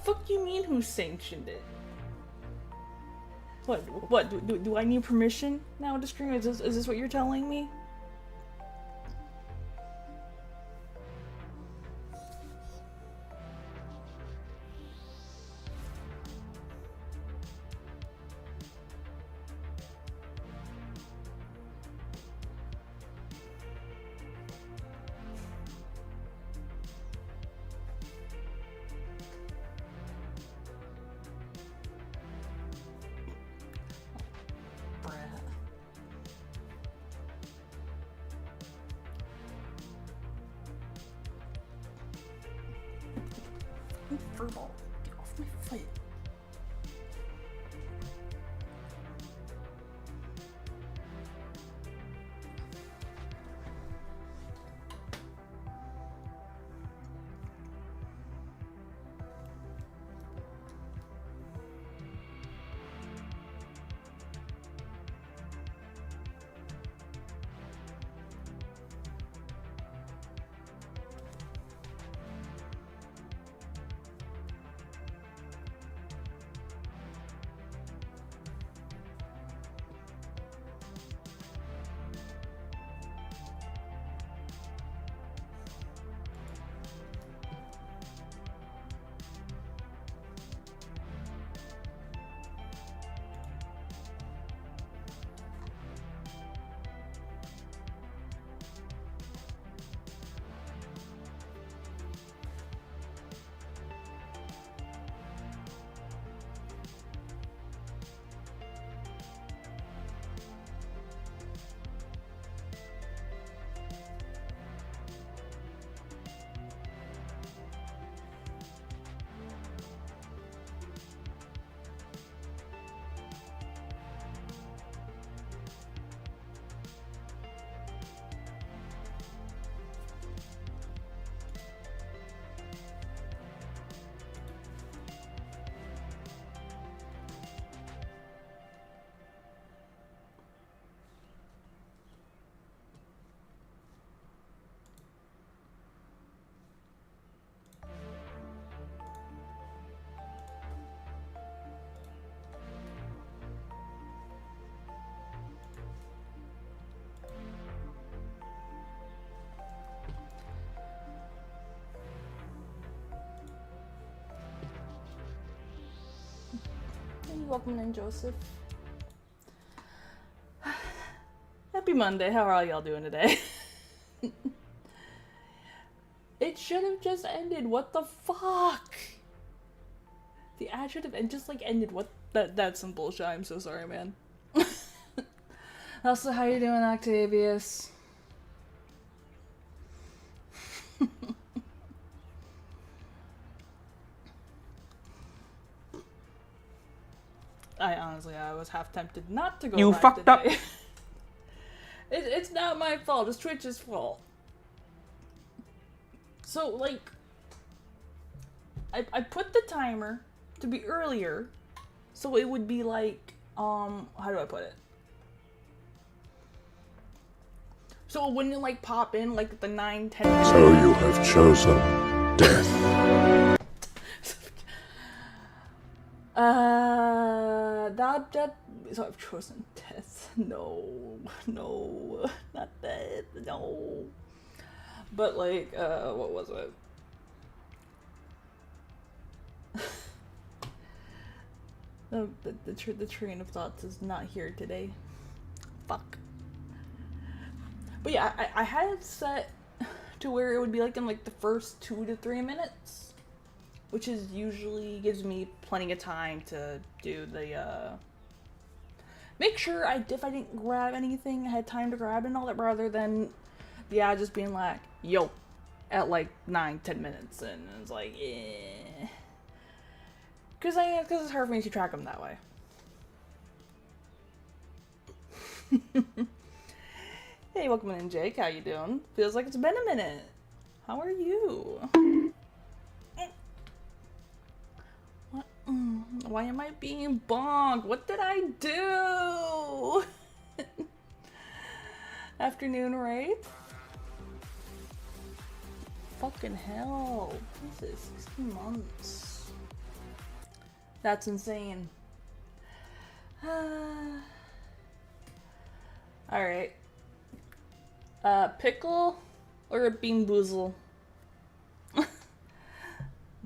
fuck you mean who sanctioned it? What, do I need permission now to stream? Is this what you're telling me? Furball, get off my foot. Welcome in, Joseph. Happy Monday. How are all y'all doing today? It should have just ended. What the fuck? The ad should have just like ended. What? That's some bullshit. I'm so sorry, man. Also, how you doing, Octavius? I was half tempted not to go You live fucked today. up. It's not my fault. It's Twitch's fault. So, like, I put the timer to be earlier, so it would be like, how do I put it? So it wouldn't, like, pop in, like, the 9, 10... So you have chosen death. So I've chosen death. No, not that, no. But, like, what was it? The train of thoughts is not here today. Fuck. But yeah, I had it set to where it would be like in like the first 2 to 3 minutes, which is usually gives me plenty of time to do the make sure if I didn't grab anything, I had time to grab and all that, rather than the ad just being like, yo, at like 9-10 minutes, and it's like, eh. Because it's hard for me to track them that way. Hey, welcome in, Jake. How you doing? Feels like it's been a minute. How are you? What? Why am I being bonked? What did I do? Afternoon rape? Fucking hell. What is this? 16 months. That's insane. Alright. Pickle or a bean boozle?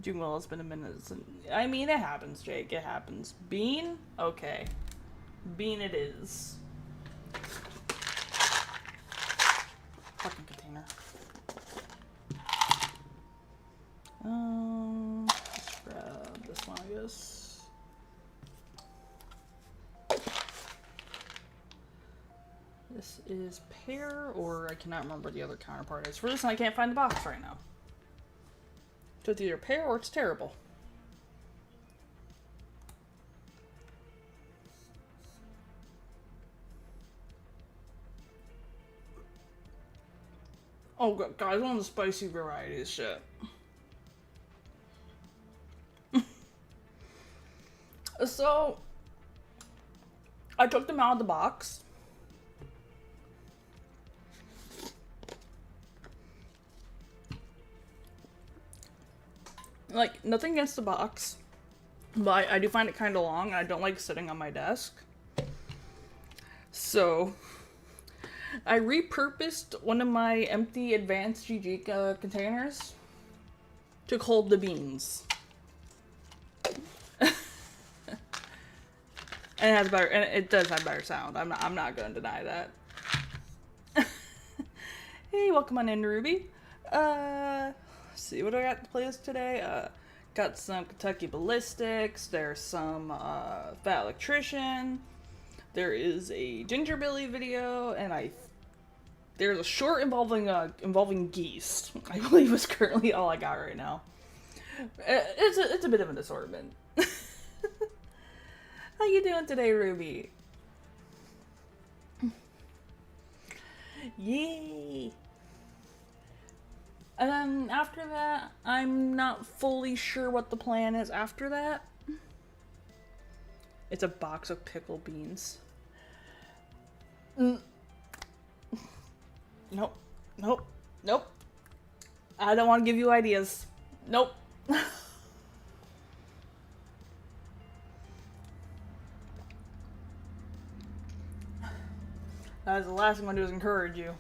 Well, it's been a minute since... I mean, it happens, Jake. It happens. Bean? Okay. Bean it is. Fucking container. Let's grab this one, I guess. This is pear, or I cannot remember the other counterpart is. For this one, I can't find the box right now. So it's either pear or it's terrible. Oh, guys, one of the spicy varieties, shit. So, I took them out of the box. Like, nothing against the box, but I do find it kind of long, and I don't like sitting on my desk. So, I repurposed one of my empty advanced GG containers to hold the beans. And it has better, and it does have better sound. I'm not gonna deny that. Hey, welcome on in, Ruby. Let's see, what do I got to play this today? Got some Kentucky Ballistics. There's some Fat Electrician. There is a Ginger Billy video, and there's a short involving geese. I believe is currently all I got right now. It's a bit of an assortment. How you doing today, Ruby? Yay! And then after that, I'm not fully sure what the plan is after that. It's a box of pickled beans. Nope. Nope. Nope. I don't want to give you ideas. Nope. That's the last thing I'm going to do is encourage you.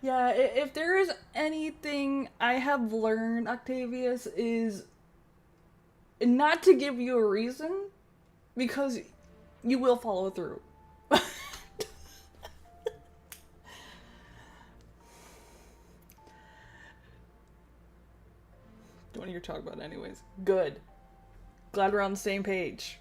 Yeah, if there is anything I have learned, Octavius, is not to give you a reason, because you will follow through. Don't want to talk about it anyways. Good. Glad we're on the same page.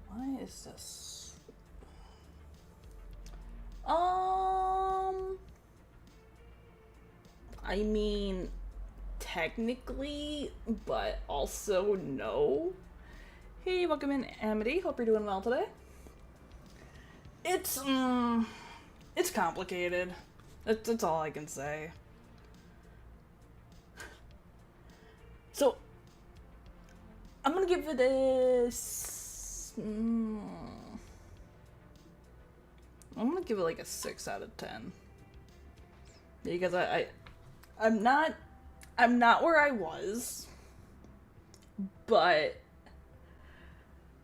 Why is this? I mean, technically, but also no. Hey, welcome in, Amity. Hope you're doing well today. It's complicated. That's all I can say. So, I'm gonna give it a... I'm gonna give it like a 6 out of 10. Because I'm not where I was, but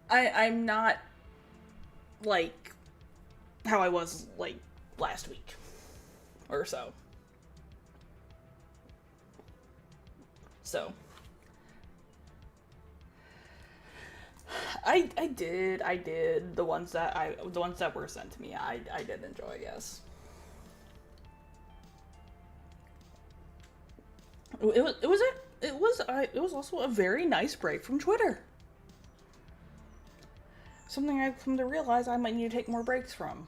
I'm not like how I was like last week or so. So I did the ones that were sent to me. I did enjoy, yes. It was also a very nice break from Twitter. Something I've come to realize I might need to take more breaks from.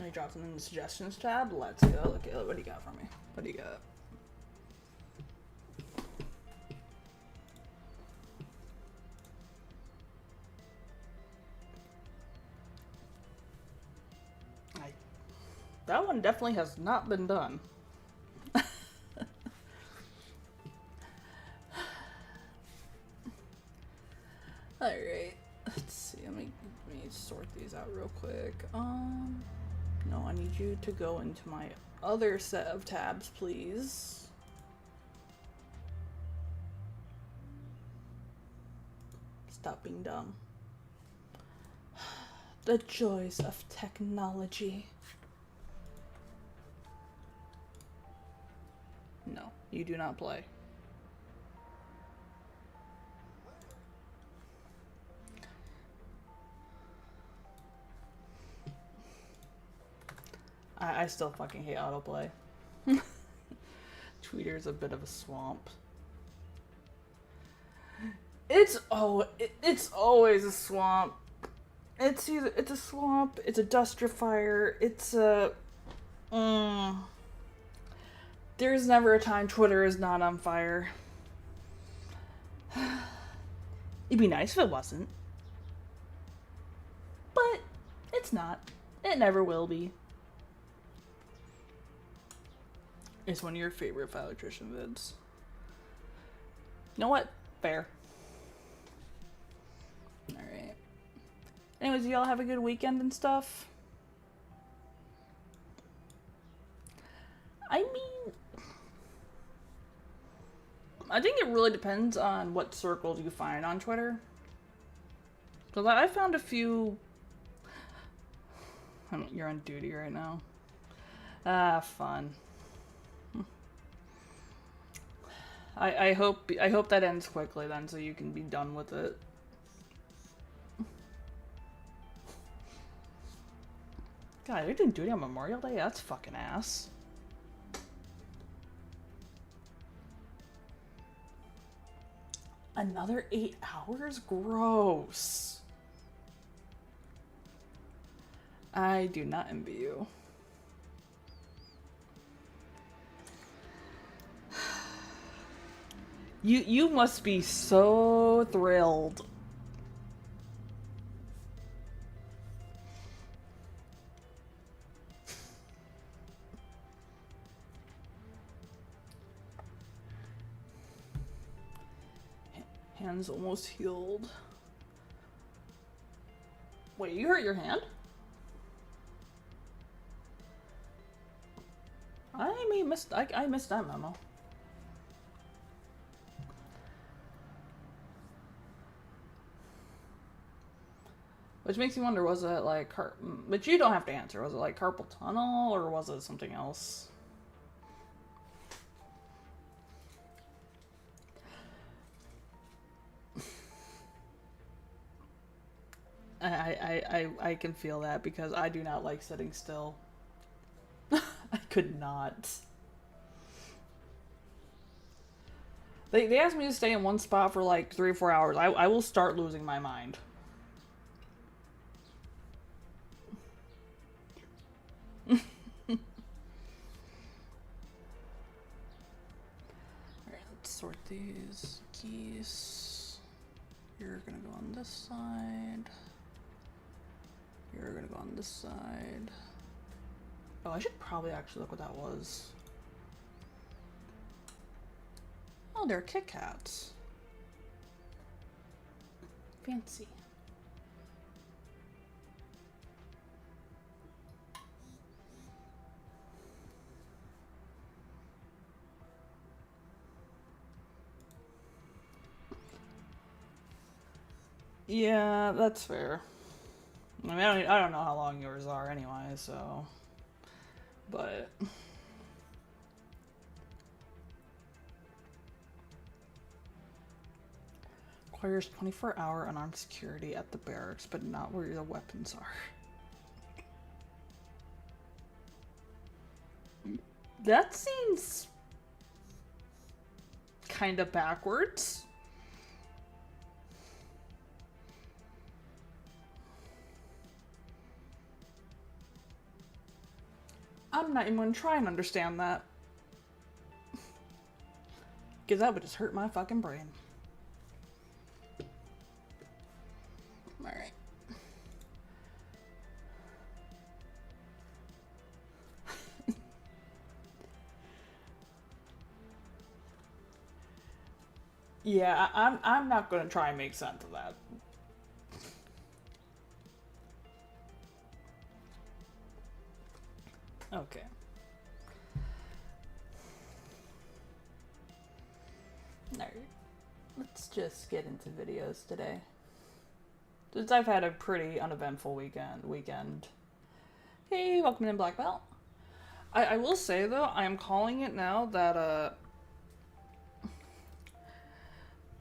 I dropped them in the suggestions tab. Let's go. Okay, what do you got for me? What do you got? That one definitely has not been done. No, I need you to go into my other set of tabs, please. Stop being dumb. The joys of technology. No, you do not play. I still fucking hate autoplay. Tweeter's a bit of a swamp. It's always a swamp. It's a swamp, it's a duster fire, it's a there's never a time Twitter is not on fire. It'd be nice if it wasn't. But it's not. It never will be. It's one of your favorite file attrition vids. You know what? Fair. Alright. Anyways, y'all have a good weekend and stuff? I mean, I think it really depends on what circles you find on Twitter. Because I found a few... You're on duty right now. Ah, fun. I hope that ends quickly then, so you can be done with it. God, you're doing duty on Memorial Day? That's fucking ass. Another 8 hours? Gross. I do not envy you. You must be so thrilled. Hand's almost healed. Wait, you hurt your hand? I missed that memo. Which makes me wonder, was it like but you don't have to answer. Was it like carpal tunnel or was it something else? I can feel that because I do not like sitting still. I could not. They asked me to stay in one spot for like 3 or 4 hours. I will start losing my mind. Alright, let's sort these keys. You're gonna go on this side. You're gonna go on this side. Oh, I should probably actually look what that was. Oh, they're Kit Kats. Fancy. Yeah, that's fair. I mean, I don't know how long yours are anyway, so... But... Requires 24-hour unarmed security at the barracks, but not where the weapons are. That seems... kinda backwards. I'm not even gonna try and understand that. Because that would just hurt my fucking brain. Alright. Yeah, I'm not gonna try and make sense of that. Okay. Alright. Let's just get into videos today. Since I've had a pretty uneventful weekend. Hey, welcome in Black Belt. I will say though, I am calling it now that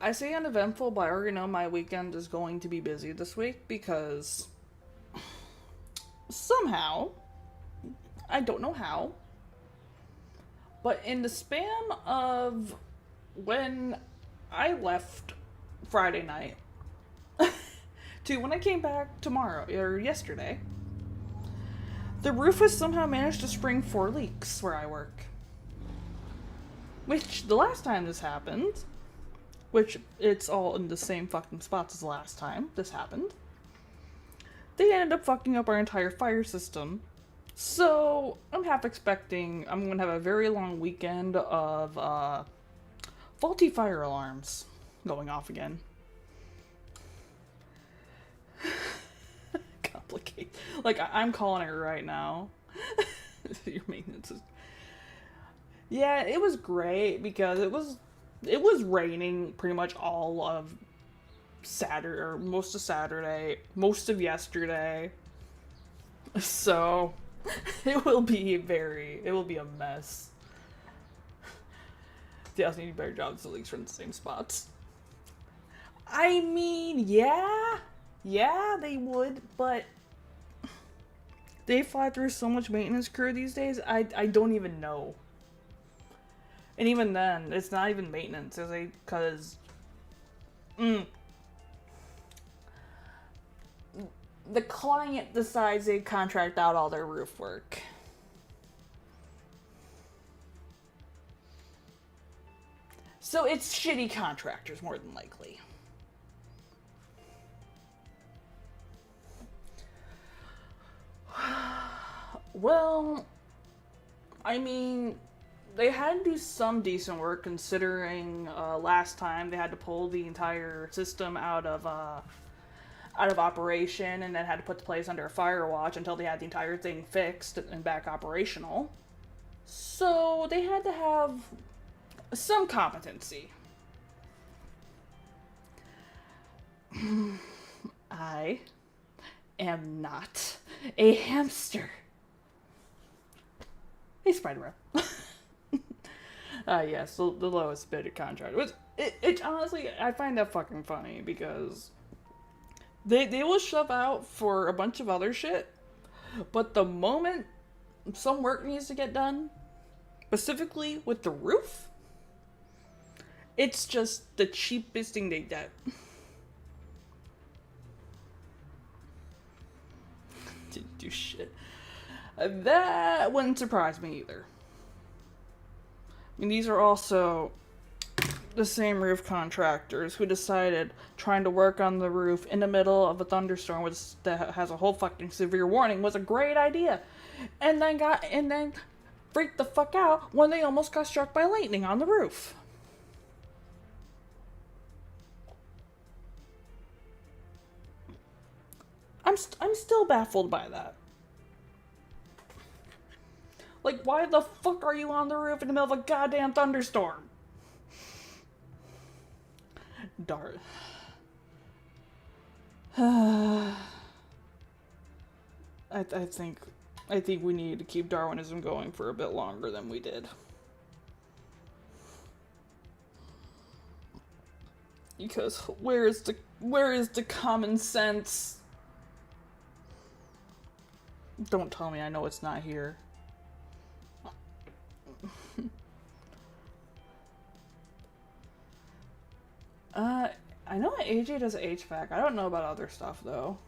I say uneventful, but I already know my weekend is going to be busy this week because somehow, I don't know how, but in the span of when I left Friday night to when I came back tomorrow, or yesterday, the roof has somehow managed to spring 4 leaks where I work. Which, the last time this happened, which it's all in the same fucking spots as the last time this happened, they ended up fucking up our entire fire system. So, I'm half expecting I'm going to have a very long weekend of faulty fire alarms going off again. Complicate. Like, I'm calling it right now. Your maintenance is... Yeah, it was great because it was raining pretty much all of Saturday, or most of Saturday, most of yesterday. So, it will be a mess. They also need better jobs at least from the same spots. I mean, yeah, they would, but they fly through so much maintenance crew these days, I don't even know. And even then, it's not even maintenance, is it? Because, the client decides they contract out all their roof work. So it's shitty contractors, more than likely. Well, I mean, they had to do some decent work considering last time they had to pull the entire system out of operation and then had to put the place under a fire watch until they had the entire thing fixed and back operational. So they had to have some competency. I am not a hamster. Hey, Spider-Man. Yes, the lowest bid contract. It honestly, I find that fucking funny because they will shove out for a bunch of other shit, but the moment some work needs to get done, specifically with the roof, it's just the cheapest thing they get. Didn't do shit. That wouldn't surprise me either. I mean, these are also the same roof contractors who decided trying to work on the roof in the middle of a thunderstorm that has a whole fucking severe warning was a great idea, and then freaked the fuck out when they almost got struck by lightning on the roof. I'm still baffled by that. Like, why the fuck are you on the roof in the middle of a goddamn thunderstorm? Dart. I think we need to keep Darwinism going for a bit longer than we did. Because where is the common sense? Don't tell me I know it's not here. I know AJ does HVAC. I don't know about other stuff though.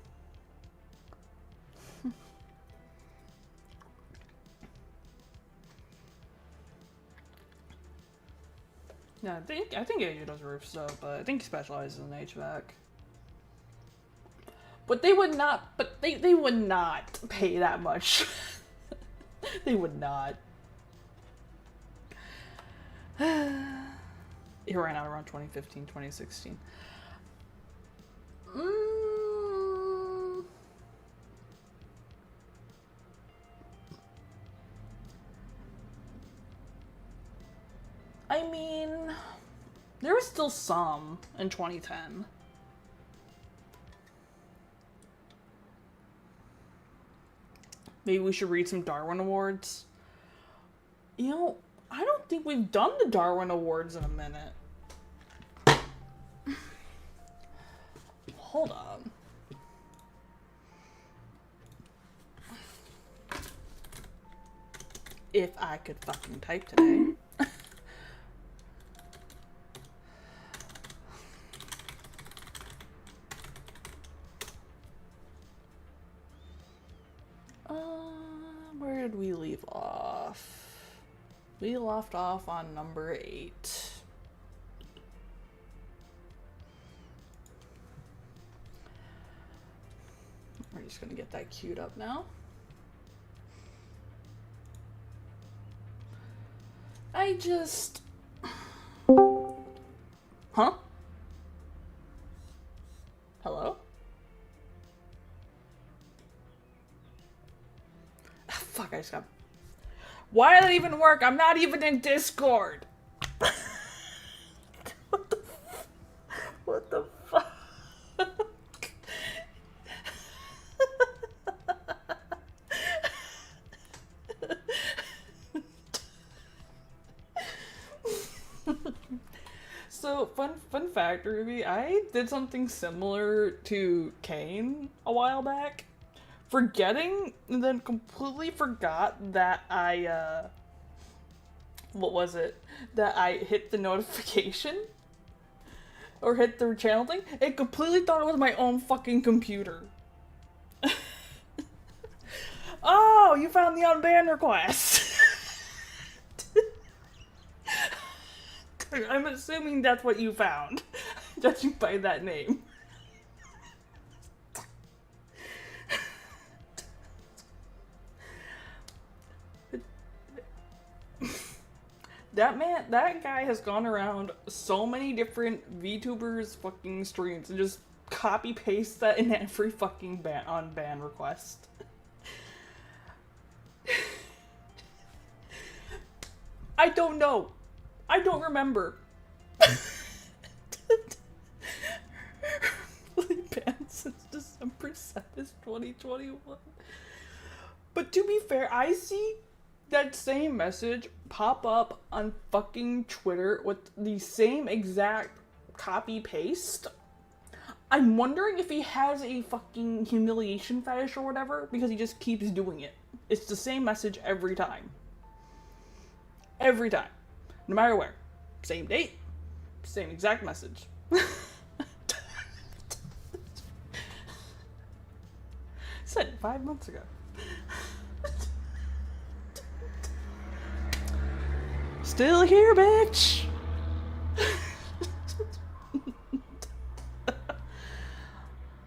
Yeah, I think AJ does roof stuff, but I think he specializes in HVAC. But they would not. But they would not pay that much. They would not. It ran out around 2015, 2016. I mean, there was still some in 2010. Maybe we should read some Darwin Awards. You know, I don't think we've done the Darwin Awards in a minute. Hold on. If I could fucking type today. Where did we leave off? We left off on number 8. We're just gonna get that queued up now. I just... Huh? Hello? Fuck, I just got... Why did that even work? I'm not even in Discord! What the fuck? So, fun fact, Ruby, I did something similar to Kane a while back. Forgetting, and then completely forgot that I, what was it? That I hit the notification? Or hit the channel thing? It completely thought it was my own fucking computer. Oh, you found the unbanned request! I'm assuming that's what you found, judging by that name. That guy has gone around so many different VTubers fucking streams and just copy paste that in every fucking ban request. I don't know. I don't remember. Banned since December 7th, 2021. But to be fair, I see that same message pop up on fucking Twitter with the same exact copy paste. I'm wondering if he has a fucking humiliation fetish or whatever, because he just keeps doing it. It's the same message every time. Every time. No matter where. Same date. Same exact message. Said 5 months ago. Still here, bitch!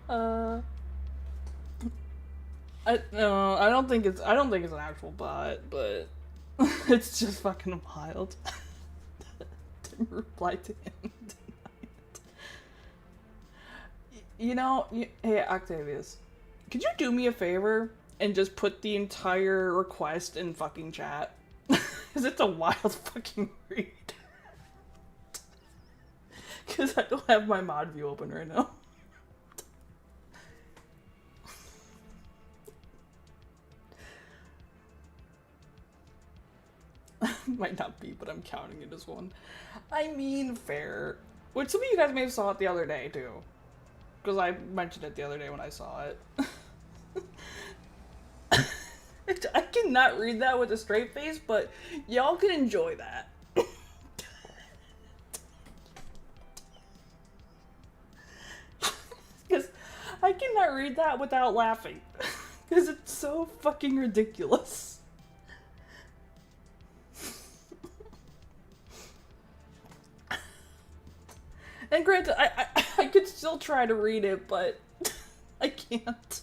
I don't think it's an actual bot, but it's just fucking wild. Didn't reply to him tonight. You know, hey Octavius, could you do me a favor and just put the entire request in fucking chat? Because it's a wild fucking read. Because I don't have my mod view open right now. Might not be, but I'm counting it as one. I mean, fair. Which some of you guys may have saw it the other day, too. Because I mentioned it the other day when I saw it. I cannot read that with a straight face, but y'all can enjoy that. Because I cannot read that without laughing. Because it's so fucking ridiculous. And granted, I could still try to read it, but I can't.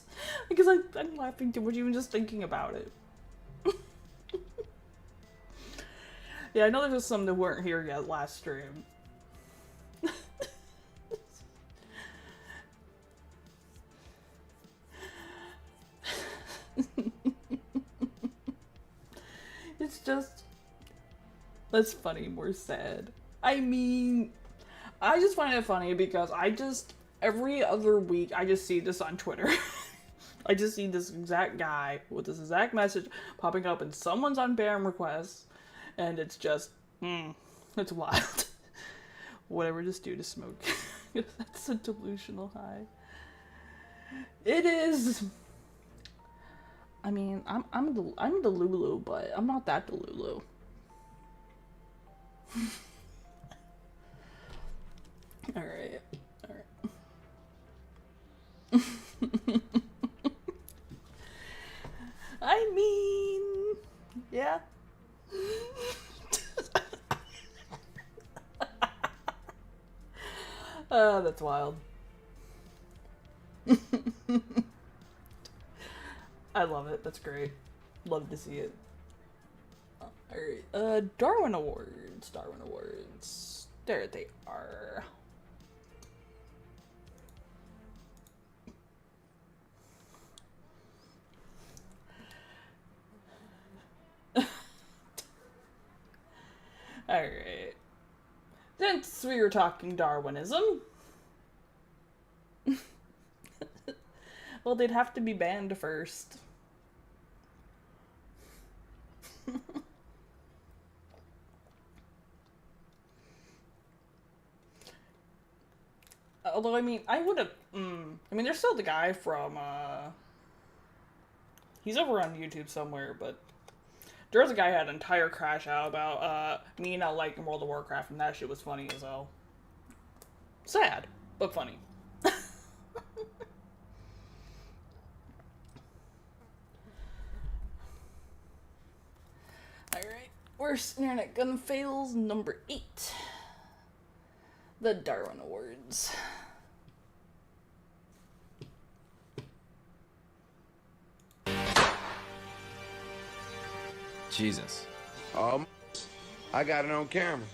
Because I'm laughing too much even just thinking about it. Yeah, I know there's just some that weren't here yet last stream. It's just... Less funny, more sad. I mean, I just find it funny because every other week, I just see this on Twitter. I just see this exact guy with this exact message popping up in someone's unbanned request, and it's just, it's wild. Whatever this dude is smoking. That's a delusional high. It is. I mean, I'm Delulu, but I'm not that Delulu. Alright. I mean, yeah. That's wild. I love it. That's great. Love to see it. Alright, Darwin Awards. There they are. Alright. Since we were talking Darwinism, well, they'd have to be banned first. Although, I mean, I would have... I mean, there's still the guy from, he's over on YouTube somewhere, but... There was a guy who had an entire crash out about, me not liking World of Warcraft, and that shit was funny as hell. Sad, but funny. Alright, worst internet gun fails, number 8. The Darwin Awards. Jesus. I got it on camera.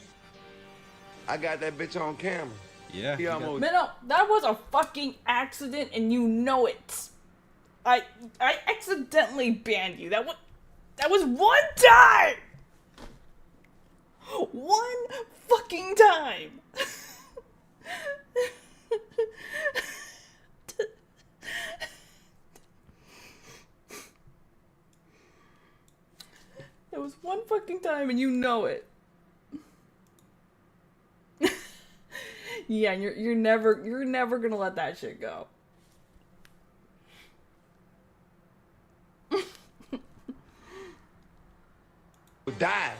I got that bitch on camera. Yeah. He almost. No, that was a fucking accident, and you know it. I accidentally banned you. That was one time. One fucking time. It was one fucking time, and you know it. Yeah, and you're never gonna let that shit go. Die.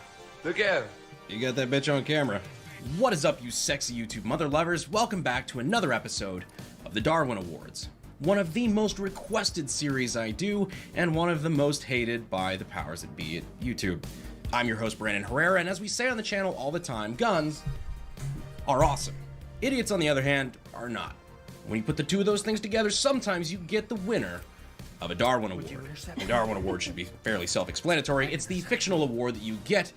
Look at her. You got that bitch on camera. What is up, you sexy YouTube mother lovers? Welcome back to another episode of the Darwin Awards. One of the most requested series I do, and one of the most hated by the powers that be at YouTube. I'm your host, Brandon Herrera, and as we say on the channel all the time, guns are awesome. Idiots, on the other hand, are not. When you put the two of those things together, sometimes you get the winner of a Darwin Award. The Darwin Award should be fairly self-explanatory. It's the fictional award that you get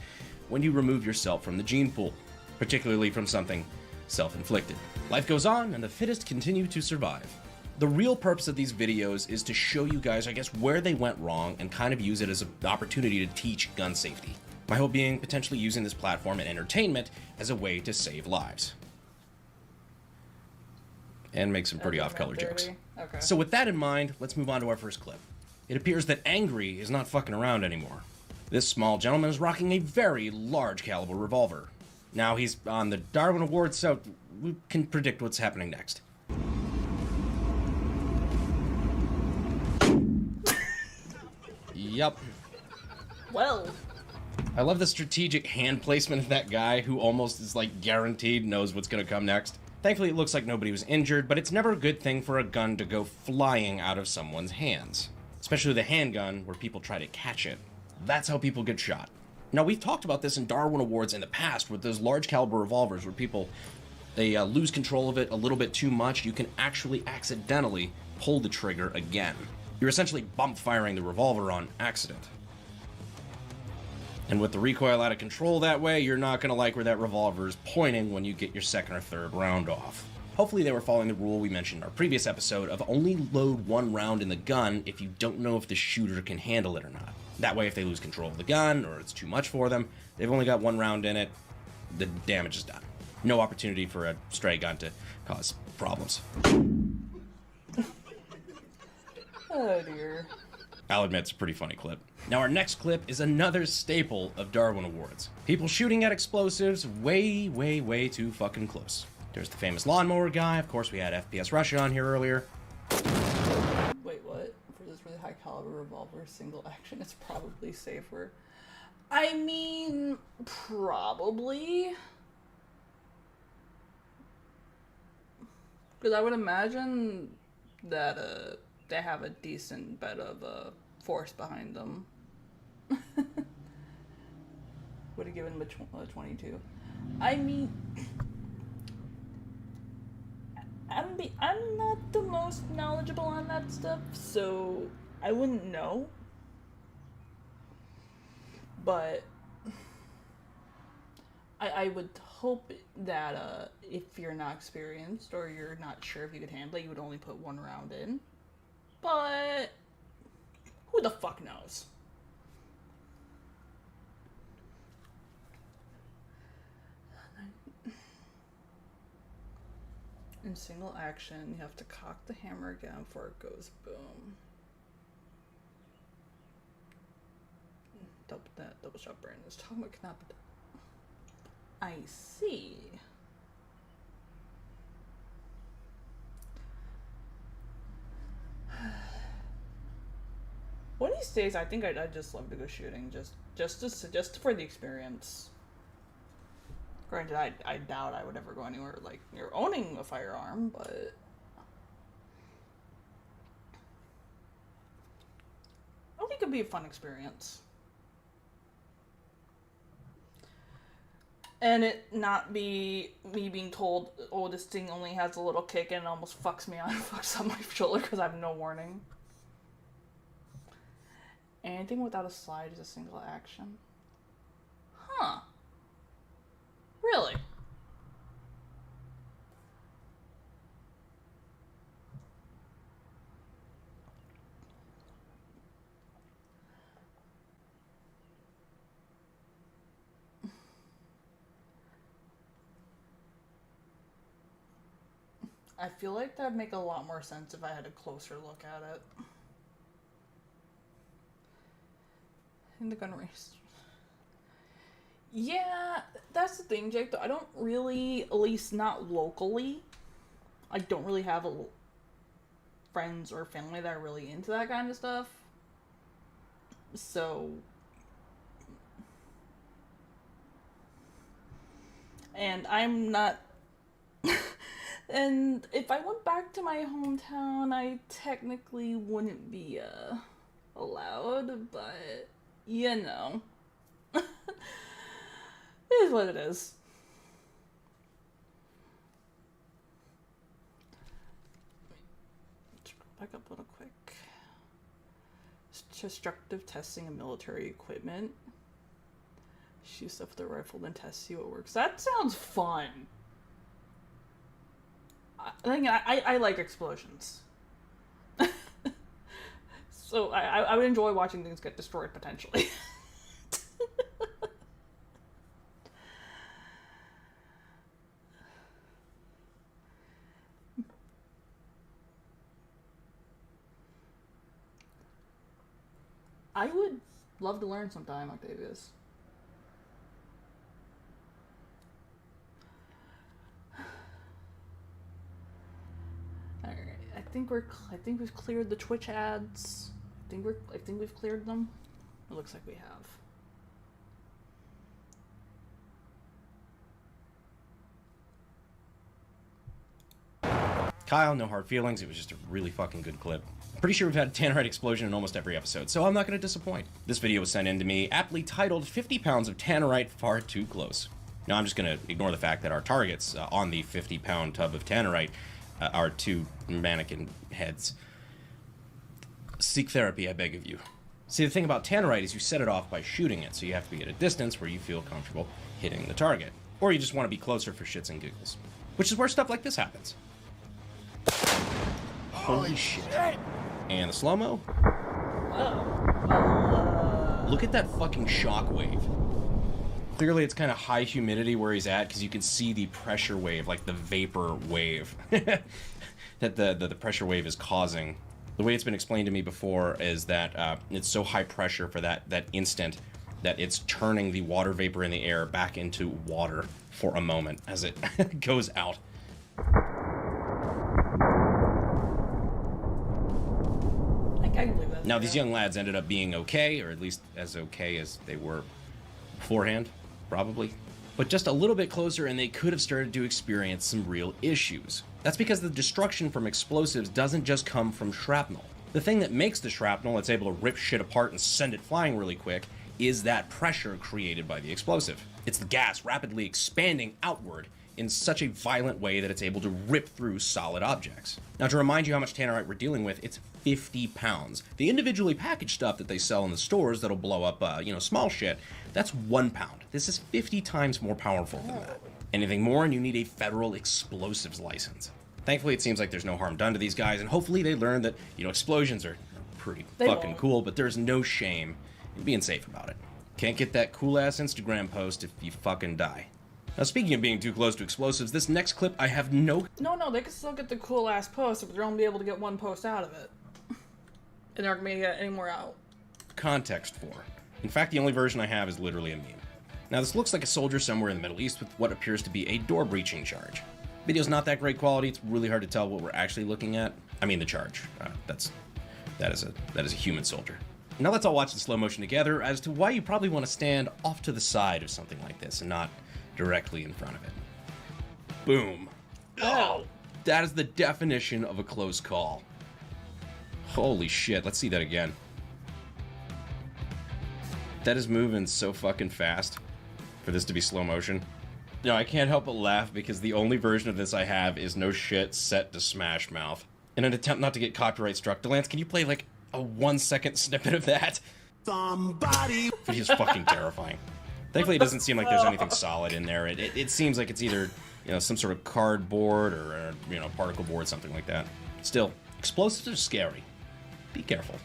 when you remove yourself from the gene pool, particularly from something self-inflicted. Life goes on, and the fittest continue to survive. The real purpose of these videos is to show you guys, I guess, where they went wrong and kind of use it as an opportunity to teach gun safety. My hope being potentially using this platform and entertainment as a way to save lives. And make some pretty off-color jokes. Okay. So with that in mind, let's move on to our first clip. It appears that Angry is not fucking around anymore. This small gentleman is rocking a very large caliber revolver. Now he's on the Darwin Awards, so we can predict what's happening next. Yup. Well, I love the strategic hand placement of that guy who almost is like guaranteed knows what's gonna come next. Thankfully, it looks like nobody was injured, but it's never a good thing for a gun to go flying out of someone's hands. Especially the handgun, where people try to catch it. That's how people get shot. Now, we've talked about this in Darwin Awards in the past with those large caliber revolvers where people, they lose control of it a little bit too much. You can actually accidentally pull the trigger again. You're essentially bump firing the revolver on accident. And with the recoil out of control that way, you're not going to like where that revolver is pointing when you get your second or third round off. Hopefully they were following the rule we mentioned in our previous episode of only load one round in the gun if you don't know if the shooter can handle it or not. That way, if they lose control of the gun or it's too much for them, they've only got 1 round in it, the damage is done. No opportunity for a stray gun to cause problems. Oh dear. I'll admit it's a pretty funny clip. Now our next clip is another staple of Darwin Awards. People shooting at explosives way, way, way too fucking close. There's the famous lawnmower guy. Of course, we had FPS Russia on here earlier. Wait, what? For this really high caliber revolver, single action, it's probably safer. I mean, probably. Because I would imagine that they have a decent bit of force behind them. Would have given them a 22. I mean, I'm not the most knowledgeable on that stuff, so I wouldn't know. But I would hope that if you're not experienced or you're not sure if you could handle it, you would only put 1 round in. But who the fuck knows? In single action, you have to cock the hammer again before it goes boom. Double shot burn is talking about cannot be done. I see. One of these days, I think I'd just love to go shooting, just for the experience. Granted, I doubt I would ever go anywhere like near owning a firearm, but I think it'd be a fun experience. And it not be me being told, oh, this thing only has a little kick and it almost fucks me on, fucks up my shoulder because I have no warning. Anything without a slide is a single action. Huh. Really? I feel like that'd make a lot more sense if I had a closer look at it. In the gun race. Yeah, that's the thing, Jake, though. I don't really, at least not locally, I don't really have friends or family that are really into that kind of stuff. So, and I'm not, and if I went back to my hometown, I technically wouldn't be, allowed, but, you know. It is what it is. Back up a little quick. Destructive testing of military equipment. Shoot stuff with a rifle, then test, see what works. That sounds fun. I like explosions. So I would enjoy watching things get destroyed potentially. I would love to learn sometime, Octavius. All right, I think we've cleared the Twitch ads. I think we've cleared them. It looks like we have. Kyle, no hard feelings. It was just a really fucking good clip. Pretty sure we've had a tannerite explosion in almost every episode, so I'm not going to disappoint. This video was sent in to me, aptly titled 50 pounds of tannerite far too close. Now I'm just going to ignore the fact that our targets on the 50-pound tub of tannerite are 2 mannequin heads. Seek therapy, I beg of you. See, the thing about tannerite is you set it off by shooting it, so you have to be at a distance where you feel comfortable hitting the target. Or you just want to be closer for shits and giggles. Which is where stuff like this happens. Holy shit. And the slow-mo? Oh. Look at that fucking shockwave. Clearly it's kind of high humidity where he's at because you can see the pressure wave, like the vapor wave that the pressure wave is causing. The way it's been explained to me before is that it's so high pressure for that instant that it's turning the water vapor in the air back into water for a moment as it goes out. I can believe that. Now, these young lads ended up being okay, or at least as okay as they were beforehand, probably. But just a little bit closer and they could have started to experience some real issues. That's because the destruction from explosives doesn't just come from shrapnel. The thing that makes the shrapnel that's able to rip shit apart and send it flying really quick is that pressure created by the explosive. It's the gas rapidly expanding outward in such a violent way that it's able to rip through solid objects. Now, to remind you how much tannerite we're dealing with, it's 50 pounds. The individually packaged stuff that they sell in the stores that'll blow up, small shit, that's 1 pound. This is 50 times more powerful than that. Anything more and you need a federal explosives license. Thankfully, it seems like there's no harm done to these guys, and hopefully they learn that, explosions are pretty fucking cool, but there's no shame in being safe about it. Can't get that cool-ass Instagram post if you fucking die. Now, speaking of being too close to explosives, this next clip I have no... No, they can still get the cool-ass post, but they're only be able to get one post out of it. And they're not going to get any more out. ...context for. In fact, the only version I have is literally a meme. Now, this looks like a soldier somewhere in the Middle East with what appears to be a door-breaching charge. Video's not that great quality, it's really hard to tell what we're actually looking at. I mean the charge. That is a human soldier. Now let's all watch the slow motion together as to why you probably want to stand off to the side of something like this and not directly in front of it. Boom. Oh, that is the definition of a close call. Holy shit, let's see that again. That is moving so fucking fast for this to be slow motion. No, I can't help but laugh because the only version of this I have is no shit set to Smash Mouth. In an attempt not to get copyright struck, Delance, can you play like a 1-second snippet of that? Somebody. It is fucking terrifying. Thankfully, it doesn't seem like there's anything solid in there. It seems like it's either, some sort of cardboard or, particle board, something like that. Still, explosives are scary. Be careful.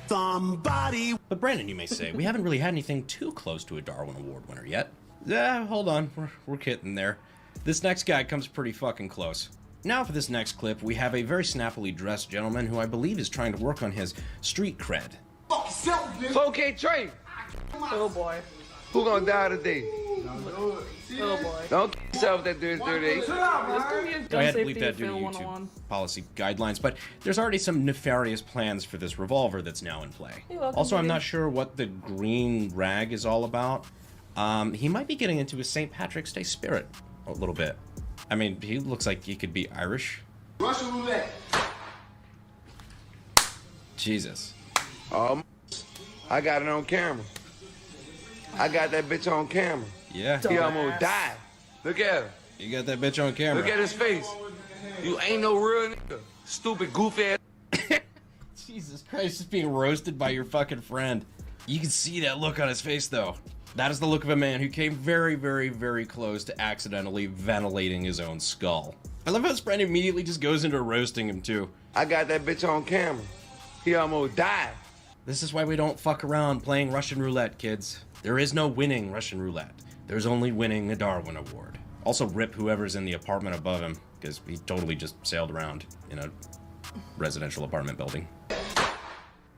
Somebody. But Brandon, you may say, we haven't really had anything too close to a Darwin Award winner yet. Yeah, hold on, we're getting there. This next guy comes pretty fucking close. Now for this next clip, we have a very snappily dressed gentleman who I believe is trying to work on his street cred. 4K Trey. Oh boy. Who gonna die today? Oh boy. Don't kill yourself that dirty. This could be a gun I had to safety bleep that due to fail YouTube 101. policy guidelines, but there's already some nefarious plans for this revolver that's now in play. You're welcome, Also, I'm baby. not sure what the green rag is all about. He might be getting into his St. Patrick's Day spirit a little bit. I mean, he looks like he could be Irish. Russian roulette. Jesus. I got it on camera. I got that bitch on camera. Yeah, He almost died. Look at him. you got that bitch on camera. Look at his face. You ain't no real nigga. Stupid goofy ass. Jesus Christ, just being roasted by your fucking friend. You can see that look on his face, though. That is the look of a man who came very, very, very close to accidentally ventilating his own skull. I love how his friend immediately just goes into roasting him, too. I got that bitch on camera. He almost died. This is why we don't fuck around playing Russian roulette, kids. There is no winning Russian roulette. There's only winning a Darwin Award. Also, rip whoever's in the apartment above him, because he totally just sailed around in a residential apartment building.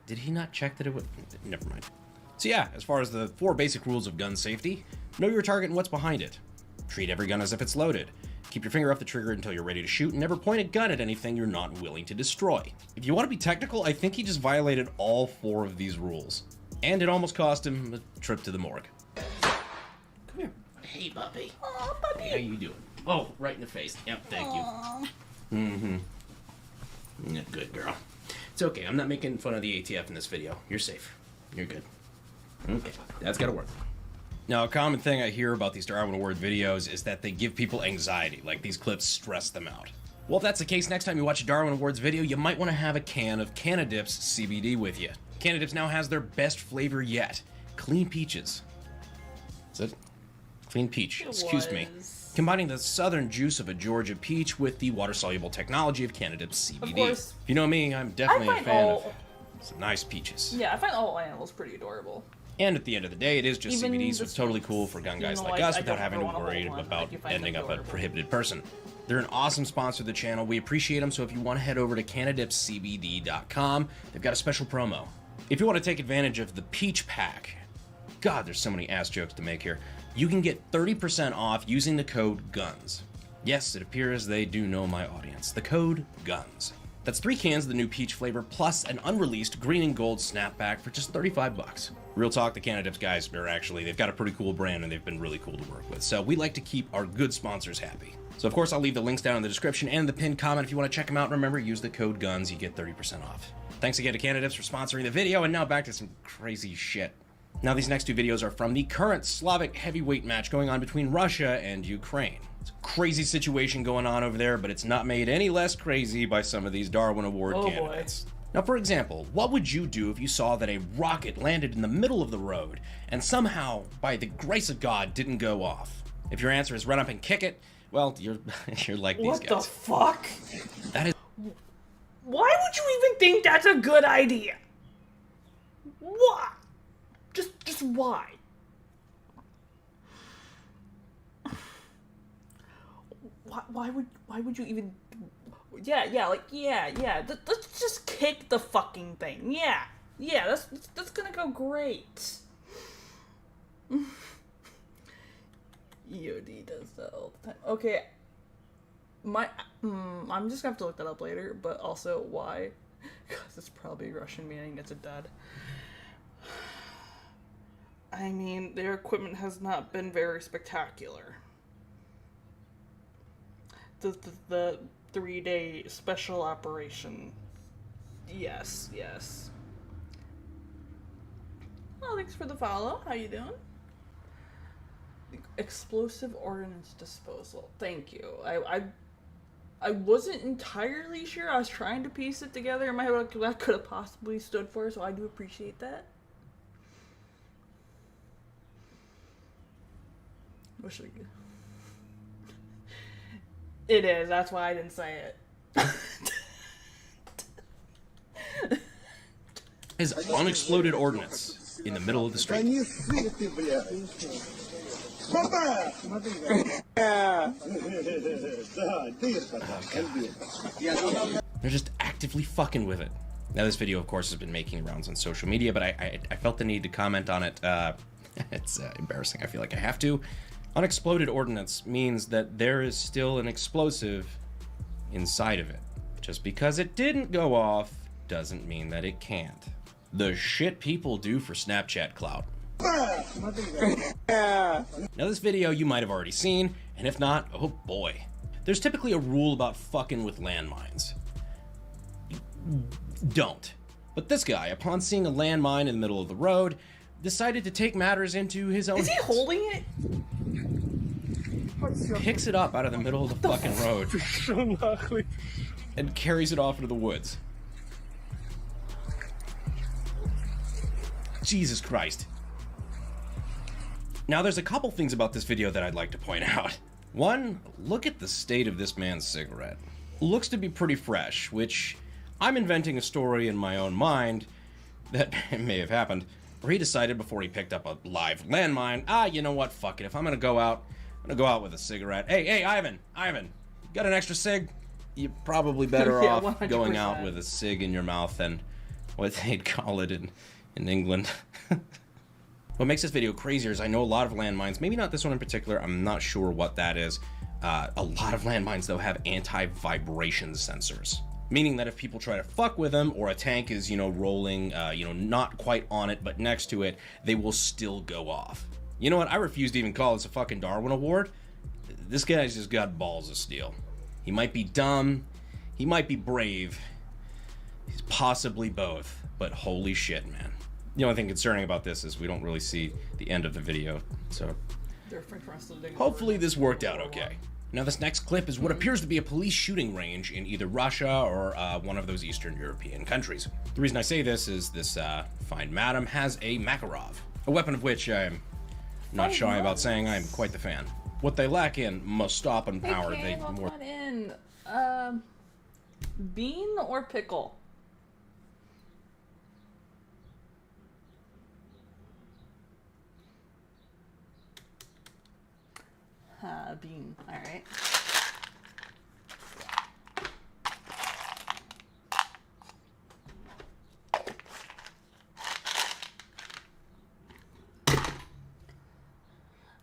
Did he not check that it would? Never mind. So yeah, as far as the 4 basic rules of gun safety, know your target and what's behind it. Treat every gun as if it's loaded. Keep your finger off the trigger until you're ready to shoot, and never point a gun at anything you're not willing to destroy. If you want to be technical, I think he just violated all 4 of these rules. And it almost cost him a trip to the morgue. Come here. Hey, puppy. Aw, puppy. How you doing? Oh, right in the face. Yep, thank you. Yeah, good girl. It's okay, I'm not making fun of the ATF in this video. You're safe. You're good. Okay, that's gotta work. Now, a common thing I hear about these Darwin Award videos is that they give people anxiety, like these clips stress them out. Well, if that's the case, next time you watch a Darwin Awards video, you might want to have a can of Canadips CBD with you. Canadips now has their best flavor yet, clean peaches. Is it? Clean peach, excuse me. Combining the southern juice of a Georgia peach with the water-soluble technology of Canadips CBD. Of course. If you know me, I'm definitely a find fan all- of some nice peaches. Yeah, I find all animals pretty adorable. And at the end of the day, it is just Even CBD, so this it's totally cool for gun guys know, like I us don't without having to ever wanna worry hold one. about Like, if I ending think up a adorable. prohibited person. They're an awesome sponsor of the channel. We appreciate them, so if you want to head over to CanadipsCBD.com, they've got a special promo. If you want to take advantage of the Peach Pack, God, there's so many ass jokes to make here, you can get 30% off using the code GUNS. Yes, it appears they do know my audience. The code GUNS. That's 3 cans of the new peach flavor plus an unreleased green and gold snapback for just 35 bucks. Real talk, the Canadips guys are actually, they've got a pretty cool brand and they've been really cool to work with. So we like to keep our good sponsors happy. So of course I'll leave the links down in the description and the pinned comment if you want to check them out. Remember, use the code GUNS, you get 30% off. Thanks again to Canadips for sponsoring the video, and now back to some crazy shit. Now these next 2 videos are from the current Slavic heavyweight match going on between Russia and Ukraine. It's a crazy situation going on over there, but it's not made any less crazy by some of these Darwin Award candidates. Now, for example, what would you do if you saw that a rocket landed in the middle of the road and somehow, by the grace of God, didn't go off? If your answer is run up and kick it, well, you're like these guys. What the fuck? That is Why would you even think that's a good idea? Why? Just why? Why would you even? Yeah. Let's just kick the fucking thing. Yeah. That's gonna go great. EOD does that all the time. Okay. I'm just gonna have to look that up later. But also, why? Because it's probably Russian, meaning it's a dud. I mean, their equipment has not been very spectacular. The 3-day special operation. Yes. Well, thanks for the follow. How you doing? Explosive ordnance disposal. Thank you. I wasn't entirely sure. I was trying to piece it together in my head what that could have possibly stood for, so I do appreciate that. Wish I could. It is. That's why I didn't say it. is unexploded ordnance in the middle of the street. They're just actively fucking with it. Now, this video, of course, has been making rounds on social media, but I felt the need to comment on it. It's embarrassing. I feel like I have to. Unexploded ordnance means that there is still an explosive inside of it. Just because it didn't go off doesn't mean that it can't. The shit people do for Snapchat clout. Now, this video you might have already seen, and if not, oh boy. There's typically a rule about fucking with landmines. Don't. But this guy, upon seeing a landmine in the middle of the road, decided to take matters into his own hands. Is he holding it? Picks it up out of the middle of the fucking road and carries it off into the woods. Jesus Christ. Now, there's a couple things about this video that I'd like to point out. One, look at the state of this man's cigarette. Looks to be pretty fresh, which I'm inventing a story in my own mind that may have happened, where he decided before he picked up a live landmine, you know what, fuck it, if I'm gonna go out with a cigarette. Hey, Ivan, got an extra cig? You're probably better Yeah, off 100%. going out with a cig in your mouth than what they'd call it in England. What makes this video crazier is I know a lot of landmines, maybe not this one in particular, I'm not sure what that is. A lot of landmines, though, have anti-vibration sensors. Meaning that if people try to fuck with them, or a tank is, rolling, not quite on it, but next to it, they will still go off. You know what? I refuse to even call this a fucking Darwin Award. This guy's just got balls of steel. He might be dumb, he might be brave, he's possibly both, but holy shit, man. The only thing concerning about this is we don't really see the end of the video, so hopefully this worked out okay. Now, this next clip is what appears to be a police shooting range in either Russia or one of those Eastern European countries. The reason I say this is this fine madam has a Makarov, a weapon of which I'm not shy about saying I'm quite the fan. What they lack in Mostoppin power, they more... in. Bean or pickle? Bean. Alright.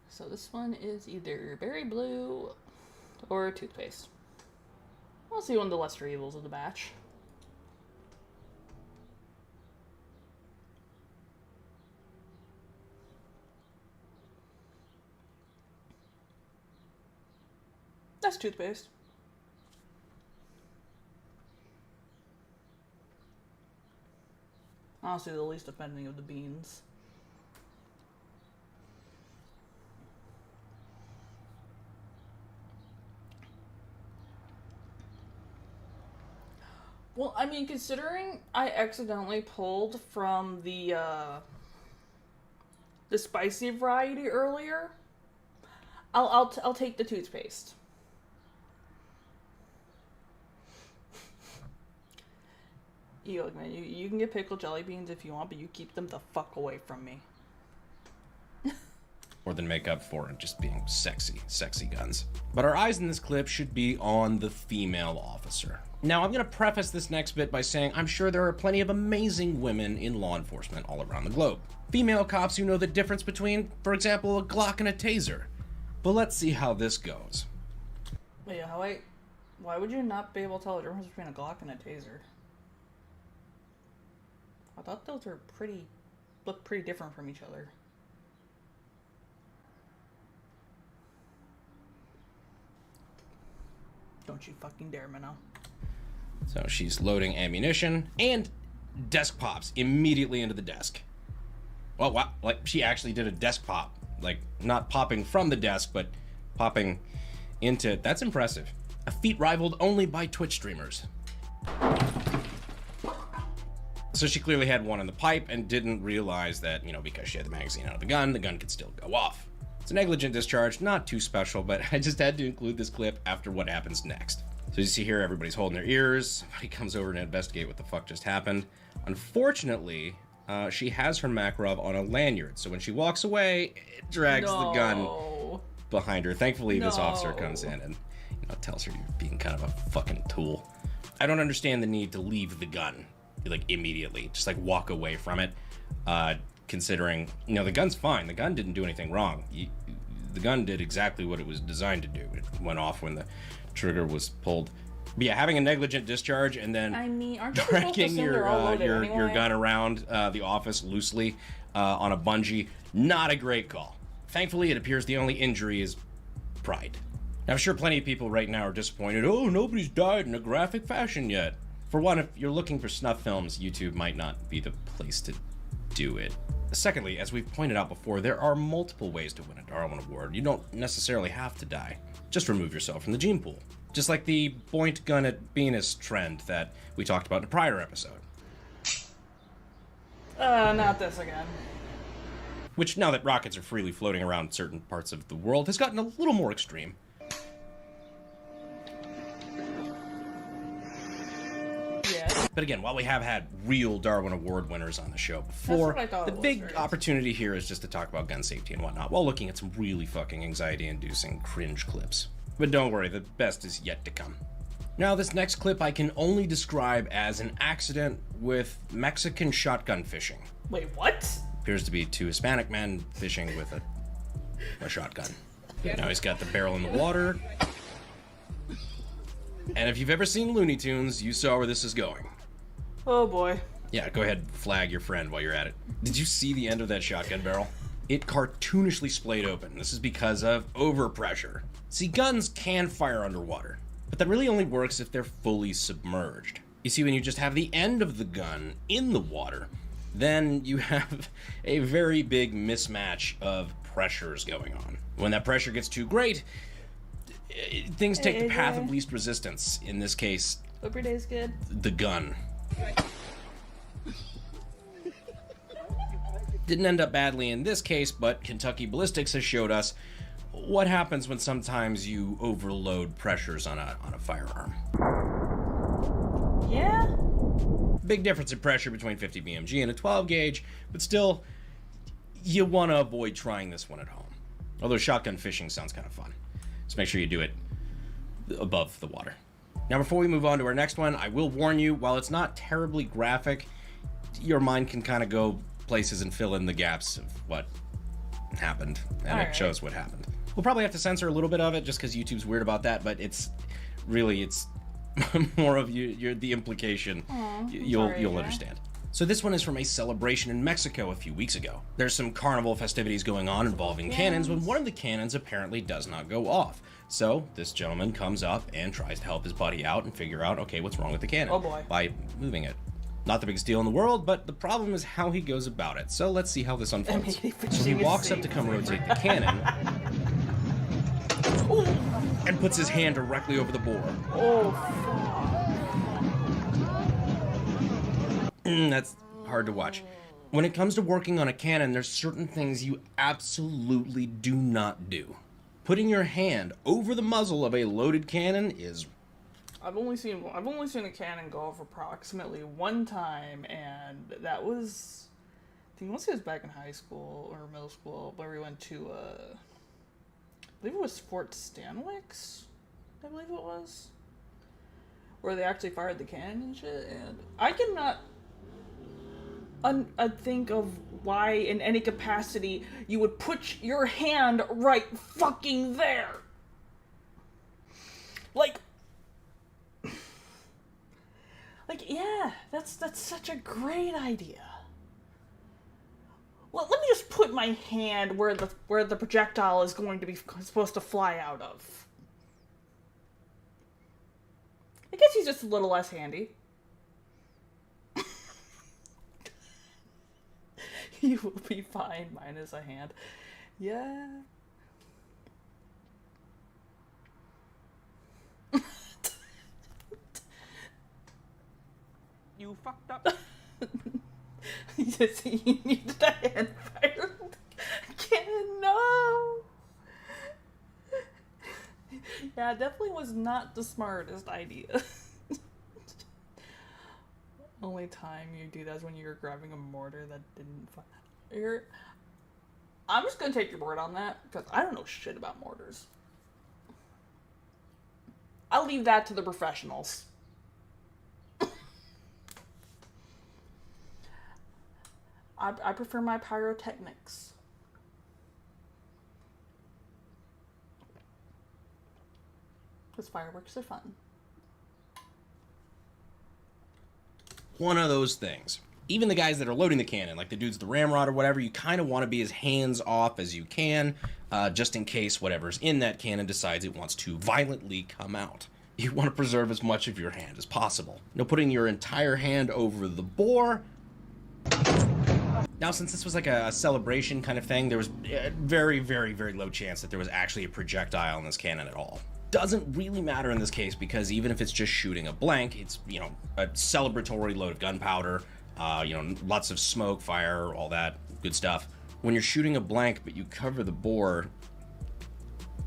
So this one is either berry blue or toothpaste. I'll see one of the lesser evils of the batch. That's toothpaste. Honestly, the least offending of the beans. Well, I mean, considering I accidentally pulled from the spicy variety earlier, I'll take the toothpaste. You look, man, you can get pickled jelly beans if you want, but you keep them the fuck away from me. More than make up for it just being sexy guns. But our eyes in this clip should be on the female officer. Now, I'm going to preface this next bit by saying I'm sure there are plenty of amazing women in law enforcement all around the globe. Female cops who know the difference between, for example, a Glock and a taser. But let's see how this goes. Wait, why would you not be able to tell the difference between a Glock and a taser? I thought those were look pretty different from each other. Don't you fucking dare, Minnow. So she's loading ammunition, and desk pops immediately into the desk. Well, wow, like she actually did a desk pop. Like, not popping from the desk, but popping into it. That's impressive. A feat rivaled only by Twitch streamers. So she clearly had one in the pipe and didn't realize that, you know, because she had the magazine out of the gun could still go off. It's a negligent discharge, not too special, but I just had to include this clip after what happens next. So you see here, everybody's holding their ears. Somebody comes over to investigate what the fuck just happened. Unfortunately, she has her Makarov on a lanyard, so when she walks away, it drags the gun behind her. Thankfully, this officer comes in and, you know, tells her you're being kind of a fucking tool. I don't understand the need to leave the gun, like, immediately. Just, like, walk away from it, considering, you know, the gun's fine. The gun didn't do anything wrong. The gun did exactly what it was designed to do. It went off when the trigger was pulled. But yeah, having a negligent discharge and then dragging your gun around the office loosely on a bungee, not a great call. Thankfully, it appears the only injury is pride. Now, I'm sure plenty of people right now are disappointed. Oh, nobody's died in a graphic fashion yet. For one, if you're looking for snuff films, YouTube might not be the place to do it. Secondly, as we've pointed out before, there are multiple ways to win a Darwin Award. You don't necessarily have to die. Just remove yourself from the gene pool. Just like the point gun at Venus trend that we talked about in a prior episode. Not this again. Which, now that rockets are freely floating around certain parts of the world, has gotten a little more extreme. But again, while we have had real Darwin Award winners on the show before, the big opportunity here is just to talk about gun safety and whatnot, while looking at some really fucking anxiety-inducing cringe clips. But don't worry, the best is yet to come. Now, this next clip I can only describe as an accident with Mexican shotgun fishing. Wait, what? Appears to be two Hispanic men fishing with a shotgun. Now he's got the barrel in the water. And if you've ever seen Looney Tunes, you saw where this is going. Oh boy. Yeah, go ahead, flag your friend while you're at it. Did you see the end of that shotgun barrel? It cartoonishly splayed open. This is because of overpressure. See, guns can fire underwater, but that really only works if they're fully submerged. You see, when you just have the end of the gun in the water, then you have a very big mismatch of pressures going on. When that pressure gets too great, things take the path of least resistance. In this case, hope your day's good. The gun. Didn't end up badly in this case, but Kentucky Ballistics has showed us what happens when sometimes you overload pressures on a firearm. Yeah? Big difference in pressure between 50 BMG and a 12 gauge, but still, you want to avoid trying this one at home. Although shotgun fishing sounds kind of fun. Just make sure you do it above the water. Now, before we move on to our next one, I will warn you, while it's not terribly graphic, your mind can kind of go places and fill in the gaps of what happened, and it shows what happened. We'll probably have to censor a little bit of it just because YouTube's weird about that, but it's more of the implication. You'll understand. So this one is from a celebration in Mexico a few weeks ago. There's some carnival festivities going on involving cannons when one of the cannons apparently does not go off. So this gentleman comes up and tries to help his buddy out and figure out, okay, what's wrong with the cannon by moving it. Not the biggest deal in the world, but the problem is how he goes about it. So let's see how this unfolds. So he walks up to come rotate the cannon and puts his hand directly over the bore. That's hard to watch. When it comes to working on a cannon, there's certain things you absolutely do not do. Putting your hand over the muzzle of a loaded cannon is... I've only seen a cannon go off approximately one time, and that was, I think, once it was back in high school or middle school, where we went to, I believe it was Fort Stanwix, I believe it was, where they actually fired the cannon and shit, and I cannot think of why, in any capacity, you would put your hand right fucking there. Like, yeah, that's such a great idea. Well, let me just put my hand where the projectile is going to be supposed to fly out of. I guess he's just a little less handy. You will be fine, minus a hand. Yeah. You fucked up. Yes, you needed a hand fire. Cannon, no. Yeah, it definitely was not the smartest idea. Only time you do that is when you're grabbing a mortar that didn't fire. I'm just gonna take your word on that, because I don't know shit about mortars. I'll leave that to the professionals. I prefer my pyrotechnics. Because fireworks are fun. One of those things. Even the guys that are loading the cannon, like the dudes with the ramrod or whatever, you kind of want to be as hands-off as you can, just in case whatever's in that cannon decides it wants to violently come out. You want to preserve as much of your hand as possible. Now, putting your entire hand over the bore... Now, since this was like a celebration kind of thing, there was a very, very, very low chance that there was actually a projectile in this cannon at all. Doesn't really matter in this case, because even if it's just shooting a blank, it's, you know, a celebratory load of gunpowder, you know, lots of smoke, fire, all that good stuff. When you're shooting a blank, but you cover the bore,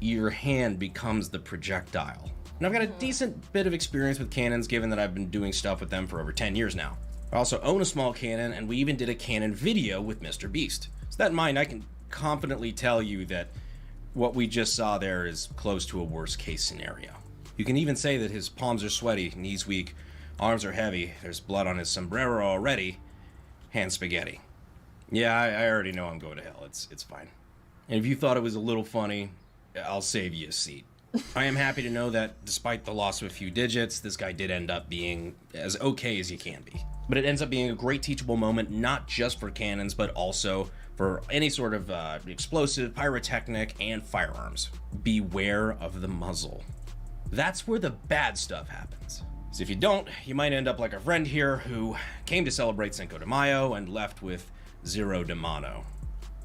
your hand becomes the projectile. And I've got a decent bit of experience with cannons, given that I've been doing stuff with them for over 10 years now. I also own a small cannon, and we even did a cannon video with Mr. Beast. So that in mind, I can confidently tell you that what we just saw there is close to a worst case scenario. You can even say that his palms are sweaty, knees weak, arms are heavy, there's blood on his sombrero already, hand spaghetti. Yeah, I already know I'm going to hell, it's fine. And if you thought it was a little funny, I'll save you a seat. I am happy to know that despite the loss of a few digits, this guy did end up being as okay as you can be. But it ends up being a great teachable moment, not just for cannons, but also for any sort of explosive, pyrotechnic, and firearms. Beware of the muzzle. That's where the bad stuff happens. So if you don't, you might end up like a friend here who came to celebrate Cinco de Mayo and left with 0 de mano,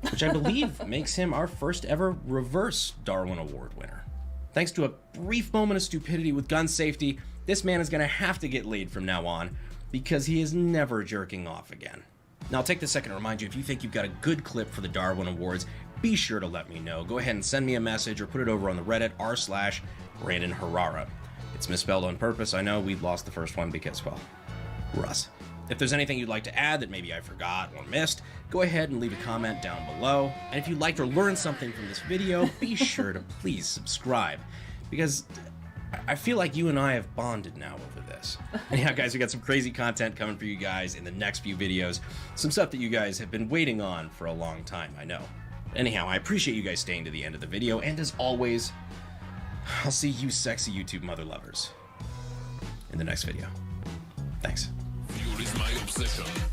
which I believe makes him our first ever reverse Darwin Award winner. Thanks to a brief moment of stupidity with gun safety, this man is going to have to get laid from now on, because he is never jerking off again. Now, I'll take this second to remind you, if you think you've got a good clip for the Darwin Awards, be sure to let me know. Go ahead and send me a message or put it over on the Reddit, r/Brandon Herrera. It's misspelled on purpose. I know we lost the first one because, well, Russ. If there's anything you'd like to add that maybe I forgot or missed, go ahead and leave a comment down below. And if you liked or learned something from this video, be sure to please subscribe, because I feel like you and I have bonded now over this. And yeah, guys, we got some crazy content coming for you guys in the next few videos. Some stuff that you guys have been waiting on for a long time, I know. Anyhow, I appreciate you guys staying to the end of the video, and as always, I'll see you sexy YouTube mother lovers in the next video. Thanks. It's been a minute since I've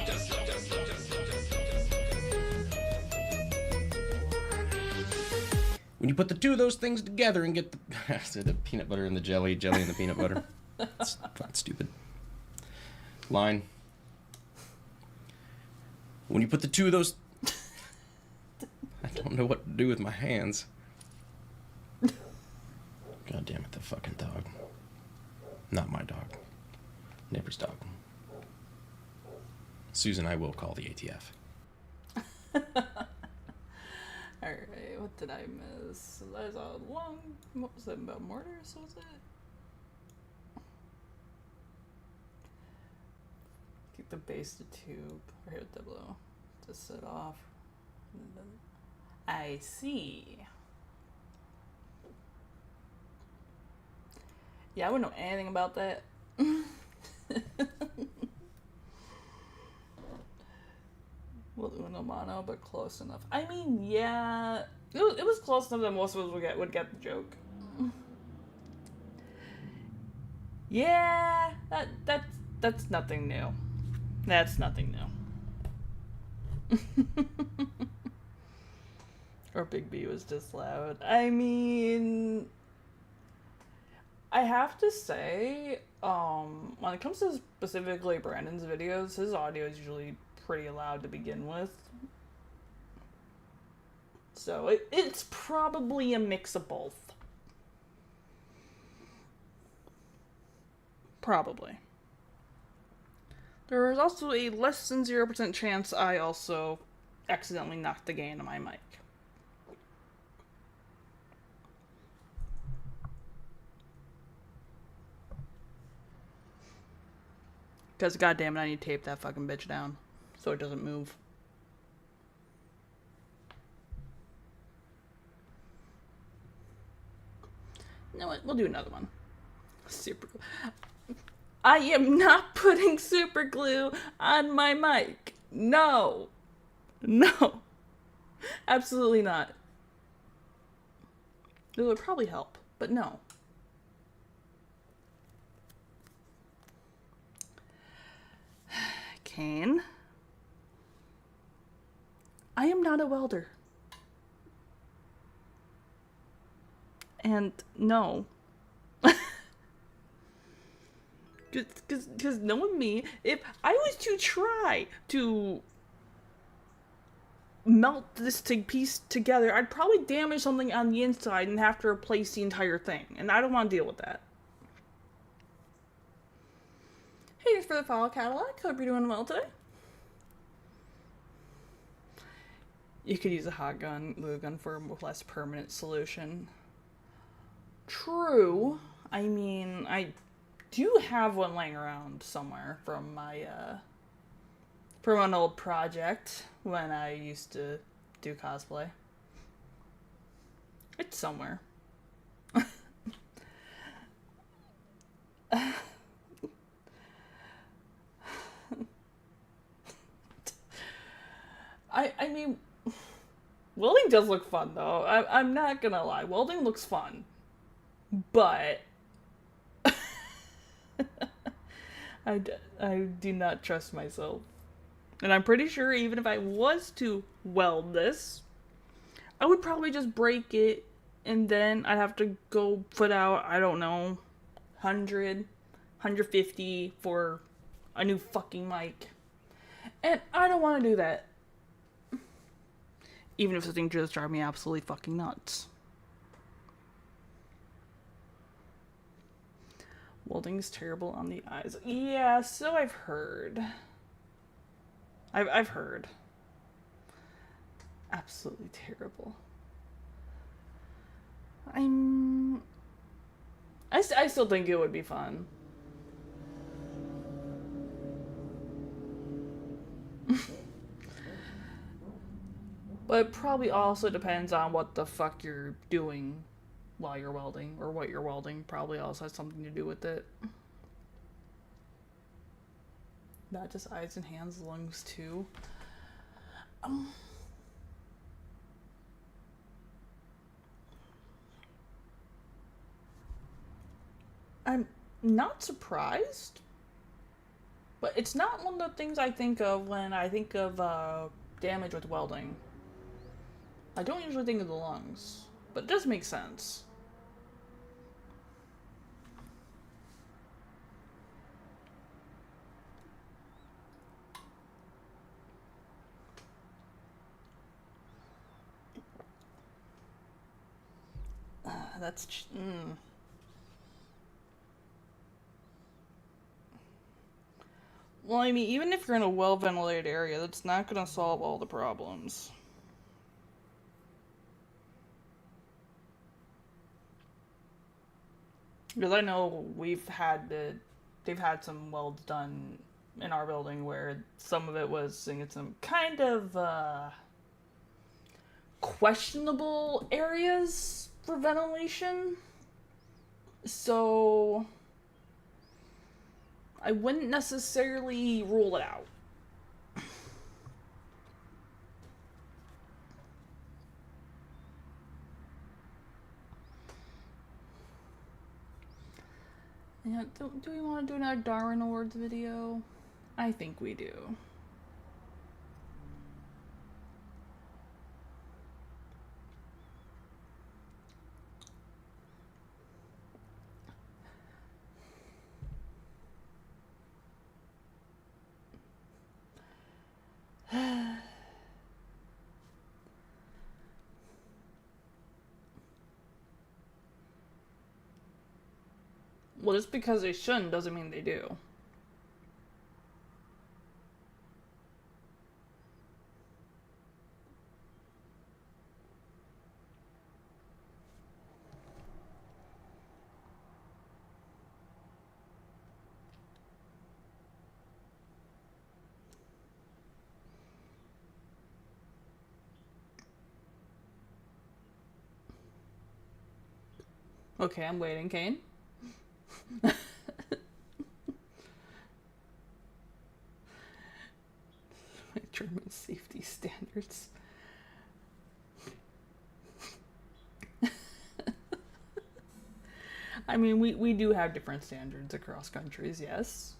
done Star Wars. When you put the two of those things together and get the peanut butter and the jelly and the peanut butter. It's fucking stupid. Line. When you put the two of those... I don't know what to do with my hands. God damn it, the fucking dog. Not my dog. Neighbor's dog. Susan, I will call the ATF. Alright, what did I miss? There's a long... What was that about? Mortars, was it? Keep the base to tube. Or hit the blow. To set off. I see. Yeah, I wouldn't know anything about that. Well, uno mano, but close enough. I mean, yeah, it was close enough that most of us would get the joke. Yeah, that's nothing new. That's nothing new. Or Big B was just loud. I mean, I have to say, when it comes to specifically Brandon's videos, his audio is usually pretty loud to begin with. So it's probably a mix of both. Probably. There is also a less than 0% chance I also accidentally knocked the gain of my mic. Because goddamn it, I need to tape that fucking bitch down so it doesn't move. You know what? We'll do another one. Super glue. I am not putting super glue on my mic. No. No. Absolutely not. It would probably help, but no. Kane. I am not a welder. And no. Because knowing me, if I was to try to melt this piece together, I'd probably damage something on the inside and have to replace the entire thing. And I don't want to deal with that. Hey, thanks for the follow, Cadillac. Hope you're doing well today. You could use a hot gun, glue gun for a less permanent solution. True. I mean, I do have one laying around somewhere from my, from an old project when I used to do cosplay. It's somewhere. I mean, welding does look fun, though. I'm not gonna lie. Welding looks fun. But I do not trust myself. And I'm pretty sure even if I was to weld this, I would probably just break it, and then I'd have to go put out, I don't know, 100, 150 for a new fucking mic. And I don't want to do that. Even if the thing just drive me absolutely fucking nuts. Welding is terrible on the eyes. Yeah, so I've heard. I've heard. Absolutely terrible. I still think it would be fun. But it probably also depends on what the fuck you're doing while you're welding, or what you're welding probably also has something to do with it. Not just eyes and hands, lungs too. I'm not surprised, but it's not one of the things I think of when I think of damage with welding. I don't usually think of the lungs, but it does make sense. Well, I mean, even if you're in a well-ventilated area, that's not going to solve all the problems. Because I know they've had some welds done in our building where some of it was in some kind of questionable areas for ventilation. So I wouldn't necessarily rule it out. Yeah, do we want to do another Darwin Awards video? I think we do. Well, just because they shouldn't doesn't mean they do. Okay, I'm waiting, Kane. German safety standards. I mean, we do have different standards across countries, yes.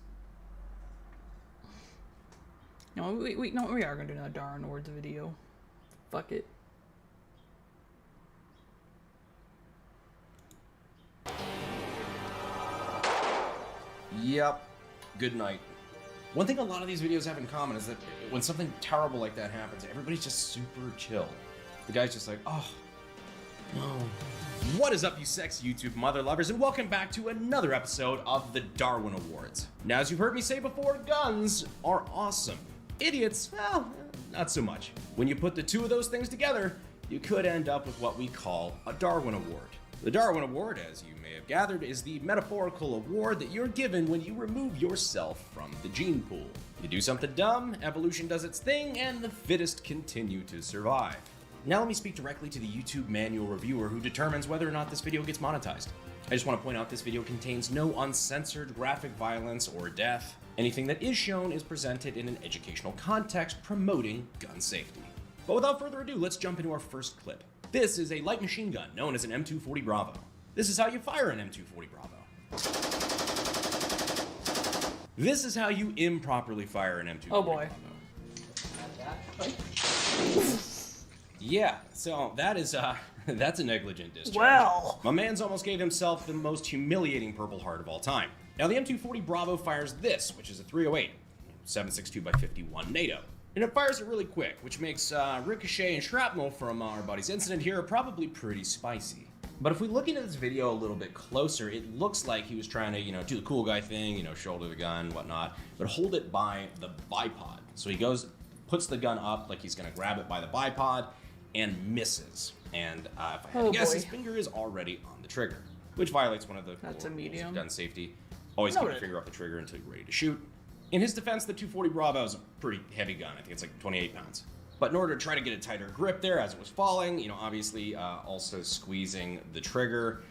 No, we are gonna do another Darwin Awards video. Fuck it. Yep. Good night. One thing a lot of these videos have in common is that when something terrible like that happens, everybody's just super chill. The guy's just like, oh, no. What is up, you sexy YouTube mother lovers, and welcome back to another episode of the Darwin Awards. Now, as you've heard me say before, guns are awesome. Idiots, well, not so much. When you put the two of those things together, you could end up with what we call a Darwin Award. The Darwin Award, as you may have gathered, is the metaphorical award that you're given when you remove yourself from the gene pool. You do something dumb, evolution does its thing, and the fittest continue to survive. Now let me speak directly to the YouTube manual reviewer who determines whether or not this video gets monetized. I just want to point out this video contains no uncensored graphic violence or death. Anything that is shown is presented in an educational context promoting gun safety. But without further ado, let's jump into our first clip. This is a light machine gun known as an M240 Bravo. This is how you fire an M240 Bravo. This is how you improperly fire an M240 Oh boy. Bravo. Yeah, so that is that's a negligent discharge. Well. My man's almost gave himself the most humiliating Purple Heart of all time. Now the M240 Bravo fires this, which is a 308, 7.62x51 NATO. And it fires it really quick, which makes ricochet and shrapnel from our buddy's incident here probably pretty spicy. But if we look into this video a little bit closer, it looks like he was trying to, do the cool guy thing, shoulder the gun, whatnot, but hold it by the bipod. So he puts the gun up like he's gonna grab it by the bipod and misses. And if I had to guess, his finger is already on the trigger. which violates one of the That's a rules medium. of gun safety. Always keep your Noted. finger off the trigger until you're ready to shoot. In his defense, the 240 Bravo is a pretty heavy gun. I think it's like 28 pounds. But in order to try to get a tighter grip there as it was falling, you know, obviously also squeezing the trigger,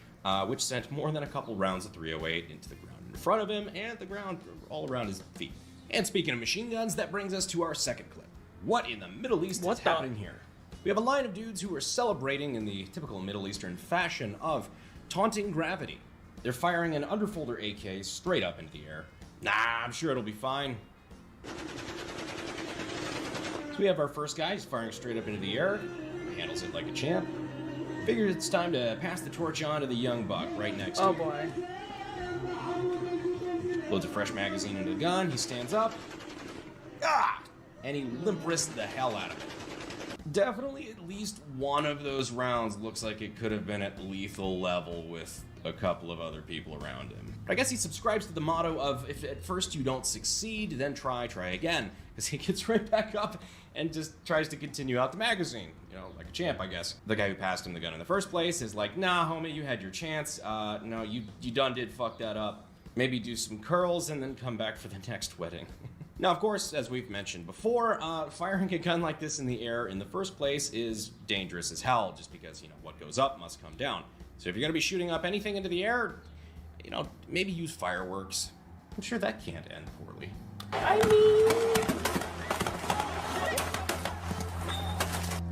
which sent more than a couple rounds of 308 into the ground in front of him and the ground all around his feet. And speaking of machine guns, that brings us to our second clip. What in the Middle East is happening here? We have a line of dudes who are celebrating in the typical Middle Eastern fashion of taunting gravity. They're firing an underfolder AK straight up into the air. Nah, I'm sure it'll be fine. So we have our first guy, he's firing straight up into the air, handles it like a champ. Figures it's time to pass the torch on to the young buck right next to him. Oh boy. Loads a fresh magazine into the gun, he stands up. Ah! And he limp wrists the hell out of it. Definitely at least one of those rounds looks like it could have been at lethal level with a couple of other people around him. I guess he subscribes to the motto of, if at first you don't succeed, then try again. Because he gets right back up and just tries to continue out the magazine. You know, like a champ, I guess. The guy who passed him the gun in the first place is like, nah, homie, you had your chance. No, you done did fuck that up. Maybe do some curls and then come back for the next wedding. Now, of course, as we've mentioned before, firing a gun like this in the air in the first place is dangerous as hell, just because, you know, what goes up must come down. So if you're going to be shooting up anything into the air, you know, maybe use fireworks. I'm sure that can't end poorly. I mean,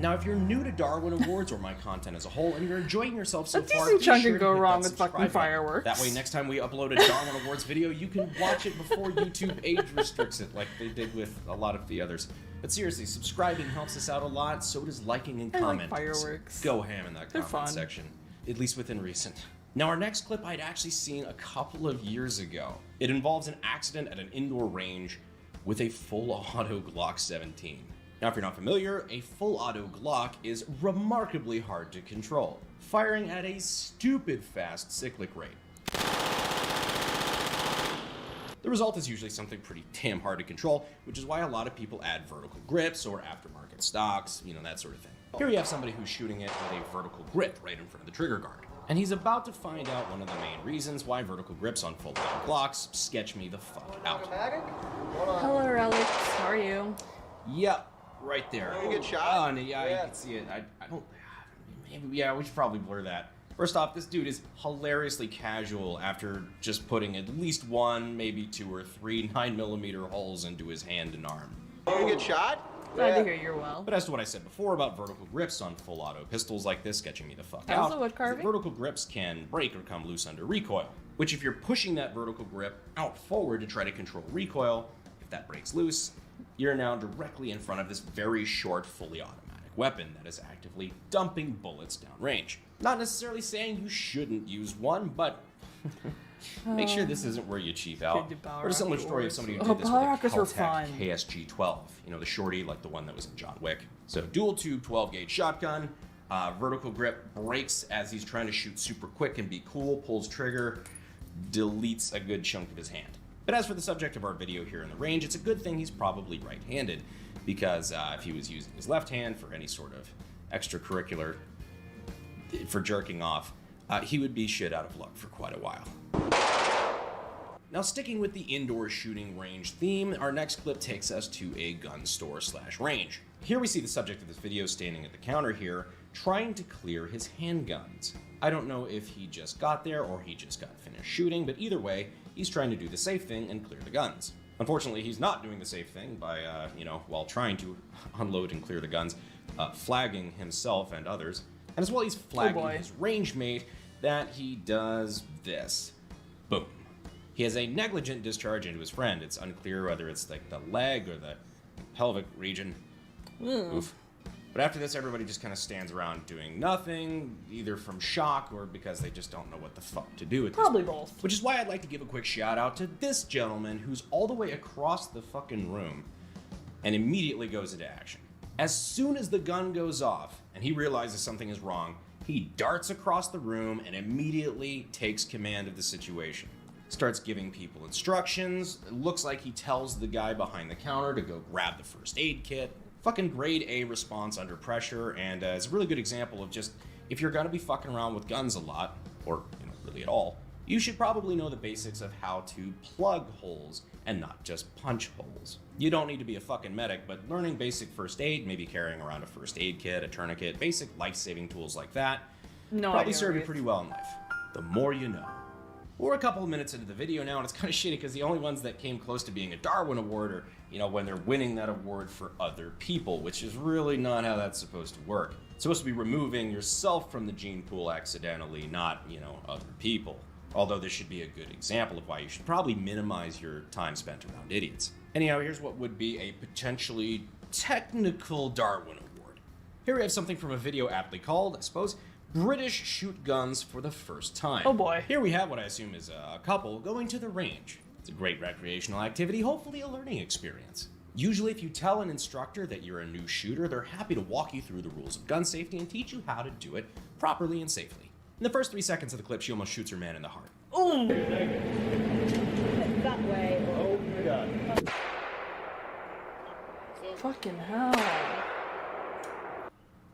Now, if you're new to Darwin Awards or my content as a whole, and you're enjoying yourself so A far, decent be chunk sure can to go hit wrong that with fucking subscribe button. fireworks. That way, next time we upload a Darwin Awards video, you can watch it before YouTube age restricts it, like they did with a lot of the others. But seriously, subscribing helps us out a lot. So does liking and I like commenting. fireworks. Go ham in that They're comment fun. section, at least within recent. Now, our next clip I'd actually seen a couple of years ago. It involves an accident at an indoor range with a full auto Glock 17. Now, if you're not familiar, a full auto Glock is remarkably hard to control, firing at a stupid fast cyclic rate. The result is usually something pretty damn hard to control, which is why a lot of people add vertical grips or aftermarket stocks, you know, that sort of thing. Here you have somebody who's shooting it with a vertical grip right in front of the trigger guard. And he's about to find out one of the main reasons why vertical grips on full auto Glocks sketch me the fuck out. hello, Alex. How are you? Yep, right there. You get shot? Oh, no, yeah, you can see it. I don't. Maybe, yeah, we should probably blur that. First off, this dude is hilariously casual after just putting at least one, maybe two or three 9mm holes into his hand and arm. You get shot? Glad to hear you're well. But as to what I said before about vertical grips on full auto pistols like this sketching me the fuck How's out, the wood is that carving? vertical grips can break or come loose under recoil, which if you're pushing that vertical grip out forward to try to control recoil, if that breaks loose, you're now directly in front of this very short, fully automatic weapon that is actively dumping bullets downrange. Not necessarily saying you shouldn't use one, but make sure this isn't where you cheap out. Could do Or a similar story of somebody who did this Power with a rockets were Caltech fun. KSG-12, you know, the shorty like the one that was in John Wick. So dual tube 12 gauge shotgun, vertical grip, breaks as he's trying to shoot super quick and be cool, pulls trigger, deletes a good chunk of his hand. But as for the subject of our video here in the range, it's a good thing he's probably right-handed, because if he was using his left hand for any sort of extracurricular, for jerking off, he would be shit out of luck for quite a while. Now, sticking with the indoor shooting range theme, our next clip takes us to a gun store / range. Here we see the subject of this video standing at the counter here, trying to clear his handguns. I don't know if he just got there or he just got finished shooting, but either way, he's trying to do the safe thing and clear the guns. Unfortunately, he's not doing the safe thing by, while trying to unload and clear the guns, flagging himself and others. And as well, he's flagging his range mate that he does this. Boom. He has a negligent discharge into his friend. It's unclear whether it's like the leg or the pelvic region. Oof. But after this, everybody just kind of stands around doing nothing, either from shock or because they just don't know what the fuck to do with this. Probably both. Which is why I'd like to give a quick shout out to this gentleman who's all the way across the fucking room and immediately goes into action. As soon as the gun goes off and he realizes something is wrong, he darts across the room and immediately takes command of the situation. Starts giving people instructions. It looks like he tells the guy behind the counter to go grab the first aid kit. Fucking grade A response under pressure, and it's a really good example of just, if you're gonna be fucking around with guns a lot, or really at all, you should probably know the basics of how to plug holes and not just punch holes. You don't need to be a fucking medic, but learning basic first aid, maybe carrying around a first aid kit, a tourniquet, basic life-saving tools like that, No probably idea, serve you Wraith. pretty well in life. The more you know. We're a couple of minutes into the video now, and it's kind of shitty because the only ones that came close to being a Darwin Award are, when they're winning that award for other people, which is really not how that's supposed to work. It's supposed to be removing yourself from the gene pool accidentally, not, other people. Although this should be a good example of why you should probably minimize your time spent around idiots. Anyhow, here's what would be a potentially technical Darwin Award. Here we have something from a video aptly called, I suppose, British Shoot Guns for the First Time. Oh boy. Here we have what I assume is a couple going to the range. It's a great recreational activity, hopefully a learning experience. Usually if you tell an instructor that you're a new shooter, they're happy to walk you through the rules of gun safety and teach you how to do it properly and safely. In the first 3 seconds of the clip, she almost shoots her man in the heart. Ooh. That way. Oh my god. Fucking hell.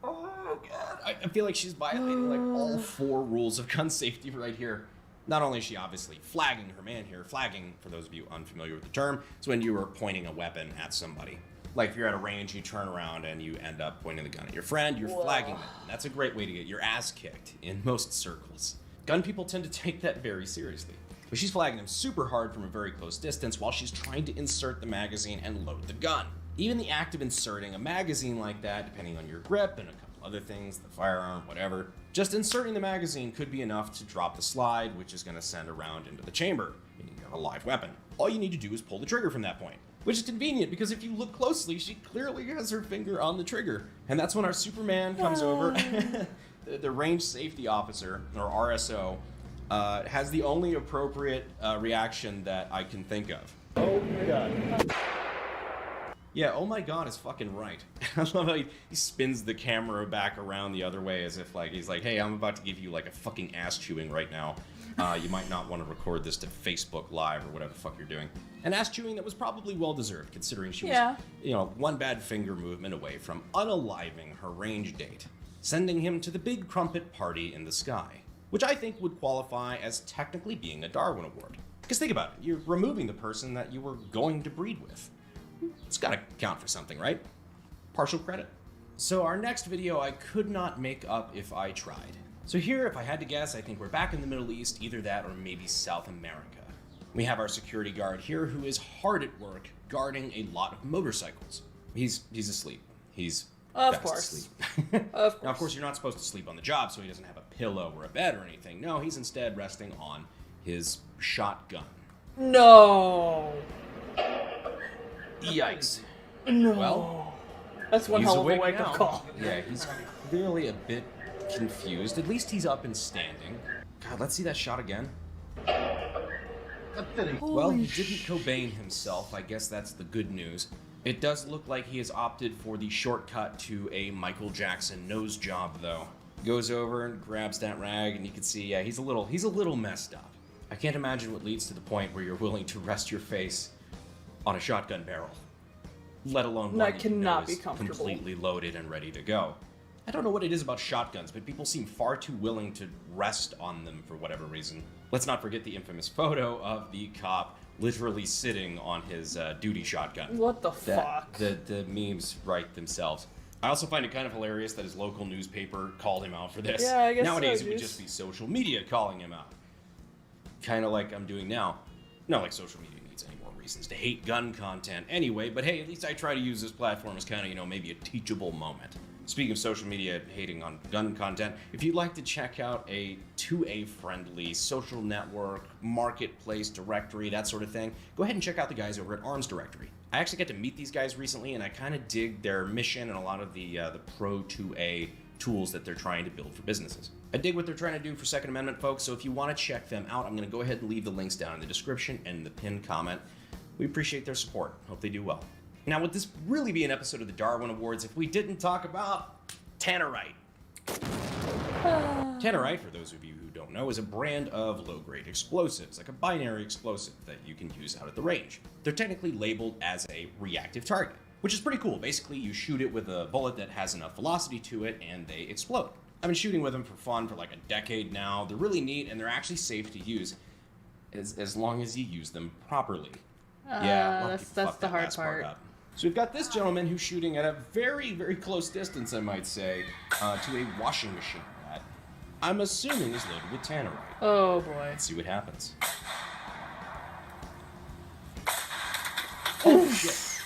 Oh god. I feel like she's violating like all 4 rules of gun safety right here. Not only is she obviously flagging her man here, flagging, for those of you unfamiliar with the term, is when you are pointing a weapon at somebody. Like if you're at a range, you turn around and you end up pointing the gun at your friend, you're flagging them. That's a great way to get your ass kicked in most circles. Gun people tend to take that very seriously. But she's flagging them super hard from a very close distance while she's trying to insert the magazine and load the gun. Even the act of inserting a magazine like that, depending on your grip and a couple other things, the firearm, whatever, just inserting the magazine could be enough to drop the slide, which is going to send a round into the chamber, meaning you have a live weapon. All you need to do is pull the trigger from that point. Which is convenient because if you look closely, she clearly has her finger on the trigger. And that's when our Superman comes over. The range safety officer, or RSO, has the only appropriate reaction that I can think of. Oh my god. Yeah, oh my god is fucking right. I love how he spins the camera back around the other way as if like he's like, hey, I'm about to give you like a fucking ass chewing right now. You might not want to record this to Facebook Live or whatever the fuck you're doing. An ass chewing that was probably well deserved considering she was, one bad finger movement away from unaliving her range date, sending him to the big crumpet party in the sky, which I think would qualify as technically being a Darwin Award. Because think about it, you're removing the person that you were going to breed with. It's gotta count for something, right? Partial credit. So our next video I could not make up if I tried. So here, if I had to guess, I think we're back in the Middle East, either that or maybe South America. We have our security guard here who is hard at work guarding a lot of motorcycles. He's asleep. He's Of fast course. asleep. Of course. Now, of course, you're not supposed to sleep on the job, so he doesn't have a pillow or a bed or anything. No, he's instead resting on his shotgun. No. Yikes. No. Well, that's one he's hell of a awake wake now. up call. Yeah, he's clearly a bit confused. At least he's up and standing. God, let's see that shot again. Well, he didn't Cobain himself. I guess that's the good news. It does look like he has opted for the shortcut to a Michael Jackson nose job, though. Goes over and grabs that rag, and you can see, yeah, he's a little messed up. I can't imagine what leads to the point where you're willing to rest your face on a shotgun barrel, let alone one That you know cannot is be comfortable. completely loaded and ready to go. I don't know what it is about shotguns, but people seem far too willing to rest on them for whatever reason. Let's not forget the infamous photo of the cop literally sitting on his duty shotgun. What the fuck? The memes write themselves. I also find it kind of hilarious that his local newspaper called him out for this. Yeah, I guess Nowadays so, it would jeez. just be social media calling him out. Kind of like I'm doing now. Not like social media needs any more reasons to hate gun content anyway, but hey, at least I try to use this platform as kind of, maybe a teachable moment. Speaking of social media hating on gun content, if you'd like to check out a 2A friendly social network, marketplace directory, that sort of thing, go ahead and check out the guys over at Arms Directory. I actually got to meet these guys recently, and I kind of dig their mission and a lot of the pro 2A tools that they're trying to build for businesses. I dig what they're trying to do for Second Amendment folks, so if you want to check them out, I'm going to go ahead and leave the links down in the description and the pinned comment. We appreciate their support. Hope they do well. Now, would this really be an episode of the Darwin Awards if we didn't talk about Tannerite? Tannerite, for those of you who don't know, is a brand of low-grade explosives, like a binary explosive that you can use out at the range. They're technically labeled as a reactive target, which is pretty cool. Basically, you shoot it with a bullet that has enough velocity to it, and they explode. I've been shooting with them for fun for like a decade now. They're really neat and they're actually safe to use as long as you use them properly. Yeah, a lot of people that's fuck the that hard last part. up. So we've got this gentleman who's shooting at a very, very close distance, I might say, to a washing machine that I'm assuming is loaded with tannerite. Oh boy. Let's see what happens. Oh shit!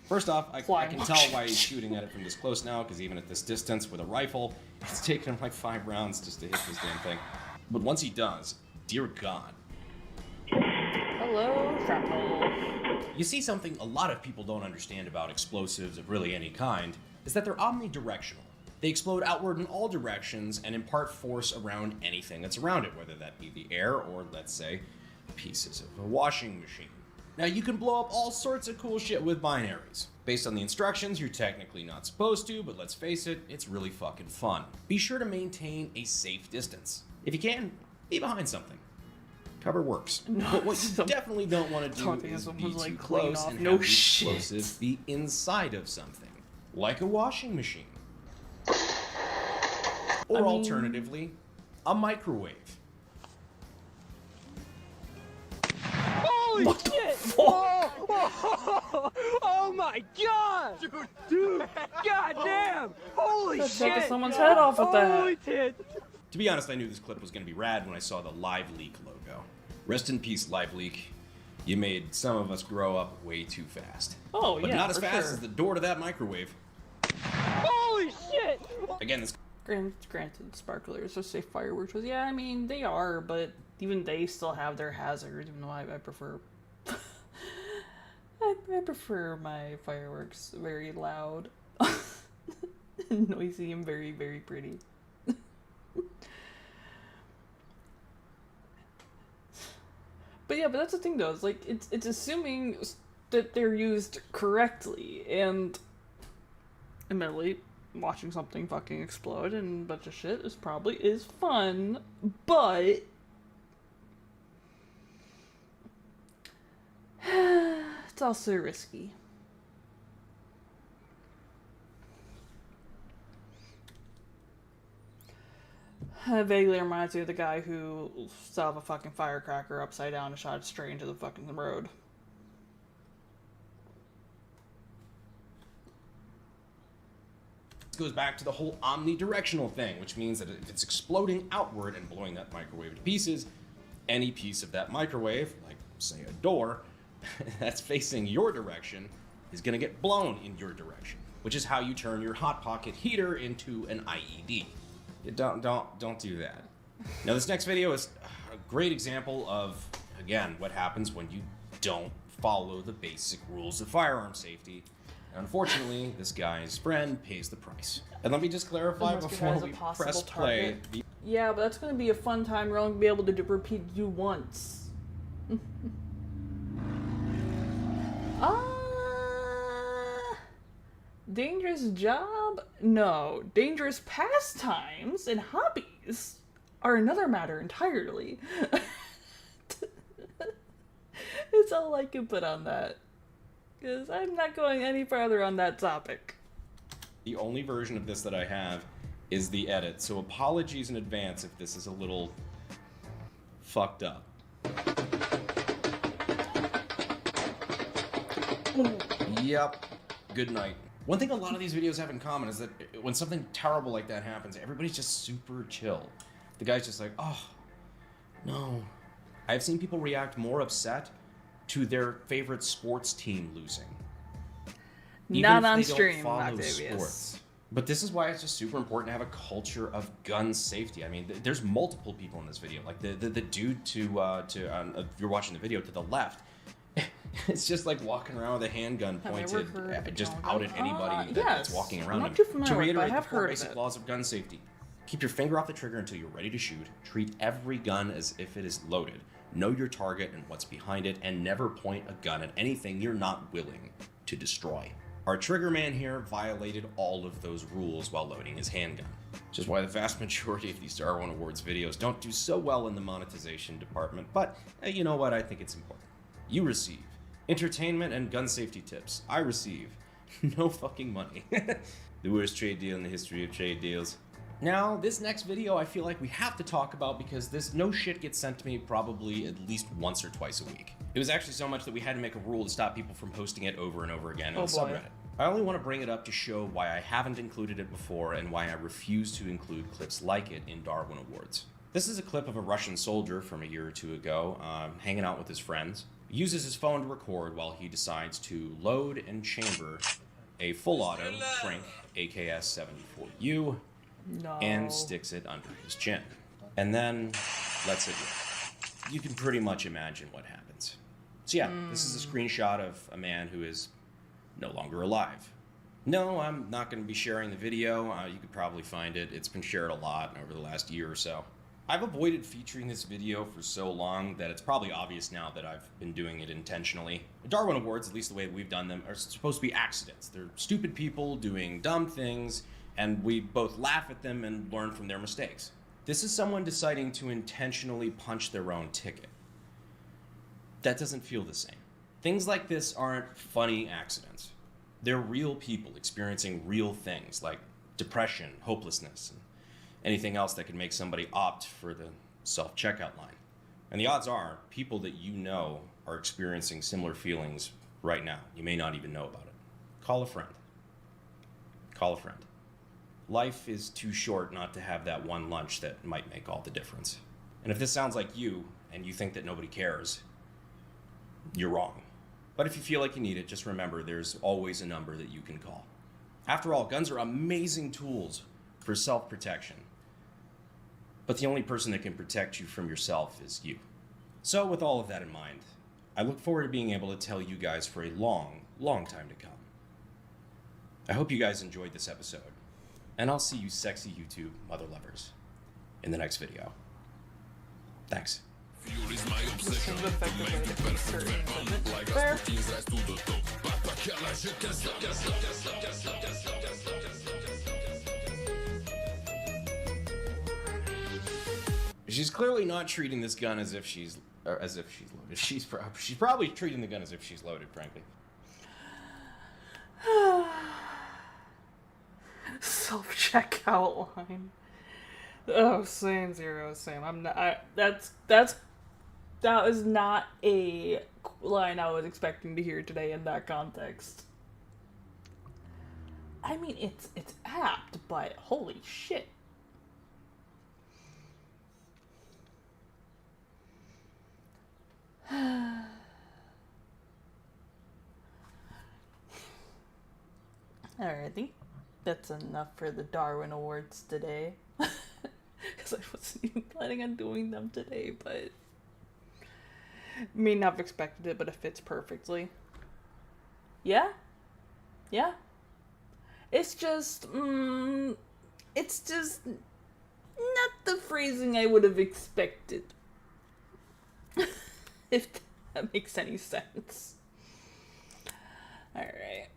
First off, I can tell why he's shooting at it from this close now, because even at this distance with a rifle, it's taken him like 5 rounds just to hit this damn thing. But once he does, dear God. Hello, shrapnel. You see, something a lot of people don't understand about explosives of really any kind is that they're omnidirectional. They explode outward in all directions and impart force around anything that's around it, whether that be the air or, let's say, pieces of a washing machine. Now, you can blow up all sorts of cool shit with binaries. Based on the instructions, you're technically not supposed to, but let's face it, it's really fucking fun. Be sure to maintain a safe distance. If you can, be behind something. Cover works. But what you definitely don't want to do is be too close and have the explosive be inside of something. Like a washing machine. Or alternatively, a microwave. Holy shit! Oh my god! Dude! God damn! Holy shit! Taking someone's head off with that. Holy shit! To be honest, I knew this clip was going to be rad when I saw the Live Leak logo. Rest in peace, Live Leak. You made some of us grow up way too fast. Oh, but yeah, not as for fast sure. as the door to that microwave. Holy shit! Again, this Granted, sparklers are safe fireworks. Yeah, I mean, they are, but even they still have their hazards, even though I prefer... I prefer my fireworks very loud. Noisy and very, very pretty. But yeah, but that's the thing though, it's like, it's assuming that they're used correctly, and admittedly, watching something fucking explode and a bunch of shit is fun, but it's also risky. It vaguely reminds me of the guy who set off a fucking firecracker upside down and shot it straight into the fucking road. goes back to the whole omnidirectional thing, which means that if it's exploding outward and blowing that microwave to pieces, any piece of that microwave, like say a door, that's facing your direction, is going to get blown in your direction, which is how you turn your Hot Pocket heater into an IED. Don't do that. Now this next video is a great example of, again, what happens when you don't follow the basic rules of firearm safety. And unfortunately, this guy's friend pays the price. And let me just clarify Unless before you guys we a possible press play. target. Yeah, but that's gonna be a fun time. We're only gonna be able to repeat do once. Dangerous job? No. Dangerous pastimes and hobbies are another matter entirely. It's all I can put on that. Because I'm not going any further on that topic. The only version of this that I have is the edit, so apologies in advance if this is a little fucked up. Yep. Good night. One thing a lot of these videos have in common is that when something terrible like that happens, everybody's just super chill. The guy's just like, oh, no. I've seen people react more upset to their favorite sports team losing. Not on stream, Octavius. Sports. But this is why it's just super important to have a culture of gun safety. I mean, there's multiple people in this video. Like the dude if you're watching the video to the left, it's just like walking around with a handgun pointed just out at anybody that's walking around him. To reiterate the four basic laws of gun safety: keep your finger off the trigger until you're ready to shoot. Treat every gun as if it is loaded. Know your target and what's behind it, and never point a gun at anything you're not willing to destroy. Our trigger man here violated all of those rules while loading his handgun, which is why the vast majority of these Dar 1 Awards videos don't do so well in the monetization department, but you know what, I think it's important. You receive entertainment and gun safety tips. I receive no fucking money. The worst trade deal in the history of trade deals. Now, this next video I feel like we have to talk about because this no shit gets sent to me probably at least once or twice a week. It was actually so much that we had to make a rule to stop people from posting it over and over again on the subreddit. I only want to bring it up to show why I haven't included it before and why I refuse to include clips like it in Darwin Awards. This is a clip of a Russian soldier from a year or two ago, hanging out with his friends. He uses his phone to record while he decides to load and chamber a full auto Frank AKS-74U and sticks it under his chin. And then lets it rip. You can pretty much imagine what happens. So yeah, this is a screenshot of a man who is no longer alive. No, I'm not going to be sharing the video. You could probably find it. It's been shared a lot over the last year or so. I've avoided featuring this video for so long that it's probably obvious now that I've been doing it intentionally. The Darwin Awards, at least the way we've done them, are supposed to be accidents. They're stupid people doing dumb things, and we both laugh at them and learn from their mistakes. This is someone deciding to intentionally punch their own ticket. That doesn't feel the same. Things like this aren't funny accidents. They're real people experiencing real things like depression, hopelessness, and anything else that could make somebody opt for the self-checkout line. And the odds are, people that you know are experiencing similar feelings right now. You may not even know about it. Call a friend. Call a friend. Life is too short not to have that one lunch that might make all the difference. And if this sounds like you, and you think that nobody cares, you're wrong. But if you feel like you need it, just remember there's always a number that you can call. After all, guns are amazing tools for self-protection. But the only person that can protect you from yourself is you. So with all of that in mind, I look forward to being able to tell you guys for a long, long time to come. I hope you guys enjoyed this episode, and I'll see you sexy YouTube mother lovers in the next video. Thanks. This is effectively to insert equipment there. She's clearly not treating this gun as if she's loaded. She's probably treating the gun as if she's loaded, frankly. Self-checkout line. Oh, same zero, same. I'm not. That is not a line I was expecting to hear today in that context. I mean, it's apt, but holy shit. Alright, I think that's enough for the Darwin Awards today. Because I wasn't even planning on doing them today, but may not have expected it, but it fits perfectly. Yeah? Yeah? It's just not the phrasing I would have expected. If that makes any sense. Alright.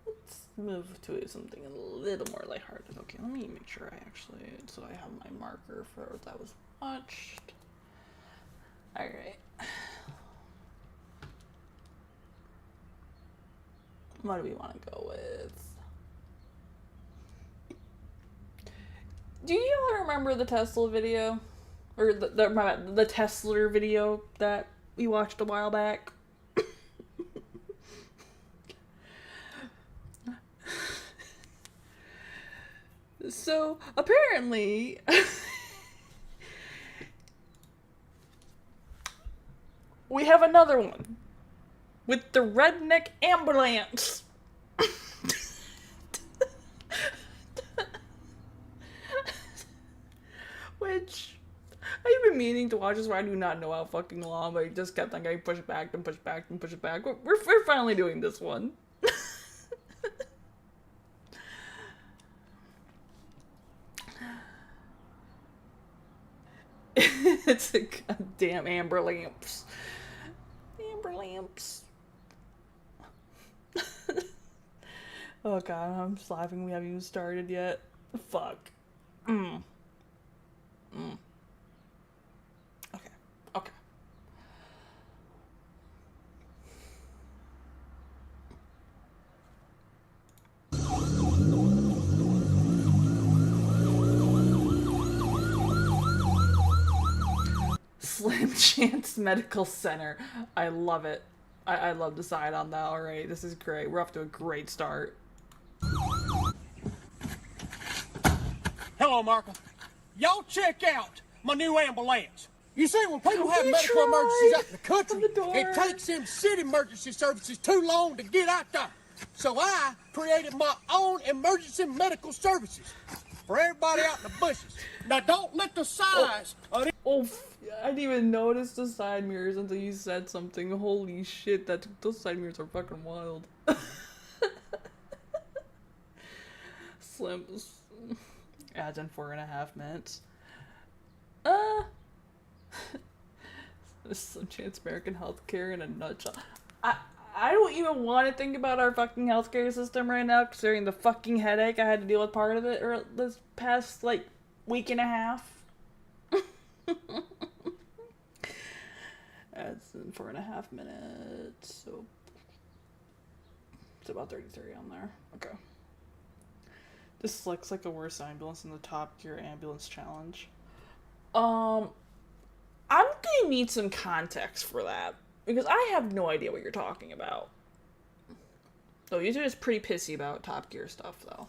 Let's move to something a little more lighthearted. Okay, let me make sure so I have my marker for that was watched. Alright. What do we want to go with? Do you all remember the Tesla video? Or the Tesla video that we watched a while back? So, apparently, we have another one with the redneck ambulance. Which, I've been meaning to watch this, where I do not know how fucking long, but it just kept on getting pushed back and pushed back and pushed back. We're finally doing this one. It's a goddamn amber lamps. Amber lamps. Oh god, I'm just laughing. We haven't even started yet. Fuck. Okay. Okay. Slim Chance Medical Center. I love it. I love the side on that already. This is great. We're off to a great start. Hello, Markle. Y'all check out my new ambulance. You see, when people have medical emergencies out in the country, it takes them city emergency services too long to get out there. So I created my own emergency medical services for everybody out in the bushes. Now, don't let the size of the... Oh, I didn't even notice the side mirrors until you said something. Holy shit, those side mirrors are fucking wild. Slim adds in 4.5 minutes. Slim Chance American healthcare in a nutshell. I don't even want to think about our fucking healthcare system right now, considering the fucking headache I had to deal with part of it or this past like week and a half. That's in 4.5 minutes, so it's about 33 on there. Okay. This looks like a worse ambulance than the Top Gear ambulance challenge. I'm gonna need some context for that, because I have no idea what you're talking about. Oh, you're just pretty pissy about Top Gear stuff, though.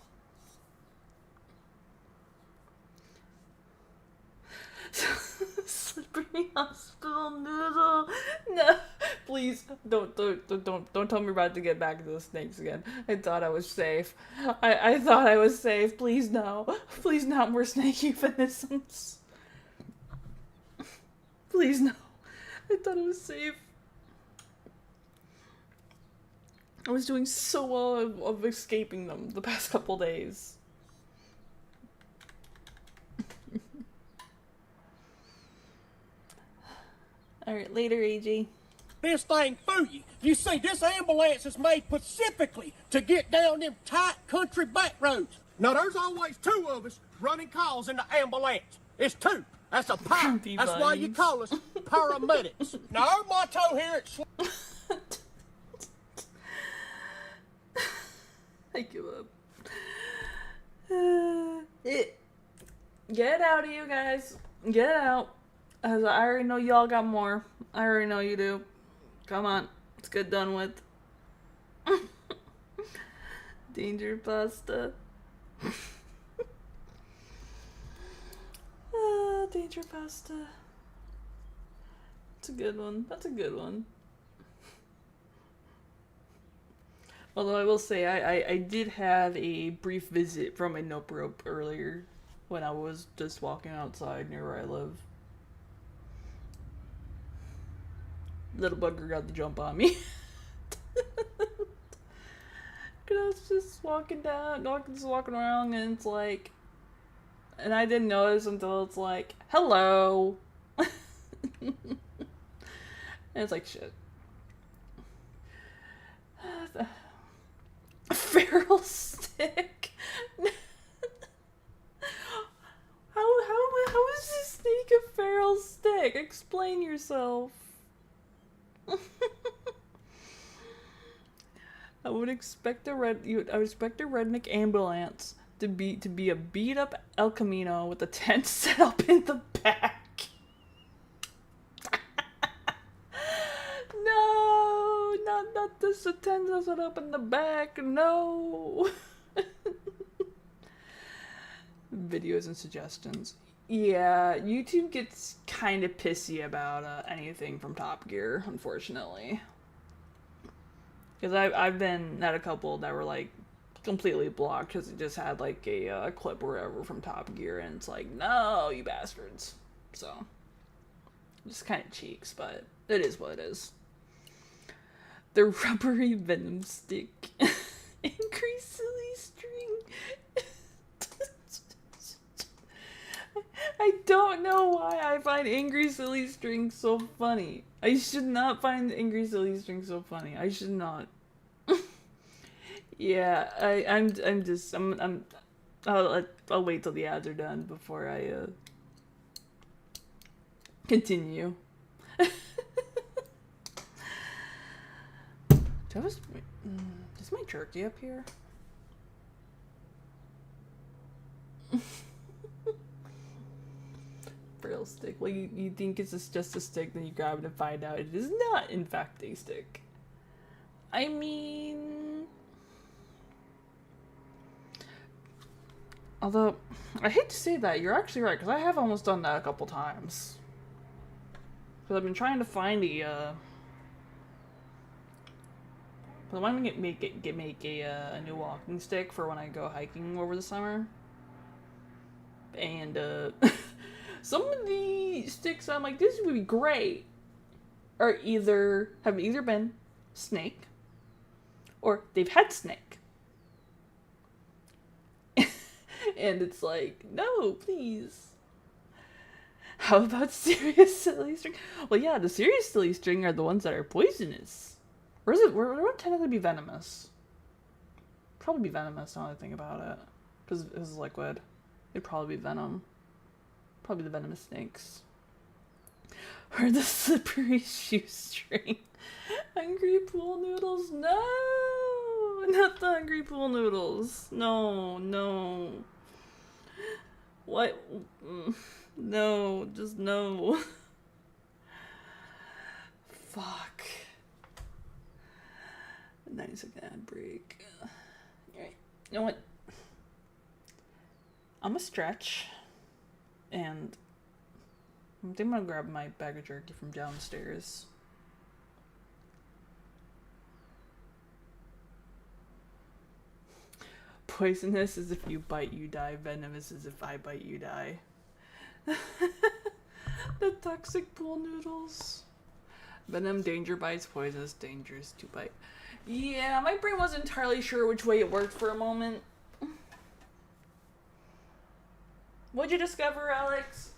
Slippery hospital noodle. No, please don't tell me we're about to get back to the snakes again. I thought I was safe. I thought I was safe. Please no. Please not more snake euphemisms. Please no. I thought I was safe. I was doing so well of escaping them the past couple days. Alright, later, AJ. This thing through you. You see, this ambulance is made specifically to get down them tight country back roads. Now, there's always two of us running calls in the ambulance. It's two. That's a pack. That's why you call us paramedics. Now, our motto here at I give up. Get it out of you guys. Get it out. As I already know y'all got more. I already know you do. Come on. Let's get done with. Danger pasta. Danger pasta. That's a good one. That's a good one. Although I will say, I did have a brief visit from a nope rope earlier when I was just walking outside near where I live. Little bugger got the jump on me. Cause I was just walking around, and it's like, and I didn't notice until it's like, hello. And it's like, shit. A feral stick? How is this snake a feral stick? Explain yourself. I would expect a redneck ambulance to be a beat up El Camino with a tent set up in the back. No, not this, a tent set up in the back. No. Videos and suggestions. Yeah, YouTube gets kind of pissy about anything from Top Gear, unfortunately. Because I've been at a couple that were like completely blocked because it just had like a clip or whatever from Top Gear, and it's like, no, you bastards. So, just kind of cheeks, but it is what it is. The rubbery venom stick. Angry silly string. I don't know why I find Angry Silly String so funny. I should not find Angry Silly String so funny. I should not. Yeah, I'll wait till the ads are done before I continue. Is my jerky up here? Real stick. Well, you think it's just a stick, then you grab it and find out it is not, in fact, a stick. I mean... Although, I hate to say that, you're actually right, because I have almost done that a couple times. Because I've been trying to find a, I want to make a new walking stick for when I go hiking over the summer. And, some of the sticks I'm like, this would be great, have either been snake, or they've had snake. And it's like, no, please. How about serious silly string? Well, yeah, the serious silly string are the ones that are poisonous. Or is it? Where would it technically be venomous? Probably be venomous now that I think about it. Because it's liquid. It'd probably be venom. Probably the venomous snakes. Or the slippery shoestring. Hungry pool noodles? No! Not the hungry pool noodles. No, no. What? No, just no. Fuck. 90-second ad break. Alright. You know what? I'm gonna stretch. And I think I'm gonna grab my bag of jerky from downstairs. Poisonous is if you bite, you die. Venomous is if I bite, you die. The toxic pool noodles. Venom, danger bites, poisonous, dangerous to bite. Yeah, my brain wasn't entirely sure which way it worked for a moment. What'd you discover, Alex?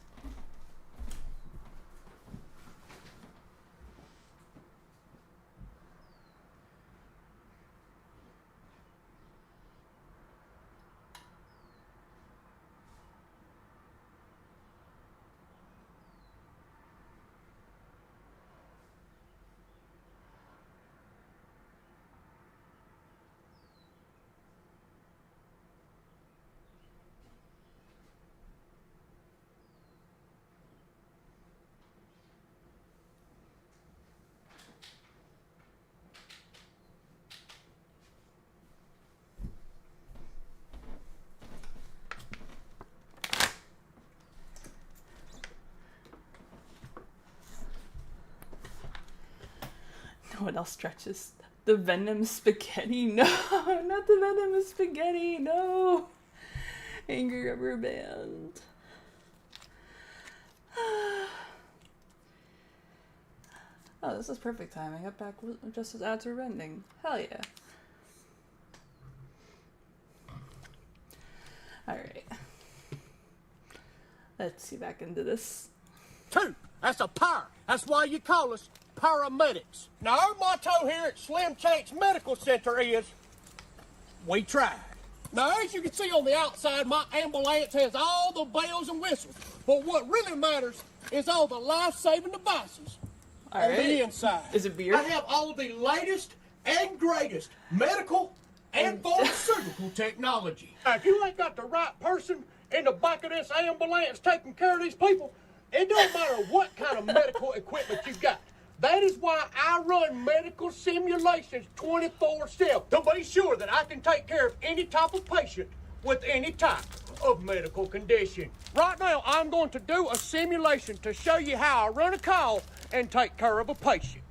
What else stretches? The venom spaghetti? No, not the venomous spaghetti. No. Angry rubber band. Oh, this is perfect timing. I got back just as ads were ending. Hell yeah. Alright. Let's see back into this. 2. That's a power. That's why you call us paramedics. Now, our motto here at Slim Chance Medical Center is, we try. Now, as you can see on the outside, my ambulance has all the bells and whistles. But what really matters is all the life-saving devices on the inside. Is it beer? I have all the latest and greatest medical and pharmaceutical technology. Now, if you ain't got the right person in the back of this ambulance taking care of these people, it don't matter what kind of medical equipment you got. That is why I run medical simulations 24/7 to be sure that I can take care of any type of patient with any type of medical condition. Right now, I'm going to do a simulation to show you how I run a call and take care of a patient.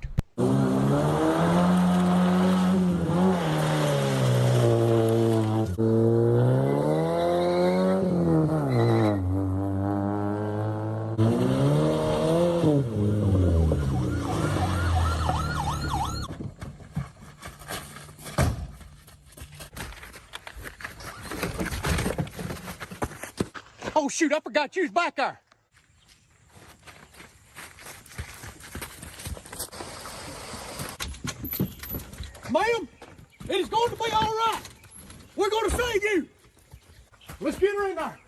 Oh, shoot, I forgot you was back there. Ma'am, it is going to be all right. We're going to save you. Let's get her in there.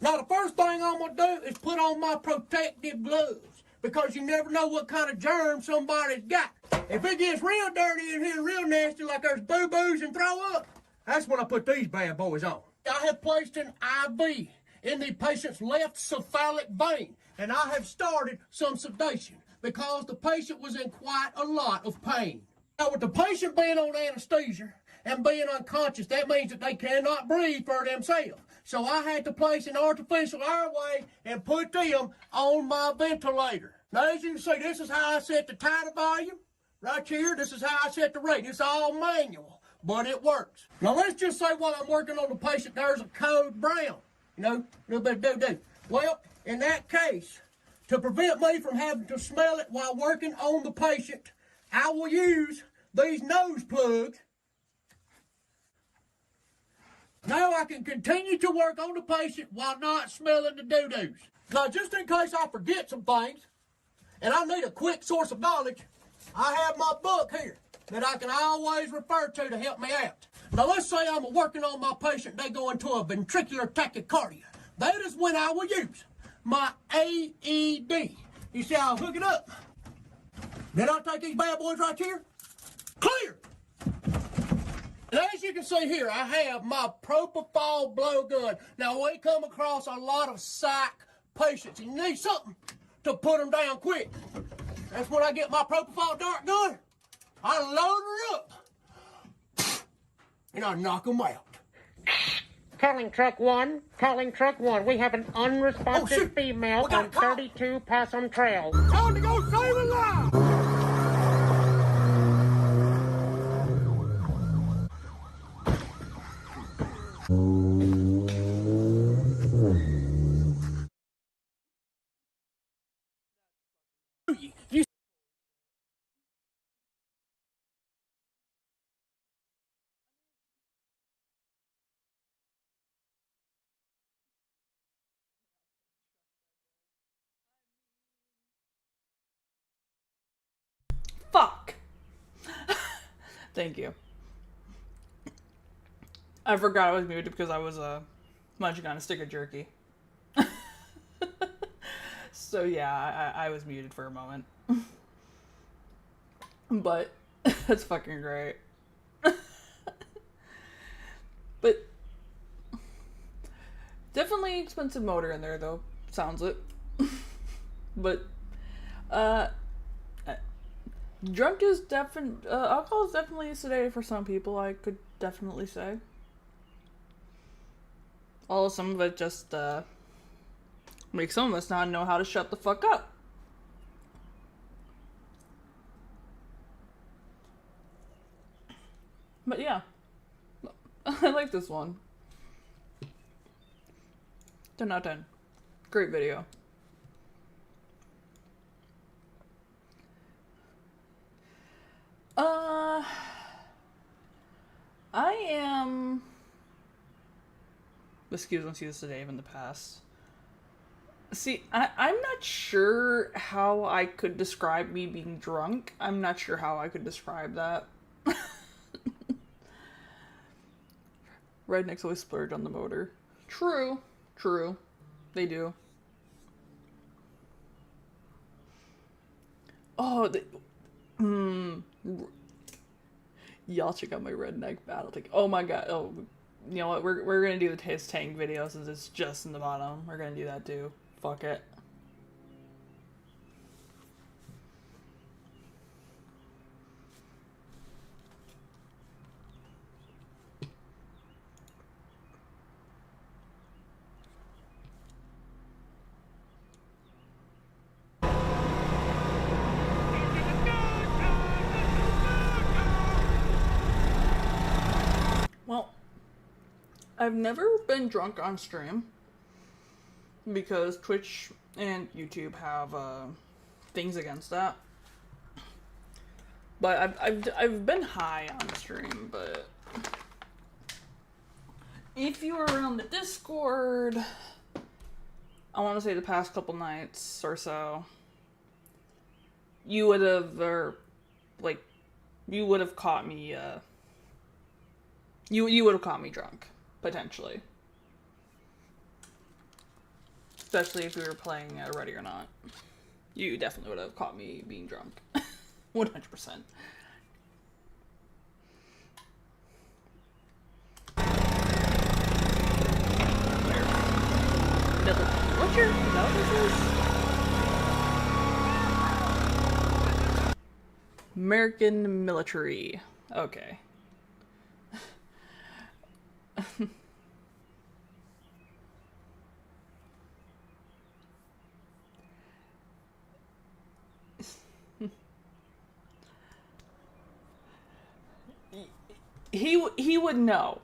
Now, the first thing I'm going to do is put on my protective gloves because you never know what kind of germ somebody's got. If it gets real dirty in here, real nasty, like there's boo-boos and throw up, that's when I put these bad boys on. I have placed an IV in the patient's left cephalic vein, and I have started some sedation because the patient was in quite a lot of pain. Now, with the patient being on anesthesia and being unconscious, that means that they cannot breathe for themselves. So I had to place an artificial airway and put them on my ventilator. Now, as you can see, this is how I set the tidal volume. Right here, this is how I set the rate. It's all manual, but it works. Now, let's just say while I'm working on the patient, there's a code brown. You know, a little bit of doo-doo. Well, in that case, to prevent me from having to smell it while working on the patient, I will use these nose plugs. Now I can continue to work on the patient while not smelling the doo-doos. Now, just in case I forget some things, and I need a quick source of knowledge, I have my book here that I can always refer to help me out. Now, let's say I'm working on my patient, they go into a ventricular tachycardia. That is when I will use my AED. You see, I'll hook it up. Then I'll take these bad boys right here. Clear! And as you can see here, I have my propofol blowgun. Now, we come across a lot of psych patients. You need something to put them down quick. That's when I get my propofol dart gun. I load her up. And I knock them out. Calling truck one. Calling truck one. We have an unresponsive female on 32 Possum Trail. Time to go save a life! Fuck. Thank you. I forgot I was muted because I was munching on a stick of jerky. So yeah, I was muted for a moment. But that's fucking great. But definitely expensive motor in there though. Sounds it. But drunk is alcohol is definitely sedated for some people, I could definitely say. Although some of it just makes some of us not know how to shut the fuck up. But yeah, I like this one. 10 out of 10. Great video. I am... Excuse me, see this today in the past. See, I'm not sure how I could describe me being drunk. I'm not sure how I could describe that. Rednecks always splurge on the motor. True. True. They do. Oh, y'all check out my redneck battle tank. Oh my god. Oh, you know what? We're gonna do his tank video since it's just in the bottom. We're gonna do that too. Fuck it. Well, I've never been drunk on stream because Twitch and YouTube have things against that. But I've been high on stream. But if you were around the Discord, I want to say the past couple nights or so, you would have caught me. You would have caught me drunk, potentially. Especially if we were playing Ready or Not. You definitely would have caught me being drunk. 100%. Ranger? Is that what this is? American military. Okay. He would know.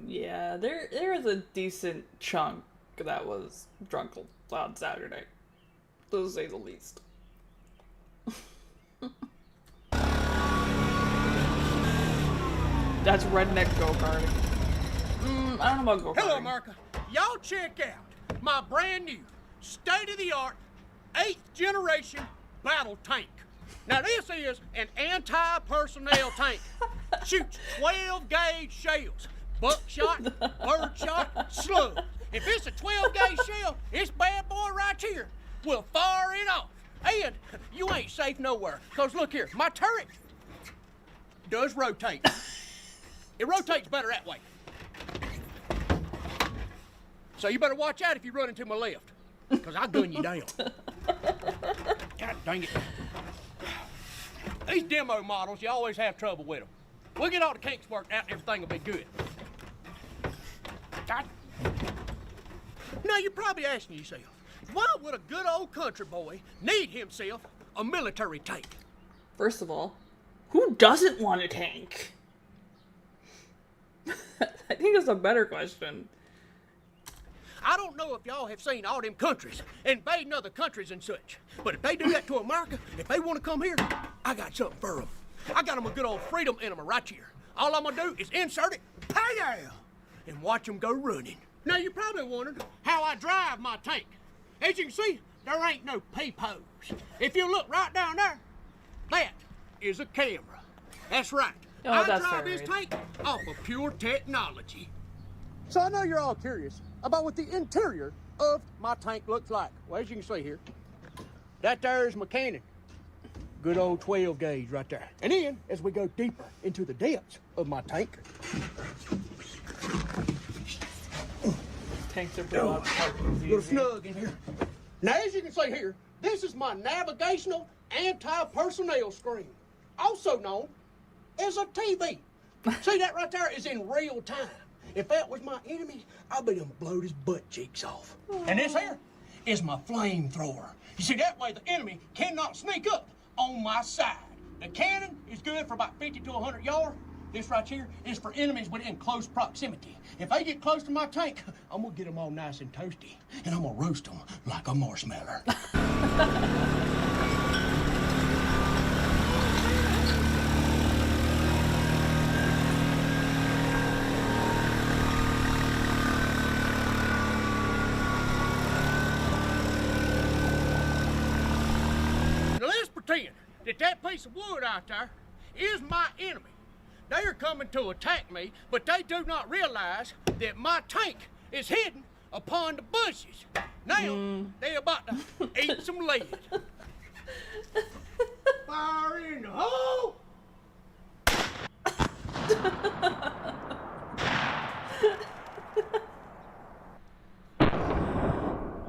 Yeah, there was a decent chunk that was drunk on Saturday, to say the least. That's redneck go-karting. I don't know about go-karting. Hello, America. Y'all check out my brand new, state-of-the-art, 8th generation battle tank. Now, this is an anti-personnel tank. Shoots 12-gauge shells, buckshot, birdshot, slugs. If it's a 12-gauge shell, this bad boy right here will fire it off. And you ain't safe nowhere, because look here, my turret does rotate. It rotates better that way. So you better watch out if you run into my left, because I'll gun you down. God dang it. These demo models, you always have trouble with them. We'll get all the kinks worked out and everything will be good. God. Now you're probably asking yourself, why would a good old country boy need himself a military tank? First of all, who doesn't want a tank? I think that's a better question. I don't know if y'all have seen all them countries invading other countries and such, but if they do that to America, if they want to come here, I got something for them. I got them a good old freedom enema right here. All I'm gonna do is insert it, pow, and watch them go running. Now you're probably wondering how I drive my tank. As you can see, there ain't no peepholes. If you look right down there, that is a camera. That's right. Oh, I that's drive fair, this right. tank off of pure technology. So I know you're all curious about what the interior of my tank looks like. Well, as you can see here, that there is my cannon. Good old 12 gauge right there. And then, as we go deeper into the depths of my tank, Tanks are pretty loud. little snug in here. Now, as you can see here, this is my navigational anti-personnel screen, also known as a TV. See, that right there is in real time. If that was my enemy, I'd be done blowed his butt cheeks off. And this here is my flamethrower. You see, that way the enemy cannot sneak up on my side. The cannon is good for about 50 to 100 yards. This right here is for enemies within close proximity. If they get close to my tank, I'm gonna get them all nice and toasty, and I'm gonna roast them like a marshmallow. Now let's pretend that piece of wood out there is my enemy. They are coming to attack me, but they do not realize that my tank is hidden upon the bushes. Now, they're about to eat some lead. Fire in the hole!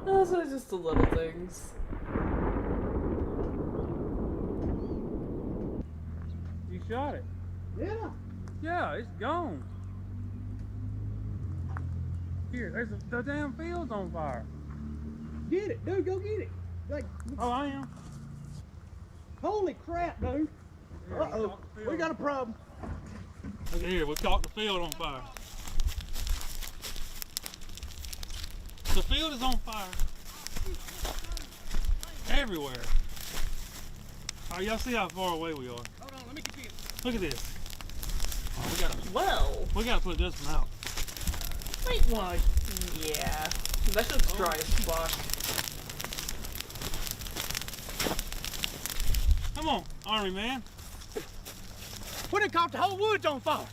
Those are just the little things. You shot it. Yeah. Yeah, it's gone. Here, the damn field's on fire. Get it, dude, go get it. Like, Oh, I am. holy crap, dude. Here, Uh-oh, talk the we field. got a problem. Look at here, we caught the field on fire. The field is on fire. Everywhere. Alright, y'all see how far away we are. Hold on, let me get this. Look at this. Oh, Well, we gotta put this one out. wait, well, yeah. That's just dry as fuck. Come on, Army man. When it caught the whole woods on fire.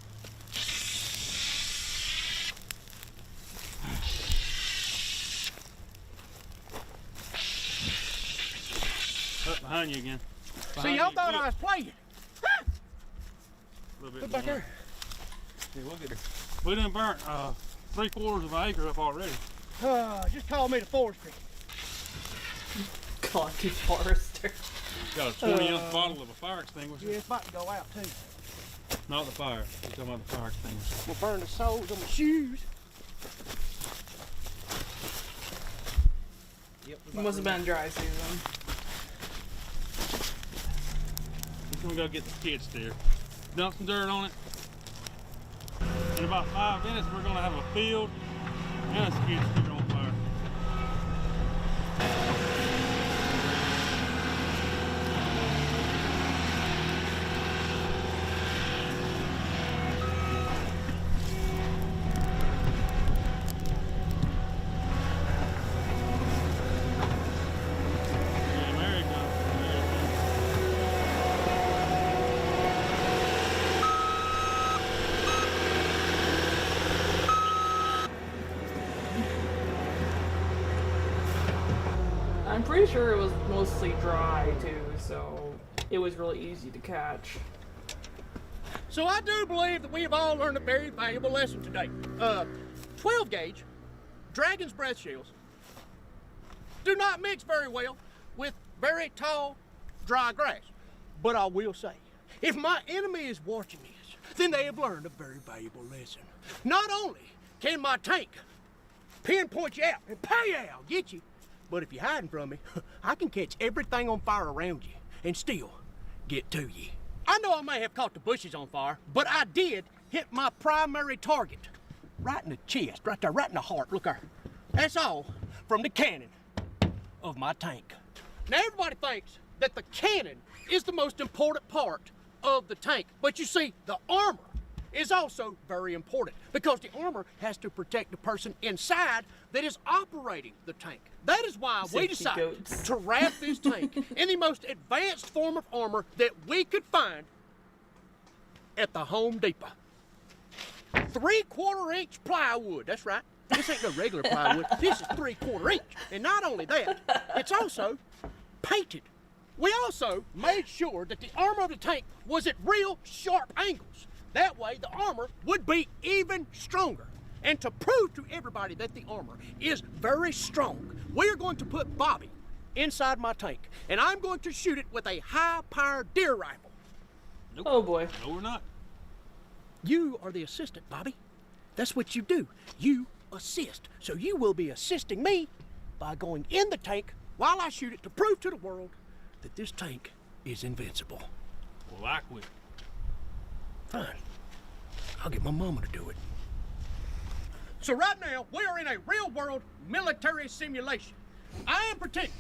Up behind you again. See, y'all thought I was playing. A little bit Look back more. there. Yeah, we'll get her. We done burnt 3/4 of an acre up already. Just call me the forester. God, you forester. Got a 20-ounce bottle of a fire extinguisher. Yeah, it's about to go out too. Not the fire. We're talking about the fire extinguisher. We'll burn the soles on my shoes. It must have been dry season. We're gonna go get the skid steer. Dump some dirt on it. In about 5 minutes, we're gonna have a field and a skid steer on fire. Yeah, Mary comes. I'm pretty sure it was mostly dry too, so it was really easy to catch. So I do believe that we have all learned a very valuable lesson today. 12 gauge dragon's breath shells do not mix very well with very tall, dry grass. But I will say, if my enemy is watching this, then they have learned a very valuable lesson. Not only can my tank pinpoint you out and pow, get you, but if you're hiding from me, I can catch everything on fire around you and still get to you. I know I may have caught the bushes on fire, but I did hit my primary target. Right in the chest, right there, right in the heart. Look there. That's all from the cannon of my tank. Now everybody thinks that the cannon is the most important part of the tank. But you see, the armor is also very important because the armor has to protect the person inside that is operating the tank. That is why we Safety decided goats. to wrap this tank in the most advanced form of armor that we could find at the Home Depot. 3/4 inch plywood, that's right. This ain't no regular plywood, this is 3/4 inch. And not only that, it's also painted. We also made sure that the armor of the tank was at real sharp angles. That way the armor would be even stronger. And to prove to everybody that the armor is very strong, we are going to put Bobby inside my tank. And I'm going to shoot it with a high-powered deer rifle. Oh boy. No, we're not. You are the assistant, Bobby. That's what you do. You assist. So you will be assisting me by going in the tank while I shoot it to prove to the world that this tank is invincible. Well, I quit. Fine. I'll get my mama to do it. So right now, we are in a real-world military simulation. I am pretending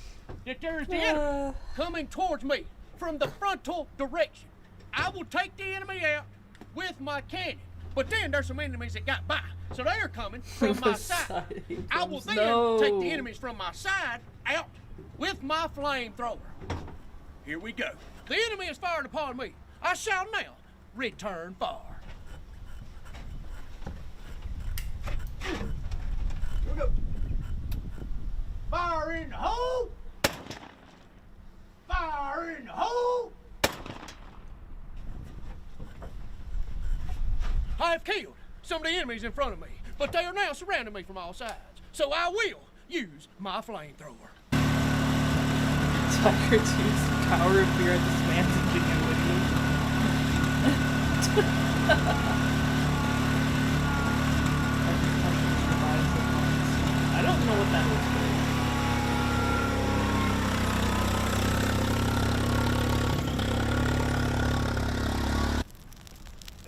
that there is the enemy coming towards me from the frontal direction. I will take the enemy out with my cannon. But then there's some enemies that got by. So they are coming from my side. I will then take the enemies from my side out with my flamethrower. Here we go. The enemy is fired upon me. I shall now return fire. Here we go. Fire in the hole! Fire in the hole! I have killed some of the enemies in front of me, but they are now surrounding me from all sides. So I will use my flamethrower. Tiger 2's power of fear at this man's ingenuity. I don't know what that is.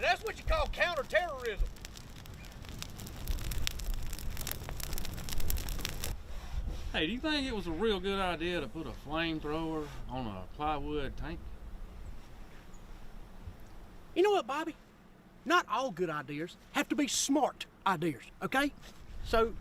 That's what you call counterterrorism. Hey, do you think it was a real good idea to put a flamethrower on a plywood tank? You know what, Bobby? Not all good ideas have to be smart ideas, okay? So,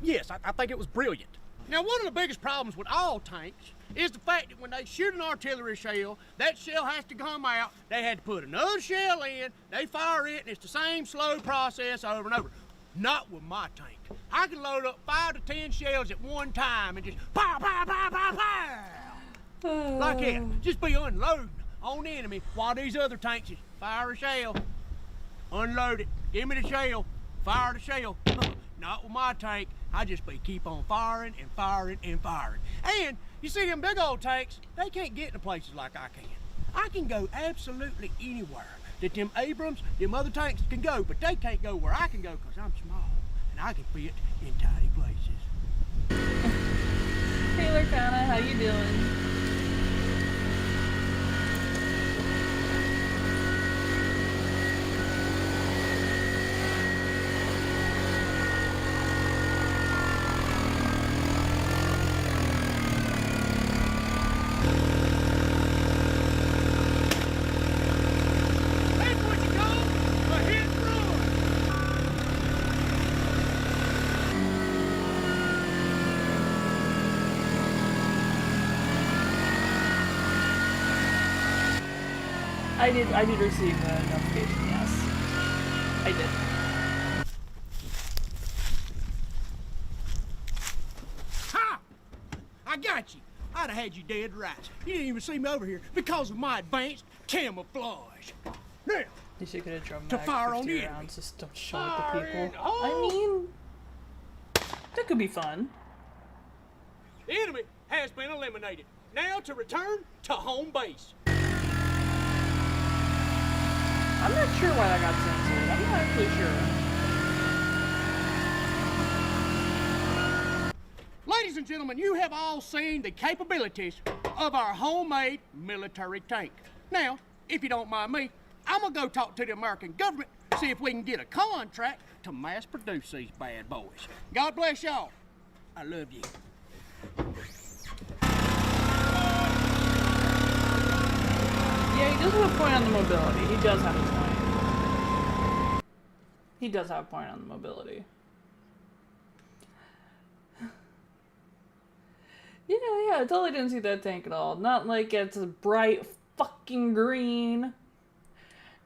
yes, I think it was brilliant. Now, one of the biggest problems with all tanks is the fact that when they shoot an artillery shell, that shell has to come out, they had to put another shell in, they fire it, and it's the same slow process over and over. Not with my tank. I can load up 5 to 10 shells at one time and just pow, pow, pow, pow, pow. Like that. Just be unloading on the enemy while these other tanks is fire a shell. Unload it. Give me the shell. Fire the shell. Not with my tank. I just be keep on firing and firing and firing. And you see them big old tanks, they can't get to places like I can. I can go absolutely anywhere that them Abrams, them other tanks can go, but they can't go where I can go because I'm small and I can fit in tiny places. Hey Lurkana, how you doing? I did receive a notification, yes. I did. Ha! I got you. I'd have had you dead right. You didn't even see me over here because of my advanced camouflage. Now, You should get a drum to mag, fire on 50 the enemy. rounds, just don't show it to Fire people. in all. I mean, that could be fun. The enemy has been eliminated. Now to return to home base. I'm not sure why that got censored. I'm not actually sure. Ladies and gentlemen, you have all seen the capabilities of our homemade military tank. Now, if you don't mind me, I'm gonna go talk to the American government, see if we can get a contract to mass produce these bad boys. God bless y'all. I love you. Yeah, he does have a point on the mobility. He does have a point. He does have a point on the mobility. Yeah, I totally didn't see that tank at all. Not like it's bright fucking green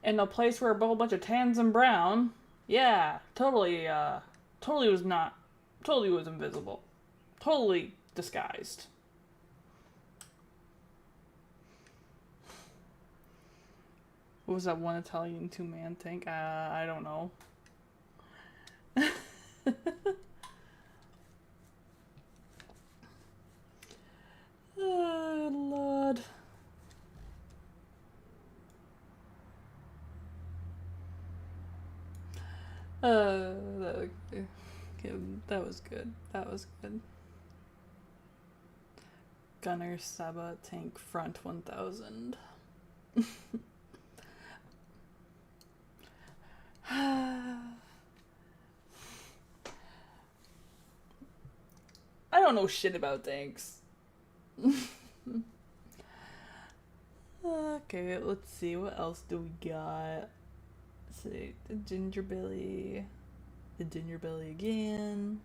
in a place where a whole bunch of tans and brown. Yeah, totally was invisible. Totally disguised. What was that one Italian two-man tank? I don't know. Oh, Lord. That was good. That was good. Gunner Saba tank front 1000. I don't know shit about tanks. Okay, let's see. What else do we got? Let's see. The Ginger Billy. The Ginger Billy again.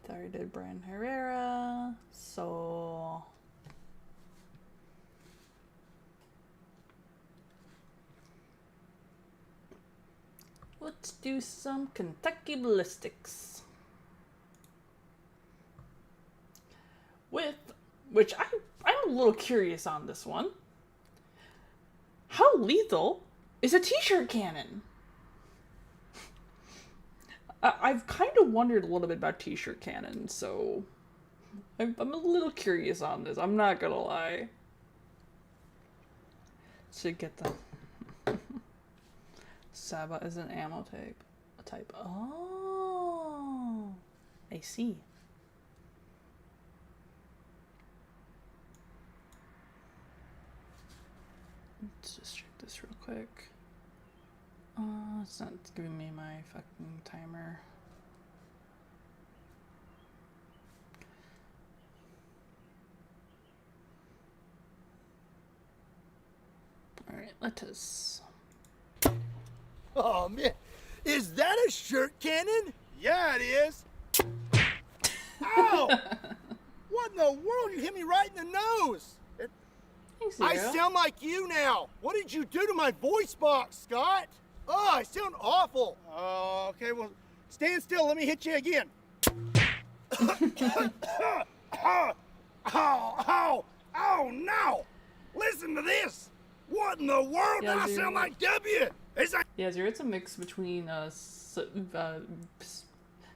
Sorry, did Brian Herrera. So... let's do some Kentucky ballistics. Which I'm a little curious on this one. How lethal is a t-shirt cannon? I've kind of wondered a little bit about t-shirt cannons, so I'm a little curious on this. I'm not gonna lie. Should get the Saba is an ammo type. Oh, I see. Let's just check this real quick. It's not giving me my fucking timer. Alright, let us... Oh, man. Is that a shirt cannon? Yeah, it is. Ow! What in the world? You hit me right in the nose. I sound like you now. What did you do to my voice box, Scott? Oh, I sound awful. Oh, okay, well, stand still. Let me hit you again. Oh no! Listen to this! What in the world? Yeah, I sound like W! Is that... Yeah, Zero, it's a mix between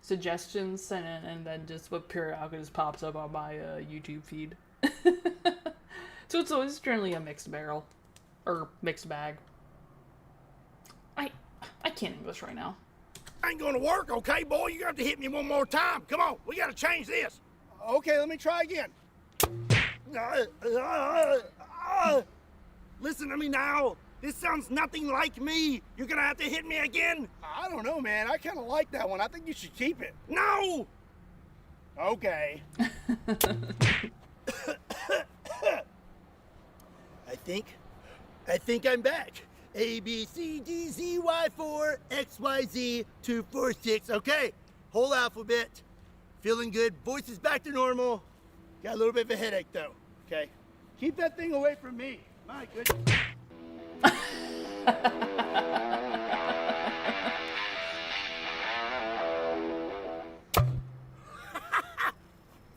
suggestions and then just what periodically just pops up on my YouTube feed. So it's always generally a mixed barrel. Or mixed bag. I can't English right now. Ain't gonna work, okay, boy? You got to hit me one more time. Come on, we gotta change this. Okay, let me try again. Listen to me now. This sounds nothing like me. You're gonna have to hit me again. I don't know, man. I kind of like that one. I think you should keep it. No! Okay. I think I'm back. A, B, C, D, Z, Y, 4, X, Y, Z, 2, 4, 6. Okay, whole alphabet. Feeling good. Voice is back to normal. Got a little bit of a headache, though. Okay. Keep that thing away from me. My goodness.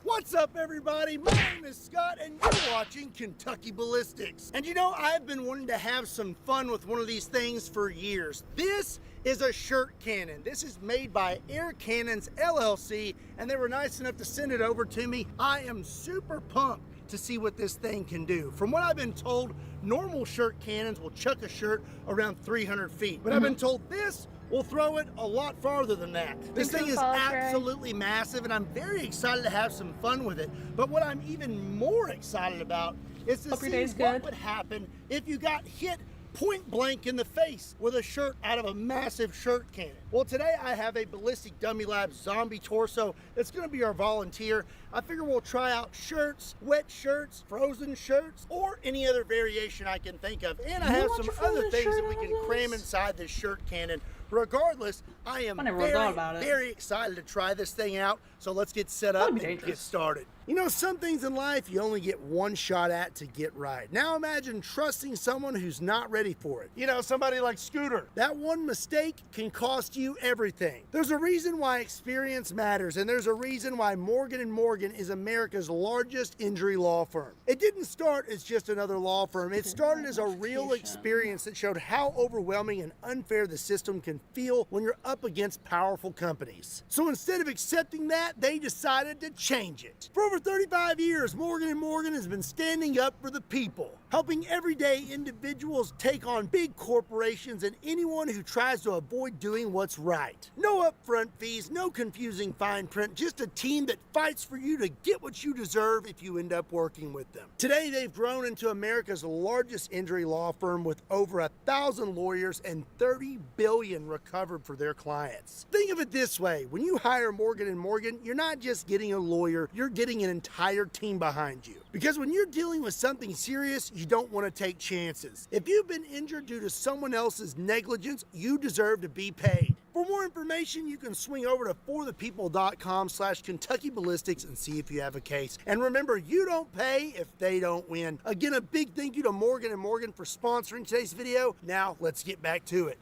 What's up, everybody? My name is Scott, and you're watching Kentucky Ballistics. And you know, I've been wanting to have some fun with one of these things for years. This is a shirt cannon. This is made by Air Cannons LLC, and they were nice enough to send it over to me. I am super pumped to see what this thing can do. From what I've been told, normal shirt cannons will chuck a shirt around 300 feet. But I've been told this will throw it a lot farther than that. This thing is absolutely massive, and I'm very excited to have some fun with it. But what I'm even more excited about is to see what would happen if you got hit point blank in the face with a shirt out of a massive shirt cannon. Well, today I have a Ballistic Dummy Lab zombie torso that's gonna be our volunteer. I figure we'll try out shirts, wet shirts, frozen shirts, or any other variation I can think of. And I have some other things that we can cram inside this shirt cannon. Regardless, I am very excited to try this thing out. So let's get set up and get started. You know, some things in life you only get one shot at to get right. Now imagine trusting someone who's not ready for it. You know, somebody like Scooter. That one mistake can cost you everything. There's a reason why experience matters, and there's a reason why Morgan & Morgan is America's largest injury law firm. It didn't start as just another law firm. It started as a real experience that showed how overwhelming and unfair the system can feel when you're up against powerful companies. So instead of accepting that, they decided to change it. For over 35 years, Morgan & Morgan has been standing up for the people, helping everyday individuals take on big corporations and anyone who tries to avoid doing what's right. No upfront fees, no confusing fine print, just a team that fights for you to get what you deserve if you end up working with them. Today, they've grown into America's largest injury law firm with over 1,000 lawyers and $30 billion recovered for their clients. Think of it this way, when you hire Morgan & Morgan, you're not just getting a lawyer, you're getting an entire team behind you. Because when you're dealing with something serious, you don't want to take chances. If you've been injured due to someone else's negligence, you deserve to be paid. For more information, you can swing over to forthepeople.com/Kentucky Ballistics and see if you have a case. And remember, you don't pay if they don't win. Again, a big thank you to Morgan & Morgan for sponsoring today's video. Now, let's get back to it.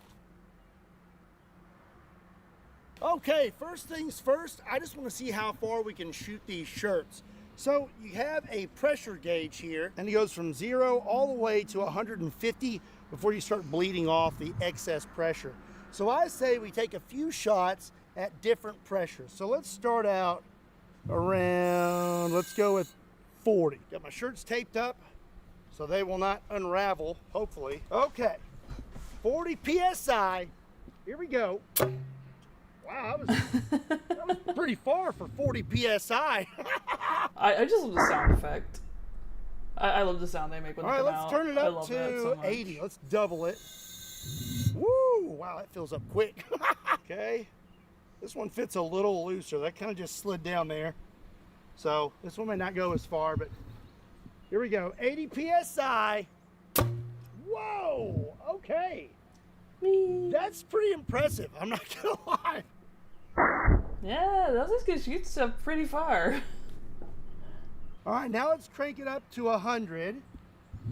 Okay, first things first, I just want to see how far we can shoot these shirts. So you have a pressure gauge here, and it goes from 0 all the way to 150 before you start bleeding off the excess pressure. So I say we take a few shots at different pressures. So let's start out around, let's go with 40. Got my shirts taped up so they will not unravel, hopefully. Okay, 40 PSI, here we go. Wow, that was pretty far for 40 PSI. I just love the sound effect. I love the sound they make when they come out. All right, let's turn it up to 80. Let's double it. Woo! Wow, that fills up quick. Okay. This one fits a little looser. That kind of just slid down there. So this one may not go as far, but here we go. 80 PSI. Whoa! Okay. That's pretty impressive. I'm not gonna lie. Yeah, those can shoot stuff pretty far. All right, now let's crank it up to 100.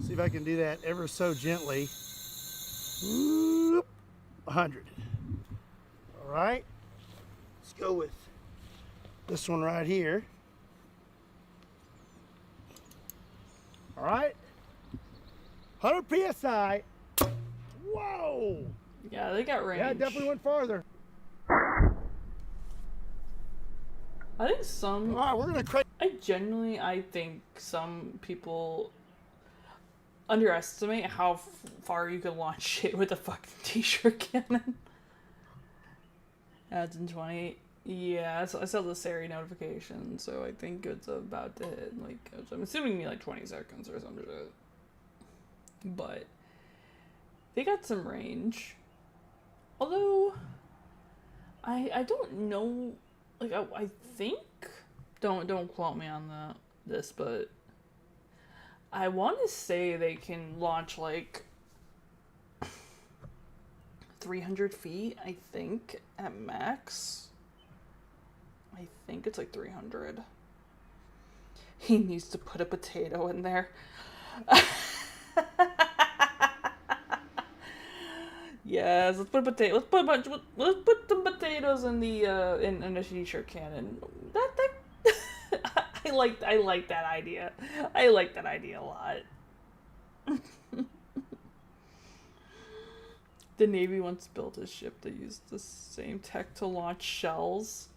See if I can do that ever so gently. Whoop, 100. All right, let's go with this one right here. All right. 100 psi. Whoa. Yeah, they got range. Yeah, it definitely went farther. I think some. All right, we're gonna crank. I think some people underestimate how far you can launch shit with a fucking t-shirt cannon. Adds in 20. Yeah, I saw the Sari notification, so I think it's about to hit, like, I'm assuming like 20 seconds or some shit. But they got some range. Although, I don't know, like, I think, don't quote me on this, but I want to say they can launch, like, 300 feet, I think, at max. I think it's like 300. He needs to put a potato in there. Yes, let's put a potato. Let's put some potatoes in the in a t-shirt cannon. That I like that idea. I like that idea a lot. The Navy once built a ship that used the same tech to launch shells.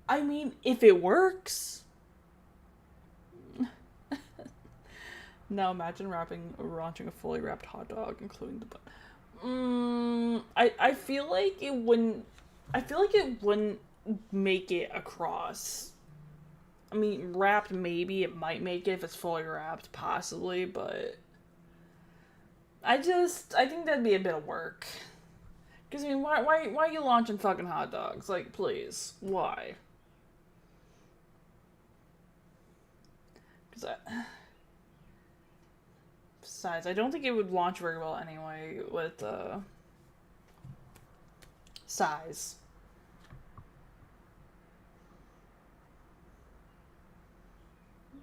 I mean, if it works. Now imagine launching a fully wrapped hot dog, including the bun. I feel like it wouldn't. I feel like it wouldn't make it across. I mean, wrapped maybe it might make it if it's fully wrapped, possibly, but I think that'd be a bit of work. Cause I mean, why are you launching fucking hot dogs? Like, please, why? Besides, I don't think it would launch very well anyway with size.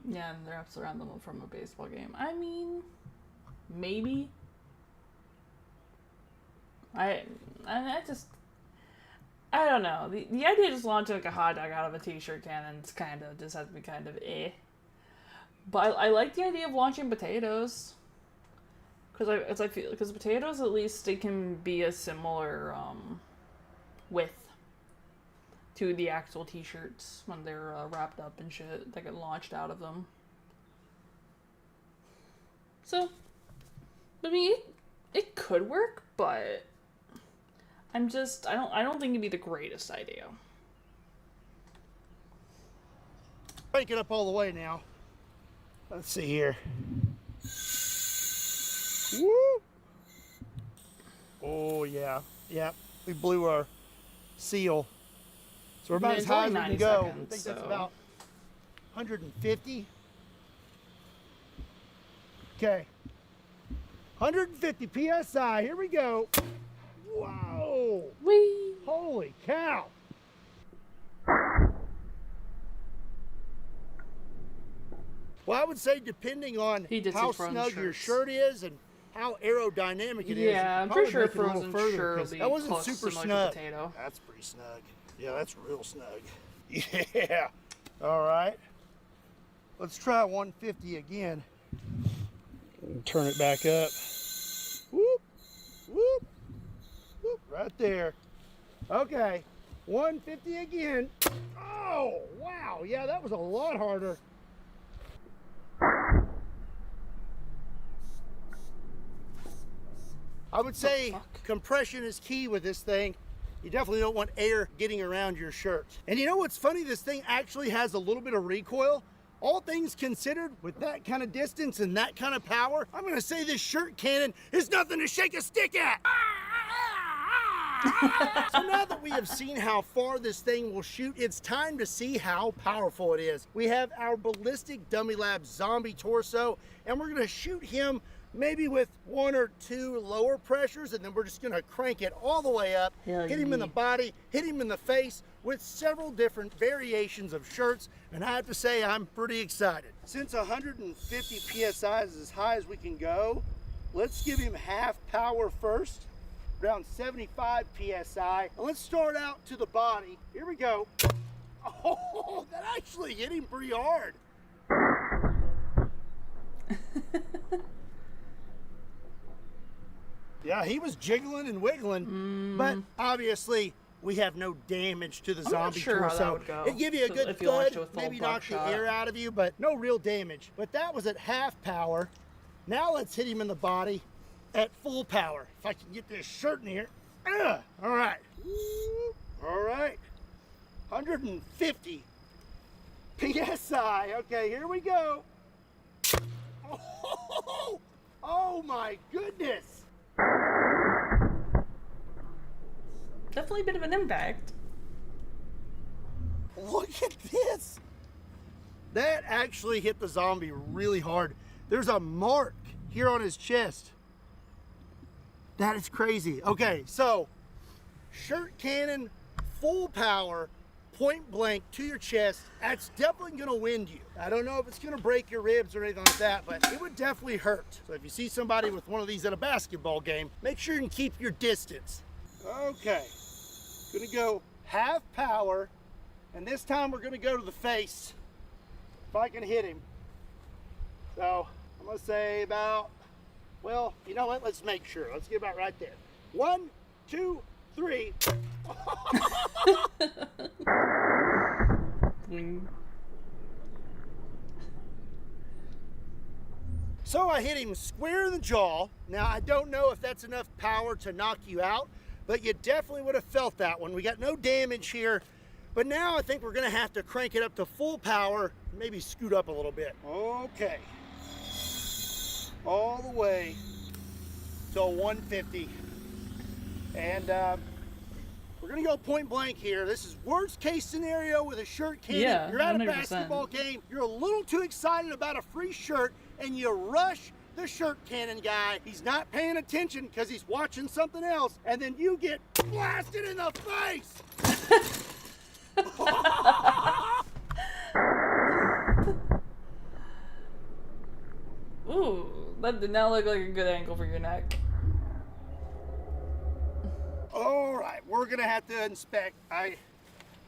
Yeah, and they're wraps around them from a baseball game. I mean, maybe. I don't know. The idea of just launching like a hot dog out of a t-shirt cannon is kind of just has to be kind of eh. But I like the idea of launching potatoes. Because potatoes, at least they can be a similar width to the actual t-shirts when they're wrapped up and shit that get launched out of them. So, I mean, it could work, but I don't think it'd be the greatest idea. Crank it up all the way now. Let's see here. Woo! Oh yeah, yeah. We blew our seal, so we're about as high as we can go. I think that's about 150. Okay, 150 psi. Here we go. Whoa! Whee! Holy cow! Well, I would say depending on how snug your shirt is and how aerodynamic it is. Yeah, I'm pretty sure frozen shirt will be that wasn't close super to like snug. a potato. That's pretty snug. Yeah, that's real snug. Yeah. All right. Let's try 150 again. Turn it back up. Whoop, whoop, whoop, right there. Okay, 150 again. Oh, wow. Yeah, that was a lot harder. I would say compression is key with this thing. You definitely don't want air getting around your shirt. And you know what's funny? This thing actually has a little bit of recoil. All things considered, with that kind of distance and that kind of power, I'm gonna say this shirt cannon is nothing to shake a stick at. So now that we have seen how far this thing will shoot, it's time to see how powerful it is. We have our ballistic dummy lab zombie torso, and we're gonna shoot him maybe with 1 or 2 lower pressures, and then we're just gonna crank it all the way up, hit him in the body, hit him in the face with several different variations of shirts, and I have to say I'm pretty excited. Since 150 PSI is as high as we can go, let's give him half power first, around 75 PSI, and let's start out to the body. Here we go. Oh, that actually hit him pretty hard. Yeah, he was jiggling and wiggling, but obviously we have no damage to the I'm not zombie sure how that torso. would go. It'd give you a good If you launched it thud, with full maybe knock buckshot. the air out of you, but no real damage. But that was at half power. Now let's hit him in the body at full power. If I can get this shirt in here. All right. All right. 150 PSI. Okay, here we go. Oh my goodness. Definitely a bit of an impact. Look at this. That actually hit the zombie really hard. There's a mark here on his chest. That is crazy. Okay, so shirt cannon, full power, point blank to your chest. That's definitely gonna wind you. I don't know if it's gonna break your ribs or anything like that, but it would definitely hurt. So if you see somebody with one of these at a basketball game, make sure you can keep your distance. Okay, gonna go half power, and this time we're gonna go to the face, if I can hit him. So I'm gonna say about, well, you know what? Let's make sure. Let's get about right there. 1, 2, 3. So I hit him square in the jaw. Now I don't know if that's enough power to knock you out, but you definitely would have felt that one. We got no damage here, but now I think we're gonna have to crank it up to full power, maybe scoot up a little bit. Okay. All the way to 150. And we're gonna go point blank here. This is worst case scenario with a shirt cannon. Yeah, you're at 100%. a basketball game, you're a little too excited about a free shirt, and you rush the shirt cannon guy. He's not paying attention because he's watching something else, and then you get blasted in the face. Ooh, that did not look like a good angle for your neck. All right, we're gonna have to inspect. I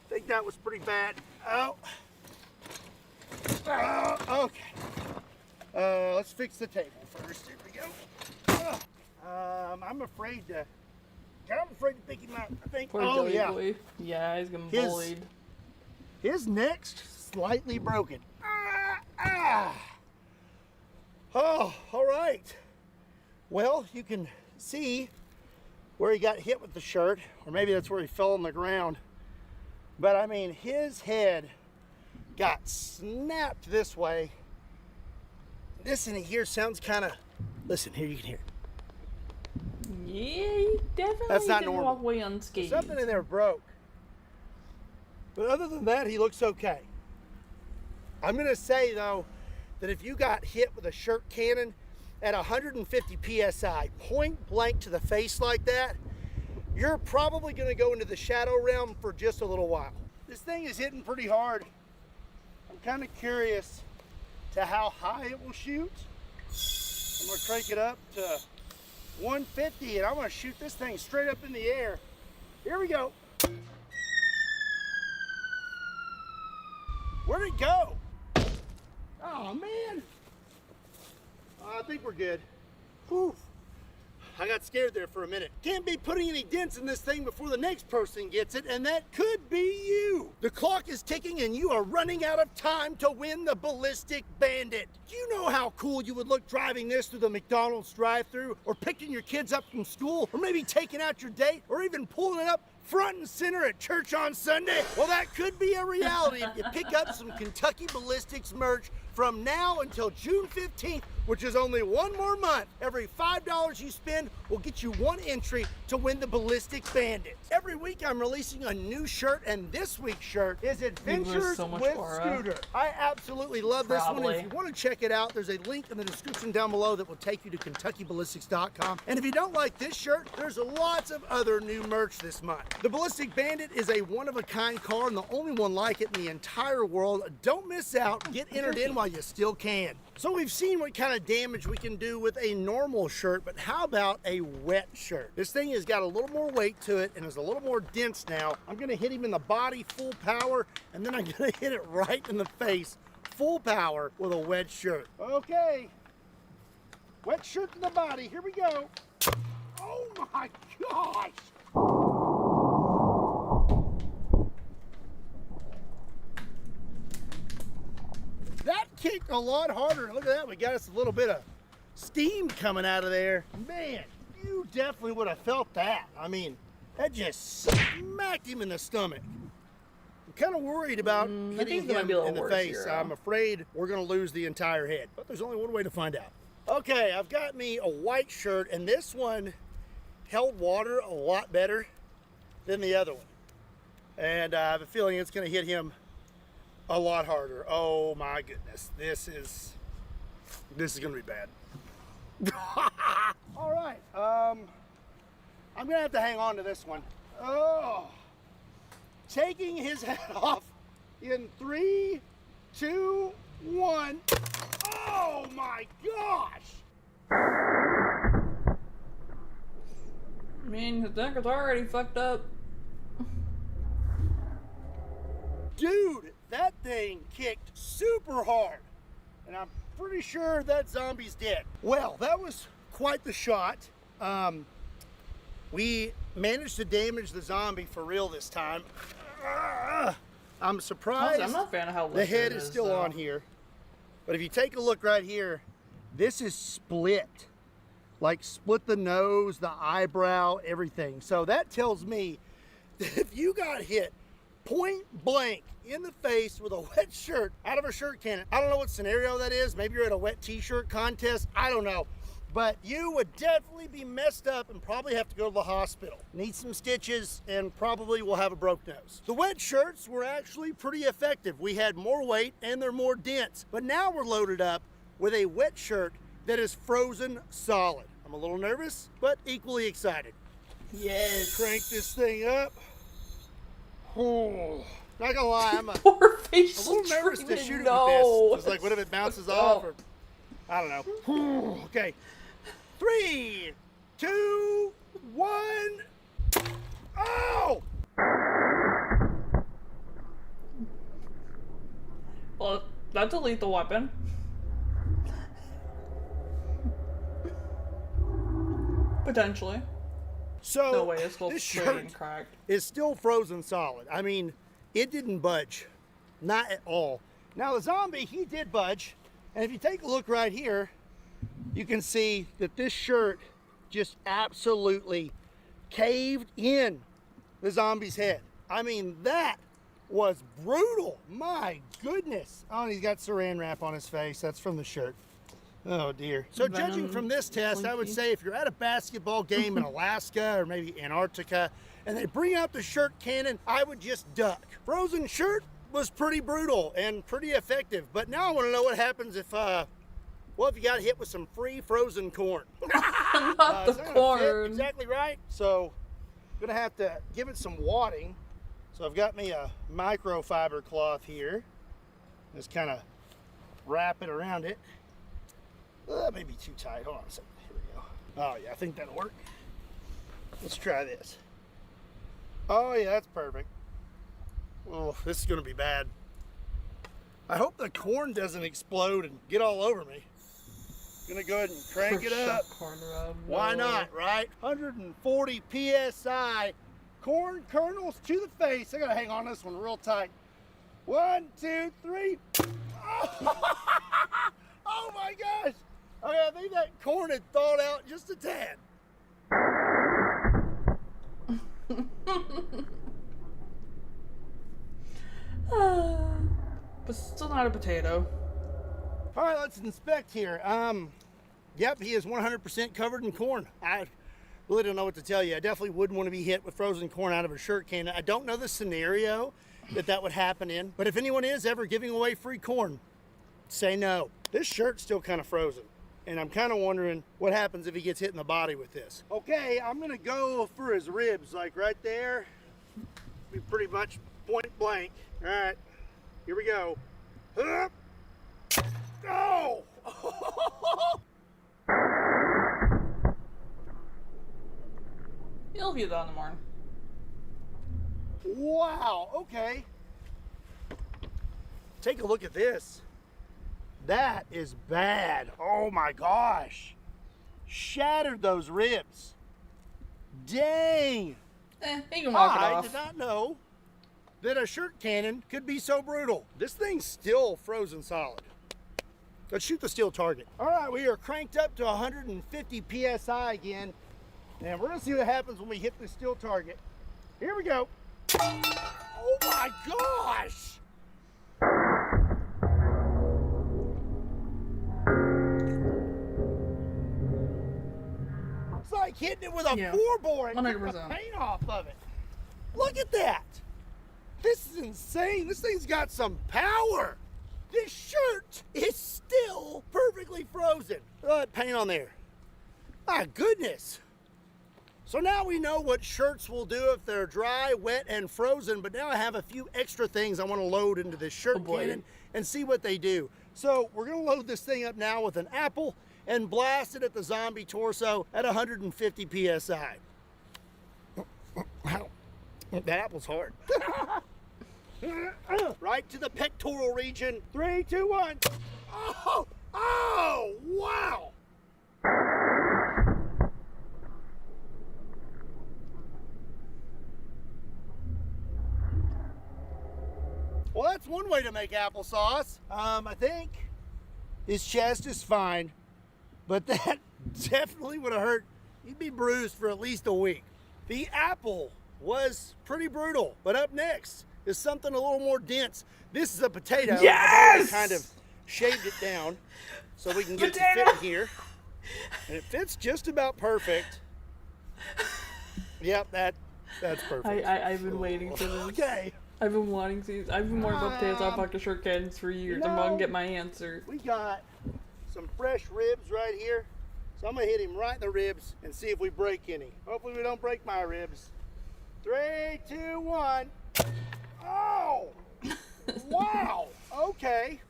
think that was pretty bad. Oh, okay. Let's fix the table first. Here we go. I'm afraid to pick him up. I think. Poor Oh Billy yeah. boy. Yeah, he's getting His- bullied. His neck's slightly broken. Oh, all right. Well, you can see where he got hit with the shirt, or maybe that's where he fell on the ground. But I mean, his head got snapped this way. This in here sounds kind of, listen, here you can hear it. Yeah, he definitely That's not didn't normal. walk away unscathed. Something in there broke. But other than that, he looks okay. I'm gonna say though, that if you got hit with a shirt cannon at 150 PSI, point blank to the face like that, you're probably gonna go into the shadow realm for just a little while. This thing is hitting pretty hard. I'm kind of curious to how high it will shoot. I'm gonna crank it up to 150 and I'm gonna shoot this thing straight up in the air. Here we go. Where'd it go? Oh man. I think we're good. Whew. I got scared there for a minute. Can't be putting any dents in this thing before the next person gets it, and that could be you. The clock is ticking and you are running out of time to win the Ballistic Bandit. Do you know how cool you would look driving this through the McDonald's drive-thru, or picking your kids up from school, or maybe taking out your date, or even pulling it up front and center at church on Sunday? Well, that could be a reality if you pick up some Kentucky Ballistics merch from now until June 15th, which is only one more month. Every $5 you spend will get you one entry to win the Ballistic Bandit. Every week I'm releasing a new shirt, and this week's shirt is Adventures so much with aura. Scooter. I absolutely love this one. Probably. If you want to check it out, there's a link in the description down below that will take you to KentuckyBallistics.com. And if you don't like this shirt, there's lots of other new merch this month. The Ballistic Bandit is a one-of-a-kind car and the only one like it in the entire world. Don't miss out. Get entered in while you still can. So we've seen what kind of damage we can do with a normal shirt, but how about a wet shirt? This thing has got a little more weight to it and is a little more dense now. I'm gonna hit him in the body full power, and then I'm gonna hit it right in the face full power with a wet shirt. Okay, wet shirt to the body, here we go. Oh my gosh! That kicked a lot harder. Look at that, we got us a little bit of steam coming out of there. Man, you definitely would have felt that. I mean, that just smacked him in the stomach. I'm kind of worried about hitting him in the face. I'm afraid we're gonna lose the entire head, but there's only one way to find out. Okay, I've got me a white shirt, and this one held water a lot better than the other one. And I have a feeling it's gonna hit him a lot harder. Oh my goodness, this is gonna be bad. All right, I'm gonna have to hang on to this one. Oh, taking his head off in 3, 2, 1. Oh my gosh! I mean, his neck is already fucked up. Dude, that thing kicked super hard. And I'm pretty sure that zombie's dead. Well, that was quite the shot. We managed to damage the zombie for real this time. I'm surprised I'm not a fan of how the head is still on here. But if you take a look right here, this is split. Like split the nose, the eyebrow, everything. So that tells me that if you got hit point blank in the face with a wet shirt out of a shirt cannon, I don't know what scenario that is. Maybe you're at a wet t-shirt contest. I don't know. But you would definitely be messed up and probably have to go to the hospital. Need some stitches and probably will have a broke nose. The wet shirts were actually pretty effective. We had more weight and they're more dense. But now we're loaded up with a wet shirt that is frozen solid. I'm a little nervous, but equally excited. Yes. Crank this thing up. Oh, not gonna lie, I'm a little nervous to shoot it with this. It's like, what if it bounces off or, I don't know. Okay, 3, 2, 1. Oh! Well, that's a lethal weapon. Potentially. So no way, it's this shirt cracked. is still frozen solid. I mean, it didn't budge, not at all. Now the zombie, he did budge, and if you take a look right here, you can see that this shirt just absolutely caved in the zombie's head. I mean, that was brutal. My goodness. Oh, and he's got saran wrap on his face. That's from the shirt. Oh dear. So judging from this test, I would say if you're at a basketball game in Alaska or maybe Antarctica and they bring out the shirt cannon, I would just duck. Frozen shirt was pretty brutal and pretty effective, but now I want to know what happens if, well, if you got hit with some free frozen corn. Not the corn. Exactly right. So I'm gonna have to give it some wadding. So I've got me a microfiber cloth here. Just kind of wrap it around it. That may be too tight. Hold on a second. Here we go. Oh, yeah, I think that'll work. Let's try this. Oh, yeah, that's perfect. Oh, this is going to be bad. I hope the corn doesn't explode and get all over me. Gonna go ahead and crank it up. Why not, right? 140 PSI. Corn kernels to the face. I gotta hang on this one real tight. 1, 2, 3. Oh my gosh. Okay, I think that corn had thawed out just a tad. But still not a potato. All right, let's inspect here. Yep, he is 100% covered in corn. I really don't know what to tell you. I definitely wouldn't want to be hit with frozen corn out of a shirt cannon. I don't know the scenario that would happen in, but if anyone is ever giving away free corn, say no. This shirt's still kind of frozen, and I'm kind of wondering what happens if he gets hit in the body with this. Okay, I'm gonna go for his ribs, like right there. Be pretty much point blank. All right, here we go. Oh! You'll view that in the morning. Wow, okay. Take a look at this. That is bad. Oh my gosh. Shattered those ribs. Dang! You can walk it I off. did not know that a shirt cannon could be so brutal. This thing's still frozen solid. Let's shoot the steel target. All right, we are cranked up to 150 PSI again, and we're gonna see what happens when we hit the steel target. Here we go. Oh my gosh! It's like hitting it with a 4-bore and getting the 100%. paint off of it. Look at that. This is insane. This thing's got some power. This shirt is still perfectly frozen. Look at that paint on there. My goodness. So now we know what shirts will do if they're dry, wet, and frozen, but now I have a few extra things I want to load into this shirt cannon and see what they do. So we're going to load this thing up now with an apple and blast it at the zombie torso at 150 PSI. Wow, that apple's hard. Right to the pectoral region. 3, 2, 1. Oh, oh, wow. Well, that's one way to make applesauce. I think his chest is fine, but that definitely would have hurt. He'd be bruised for at least a week. The apple was pretty brutal, but up next is something a little more dense. This is a potato. Yes! I've already kind of shaved it down so we can get it to fit in here. And it fits just about perfect. Yep, that's perfect. I've been waiting for this. Okay. I've been wanting to. I've been wanting potatoes off fucking shirt cannons for years. I'm gonna get my answer. We got some fresh ribs right here. So I'm gonna hit him right in the ribs and see if we break any. Hopefully we don't break my ribs. 3, 2, 1. Oh! Wow! Okay.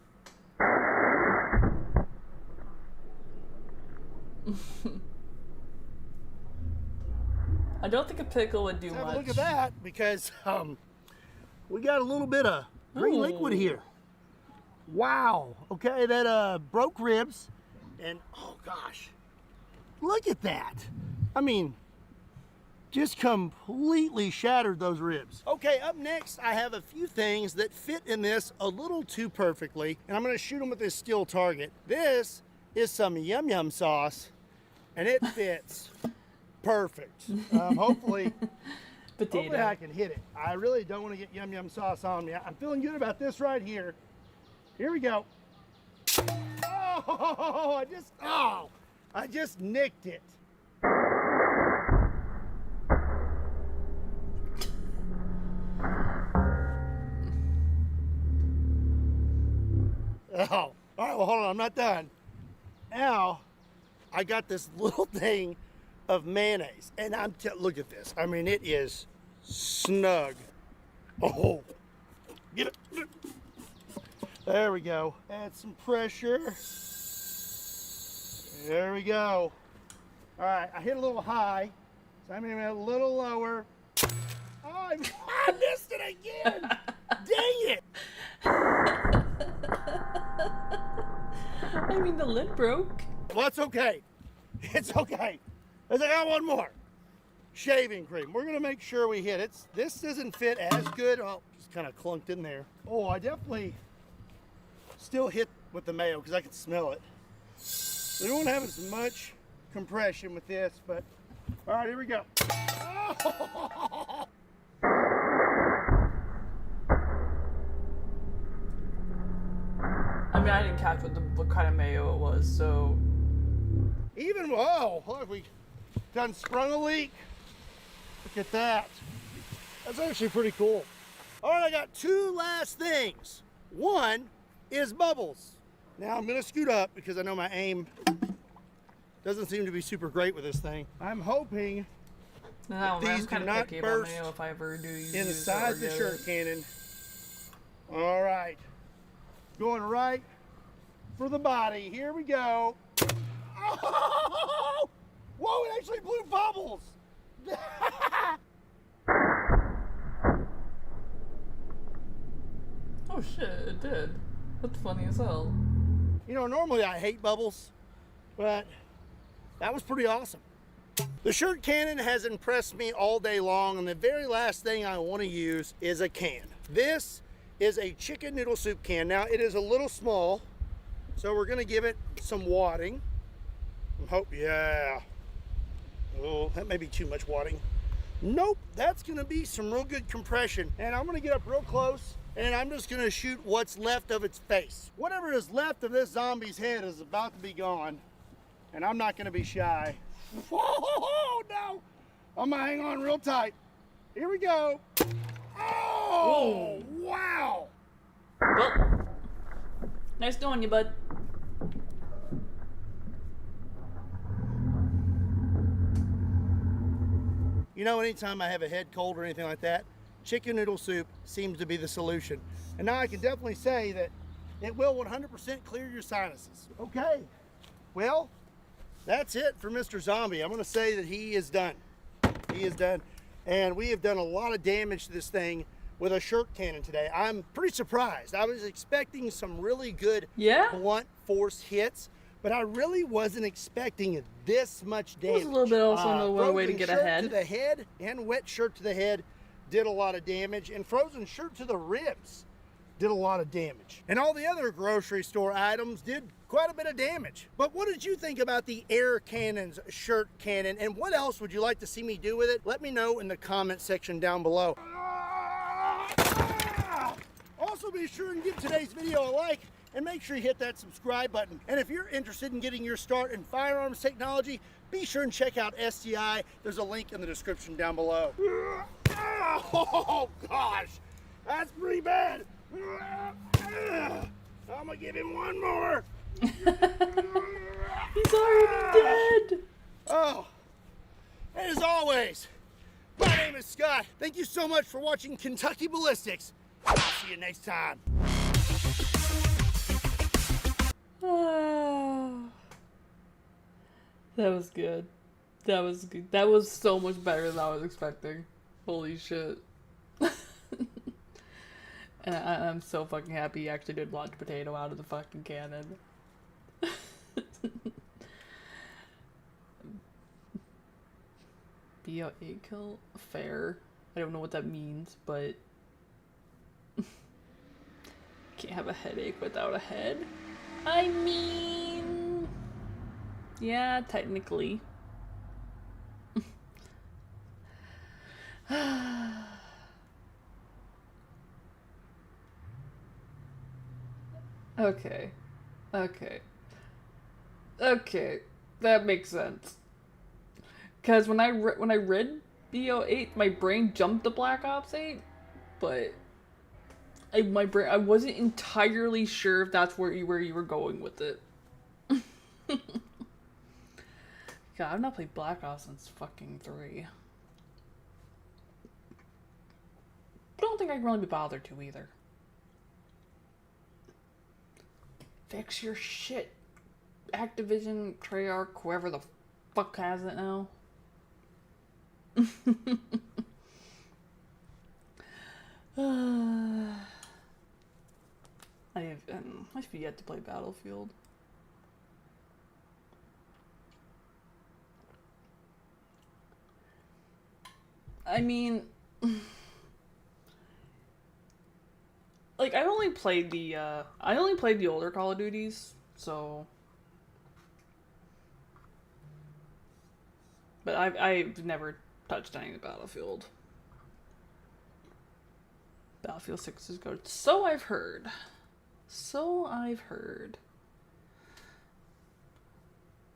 I don't think a pickle would do Let's much. have a look at that because we got a little bit of green liquid here. Wow. Okay, that broke ribs, and oh gosh, look at that. I mean, just completely shattered those ribs. Okay, up next, I have a few things that fit in this a little too perfectly, and I'm gonna shoot them with this steel target. This is some yum yum sauce, and it fits perfect. Hopefully I can hit it. I really don't want to get yum yum sauce on me. I'm feeling good about this right here. Here we go. Oh, I just nicked it. Oh, all right, well, hold on, I'm not done. Now, I got this little thing of mayonnaise, and look at this. I mean, it is snug. Oh, get it. There we go. Add some pressure. There we go. All right, I hit a little high, so I'm gonna a little lower. Oh, I missed it again. Dang it. I mean, the lid broke. Well, it's okay. It's okay. I got one more. Shaving cream. We're gonna make sure we hit it. This doesn't fit as good. Oh, just kind of clunked in there. Oh, I definitely still hit with the mayo because I can smell it. We don't have as much compression with this, but all right, here we go. Oh! I mean, I didn't catch what kind of mayo it was, so. Even, whoa, look, we done sprung a leak. Look at that. That's actually pretty cool. All right, I got two last things. One is bubbles. Now I'm gonna scoot up because I know my aim doesn't seem to be super great with this thing. I'm hoping No, these I'm do kind of not picky about burst mayo if I ever do use inside the shirt cannon. All right, going right for the body. Here we go. Oh! Whoa, it actually blew bubbles. Oh shit, it did. That's funny as hell. You know, normally I hate bubbles, but that was pretty awesome. The shirt cannon has impressed me all day long, and the very last thing I want to use is a can. This is a chicken noodle soup can. Now, it is a little small, so we're gonna give it some wadding. Yeah. Oh, that may be too much wadding. Nope, that's gonna be some real good compression. And I'm gonna get up real close, and I'm just gonna shoot what's left of its face. Whatever is left of this zombie's head is about to be gone, and I'm not gonna be shy. Oh, no! I'm gonna hang on real tight. Here we go. Oh, wow! Well, nice knowing you, bud. You know, anytime I have a head cold or anything like that, chicken noodle soup seems to be the solution. And now I can definitely say that it will 100% clear your sinuses. Okay, well, that's it for Mr. Zombie. I'm gonna say that he is done. He is done. And we have done a lot of damage to this thing with a shirt cannon today. I'm pretty surprised. I was expecting some really good blunt force hits, but I really wasn't expecting this much damage. It was a little bit also one way to get ahead. Frozen shirt to the head and wet shirt to the head did a lot of damage, and frozen shirt to the ribs did a lot of damage. And all the other grocery store items did quite a bit of damage. But what did you think about the Air Cannon's shirt cannon, and what else would you like to see me do with it? Let me know in the comment section down below. Also, be sure and give today's video a like, and make sure you hit that subscribe button. And if you're interested in getting your start in firearms technology, be sure and check out STI. There's a link in the description down below. Oh gosh, that's pretty bad. I'm gonna give him one more. He's already dead. Oh, and as always, my name is Scott. Thank you so much for watching Kentucky Ballistics. I'll see you next time. That was good. That was good. That was so much better than I was expecting. Holy shit. And I'm so fucking happy he actually did launch potato out of the fucking cannon. BOA kill? Fair. I don't know what that means, but... Can't have a headache without a head. I mean... Yeah, technically. Okay. Okay. That makes sense. Cause when I read BO8, my brain jumped to Black Ops 8, but I wasn't entirely sure if that's where you were going with it. God, I've not played Black Ops since fucking 3. I don't think I can really be bothered to either. Fix your shit. Activision, Treyarch, whoever the fuck has it now. I've yet to play Battlefield. I mean, like, I only played the older Call of Duties, so. But I've never touched any of the Battlefield. Battlefield 6 is good. So I've heard.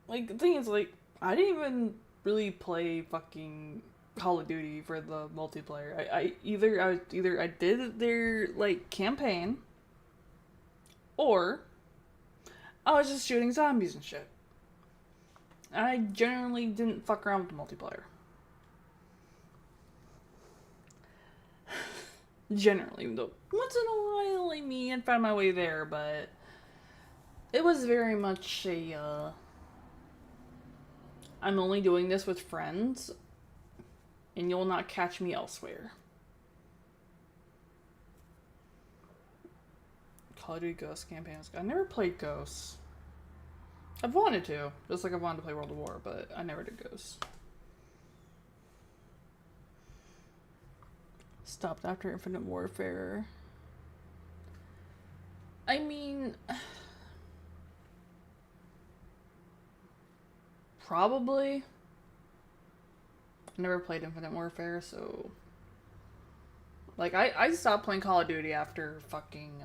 Like, the thing is, like, I didn't even really play fucking Call of Duty for the multiplayer. I did their, like, campaign, or I was just shooting zombies and shit. I generally didn't fuck around with the multiplayer. Generally, though, once in a while, I mean, I'd find my way there, but it was very much a, I'm only doing this with friends, and you'll not catch me elsewhere. Call of Duty Ghost campaigns. I never played Ghosts. I've wanted to, just like I wanted to play World of War, but I never did Ghosts. Stopped after Infinite Warfare. I mean, probably. I never played Infinite Warfare, so like I stopped playing Call of Duty after fucking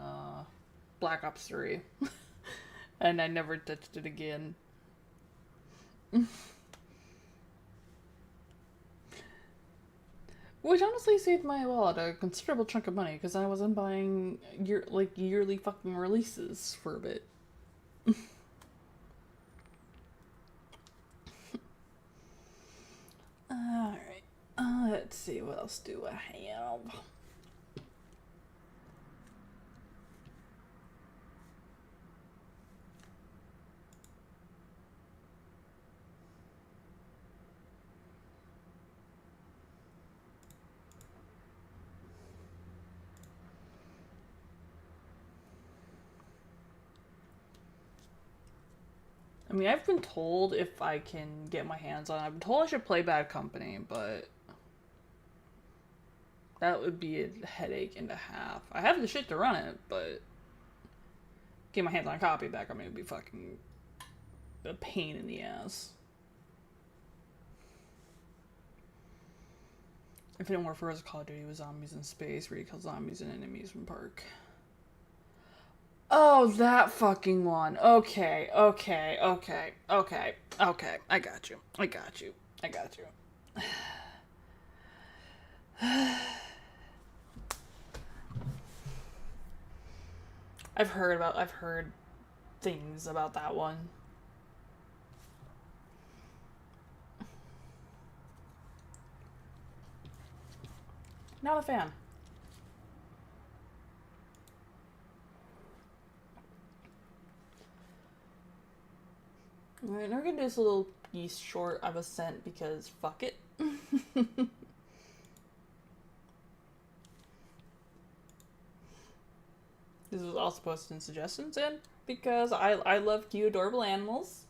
Black Ops 3. And I never touched it again. Which honestly saved my wallet a considerable chunk of money because I wasn't buying yearly fucking releases for a bit. Alright. Let's see, what else do I have? I mean, I've been told if I can get my hands on it, I've been told I should play Bad Company, but that would be a headache and a half. I have the shit to run it, but get my hands on a copy back, I mean, it would be fucking a pain in the ass. Infinite Warfare was a Call of Duty with zombies in space, where you kill zombies in an amusement park. Oh, that fucking one. Okay. I got you. I've heard things about that one. Not a fan. Alright, now we're gonna do this little piece short of a scent because fuck it. This was also posted in suggestions and because I love cute adorable animals.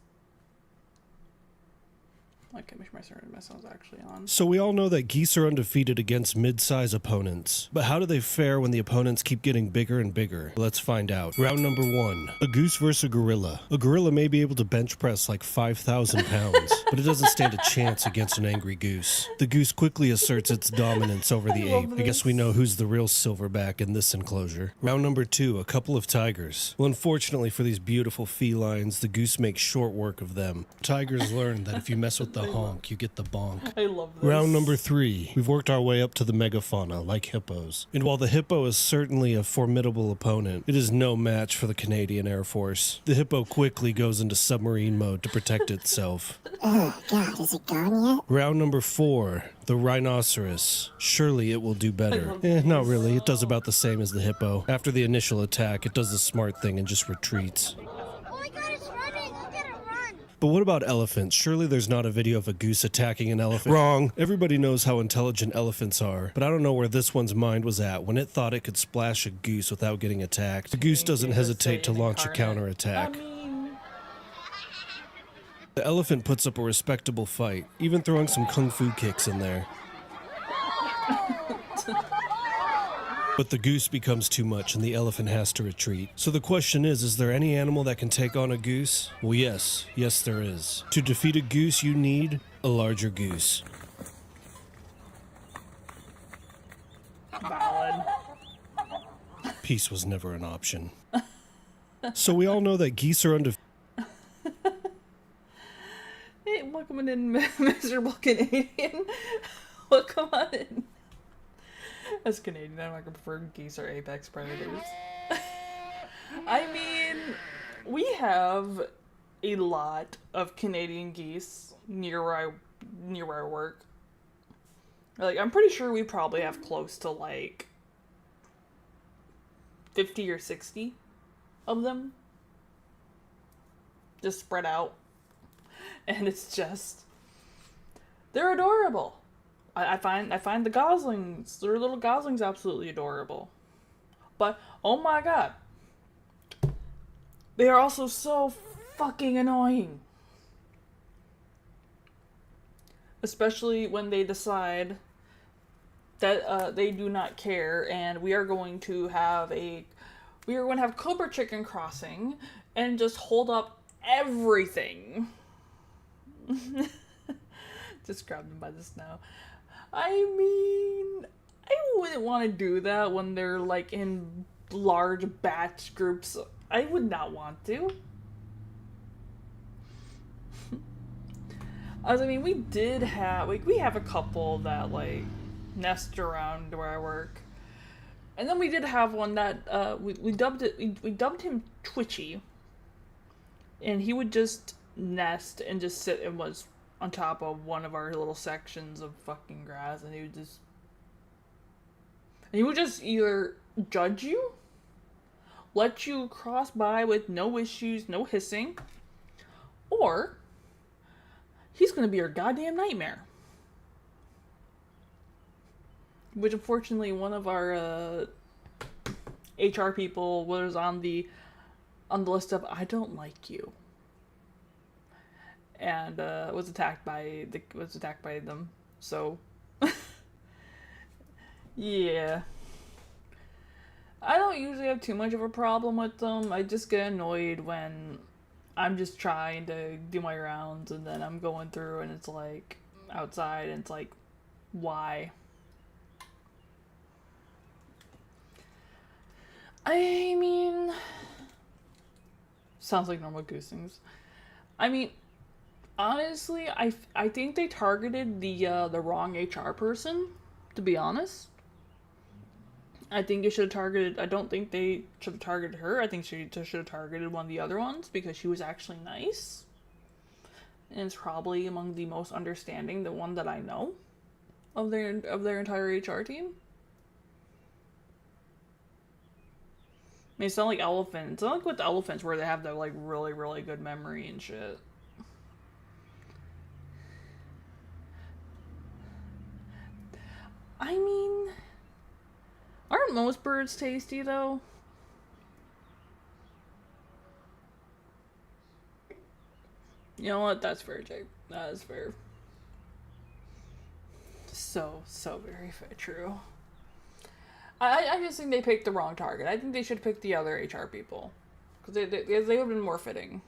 I can't make sure my sound's actually on. So we all know that geese are undefeated against mid-size opponents. But how do they fare when the opponents keep getting bigger and bigger? Let's find out. Round number 1. A goose versus a gorilla. A gorilla may be able to bench press like 5,000 pounds, but it doesn't stand a chance against an angry goose. The goose quickly asserts its dominance over the ape. I guess we know who's the real silverback in this enclosure. Round number 2. A couple of tigers. Well, unfortunately for these beautiful felines, the goose makes short work of them. Tigers learn that if you mess with the honk, you get the bonk. I love this. Round number 3. We've worked our way up to the megafauna, like hippos. And while the hippo is certainly a formidable opponent, it is no match for the Canadian Air Force. The hippo quickly goes into submarine mode to protect itself. Oh, God, is it gone yet? Round number 4. The rhinoceros. Surely it will do better. Not really. It does about the same as the hippo. After the initial attack, it does the smart thing and just retreats. Oh my God, it's running. Look at it run. But what about elephants? Surely there's not a video of a goose attacking an elephant. Wrong. Everybody knows how intelligent elephants are, but I don't know where this one's mind was at when it thought it could splash a goose without getting attacked. The goose doesn't hesitate to launch a counterattack. The elephant puts up a respectable fight, even throwing some kung fu kicks in there. But the goose becomes too much and the elephant has to retreat. So the question is there any animal that can take on a goose? Well, yes. Yes, there is. To defeat a goose, you need a larger goose. Valid. Peace was never an option. So we all know that geese are undefeated. Hey, welcome in, miserable Canadian. Welcome on in. As Canadian, I prefer geese or apex predators. I mean, we have a lot of Canadian geese near where I work. Like, I'm pretty sure we probably have close to like 50 or 60 of them, just spread out. And it's just, they're adorable. I find the goslings, their little goslings, absolutely adorable. But oh my God, they are also so fucking annoying. Especially when they decide that they do not care, and we are going to have Cobra Chicken Crossing and just hold up everything. Just grab them by the snow. I mean, I wouldn't want to do that when they're like in large batch groups. I would not want to. I mean, we have a couple that like nest around where I work, and then we did have one that we dubbed him Twitchy, and he would just nest and just sit and was on top of one of our little sections of fucking grass, and he would just either judge you, let you cross by with no issues, no hissing, or he's gonna be your goddamn nightmare. Which unfortunately one of our HR people was on the list of I don't like you. And was attacked by them. So yeah. I don't usually have too much of a problem with them. I just get annoyed when I'm just trying to do my rounds and then I'm going through and it's like outside and it's like, why? I mean, sounds like normal goosings. I mean, honestly, I think they targeted the wrong HR person, to be honest. I think they should have targeted, I don't think they should have targeted her. I think she should have targeted one of the other ones because she was actually nice. And it's probably among the most understanding, the one that I know of their entire HR team. I mean, it's not like elephants. It's not like with elephants where they have that like really, really good memory and shit. I mean, aren't most birds tasty, though? You know what? That's fair, Jake. That is fair. So very true. I just think they picked the wrong target. I think they should pick the other HR people. Because they would have been more fitting.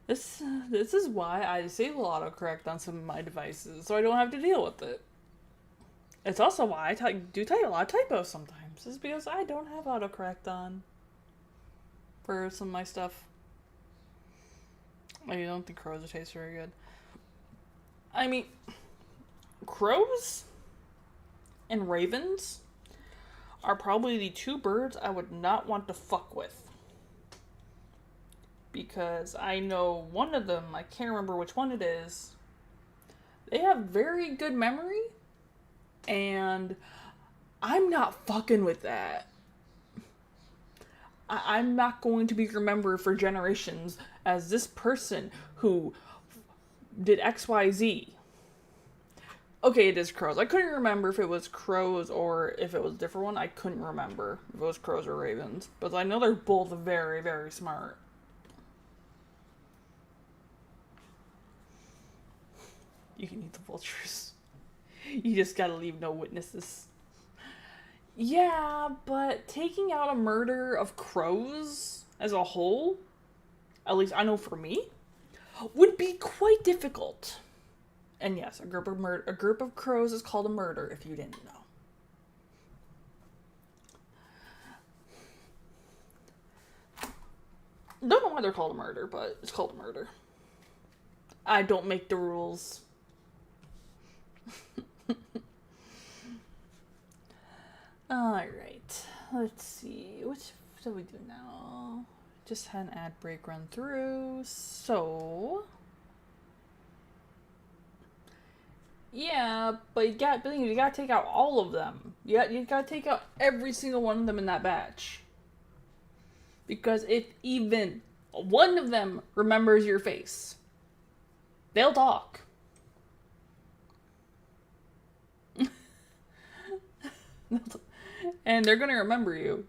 This is why I disable autocorrect on some of my devices, so I don't have to deal with it. It's also why I do type a lot of typos sometimes. It's because I don't have autocorrect on for some of my stuff. I don't think crows taste very good. I mean, crows and ravens are probably the two birds I would not want to fuck with. Because I know one of them, I can't remember which one it is, they have very good memory, and I'm not fucking with that. I'm not going to be remembered for generations as this person who did XYZ. Okay, it is crows. I couldn't remember if it was crows or if it was a different one. I couldn't remember if it was crows or ravens. But I know they're both very, very smart. You can eat the vultures. You just gotta leave no witnesses. Yeah, but taking out a murder of crows as a whole, at least I know for me, would be quite difficult. And yes, a group of crows is called a murder, if you didn't know. Don't know why they're called a murder, but it's called a murder. I don't make the rules. Alright, let's see, what do we do now? Just had an ad break run through, so... Yeah, but you gotta take out all of them. You gotta take out every single one of them in that batch. Because if even one of them remembers your face, they'll talk. And they're gonna remember you.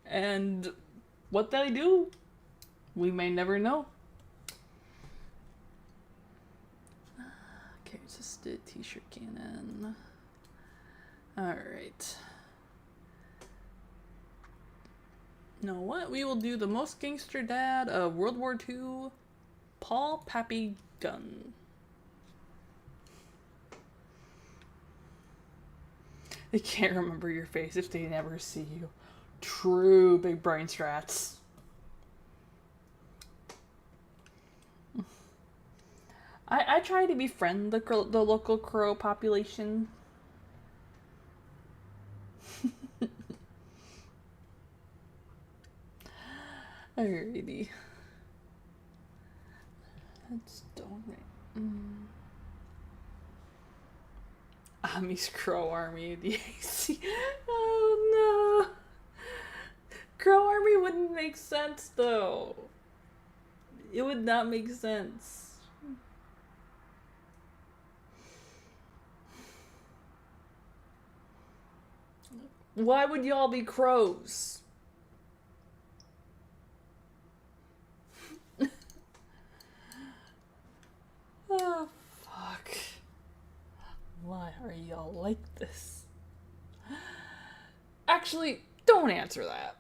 And what they do, we may never know. Okay, Busted t-shirt cannon. Alright. Know what? We will do the most gangster dad of World War II, Paul Pappy Gunn. They can't remember your face if they never see you. True big brain strats. I try to befriend the local crow population. Alrighty. Let's donate. Ami's Crow Army, the AC. Oh no. Crow Army wouldn't make sense though. It would not make sense. Why would y'all be crows? Oh, fuck. Why are y'all like this? Actually, don't answer that.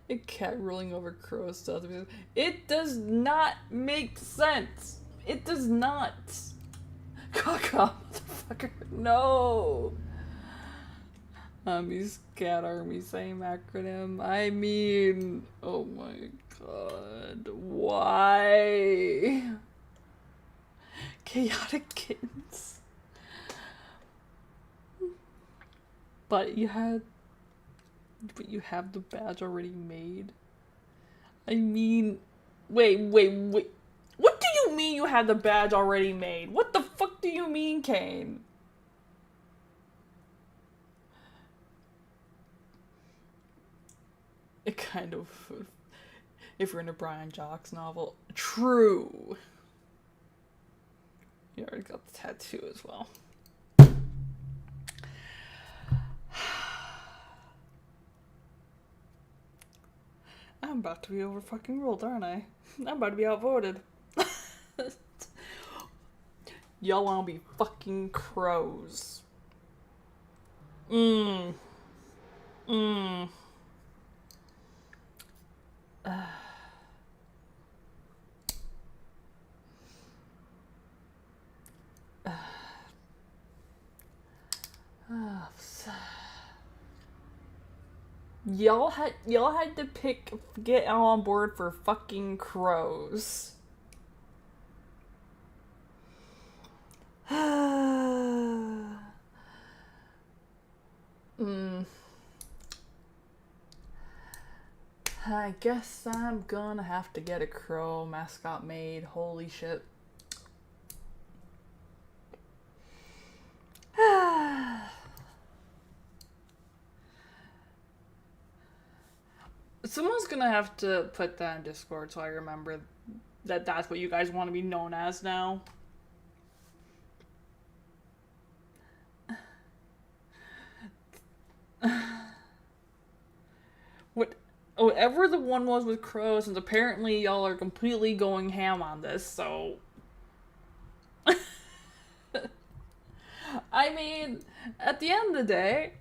A cat rolling over crows to others. It does not make sense. It does not. Caca, motherfucker. No. Ami's Cat Army, same acronym. I mean, oh my god. Why? Chaotic Kittens. But you have the badge already made. I mean, wait. What do you mean you have the badge already made? What the fuck do you mean, Kane? It kind of, if you're in a Brian Jocks novel. True. You already got the tattoo as well. I'm about to be over fucking ruled, aren't I? I'm about to be outvoted. Y'all wanna be fucking crows. Y'all had to get on board for fucking crows. I guess I'm gonna have to get a crow mascot made. Holy shit. Someone's gonna have to put that in Discord so I remember that that's what you guys want to be known as now. Whatever the one was with crows, and apparently y'all are completely going ham on this, so... I mean, at the end of the day,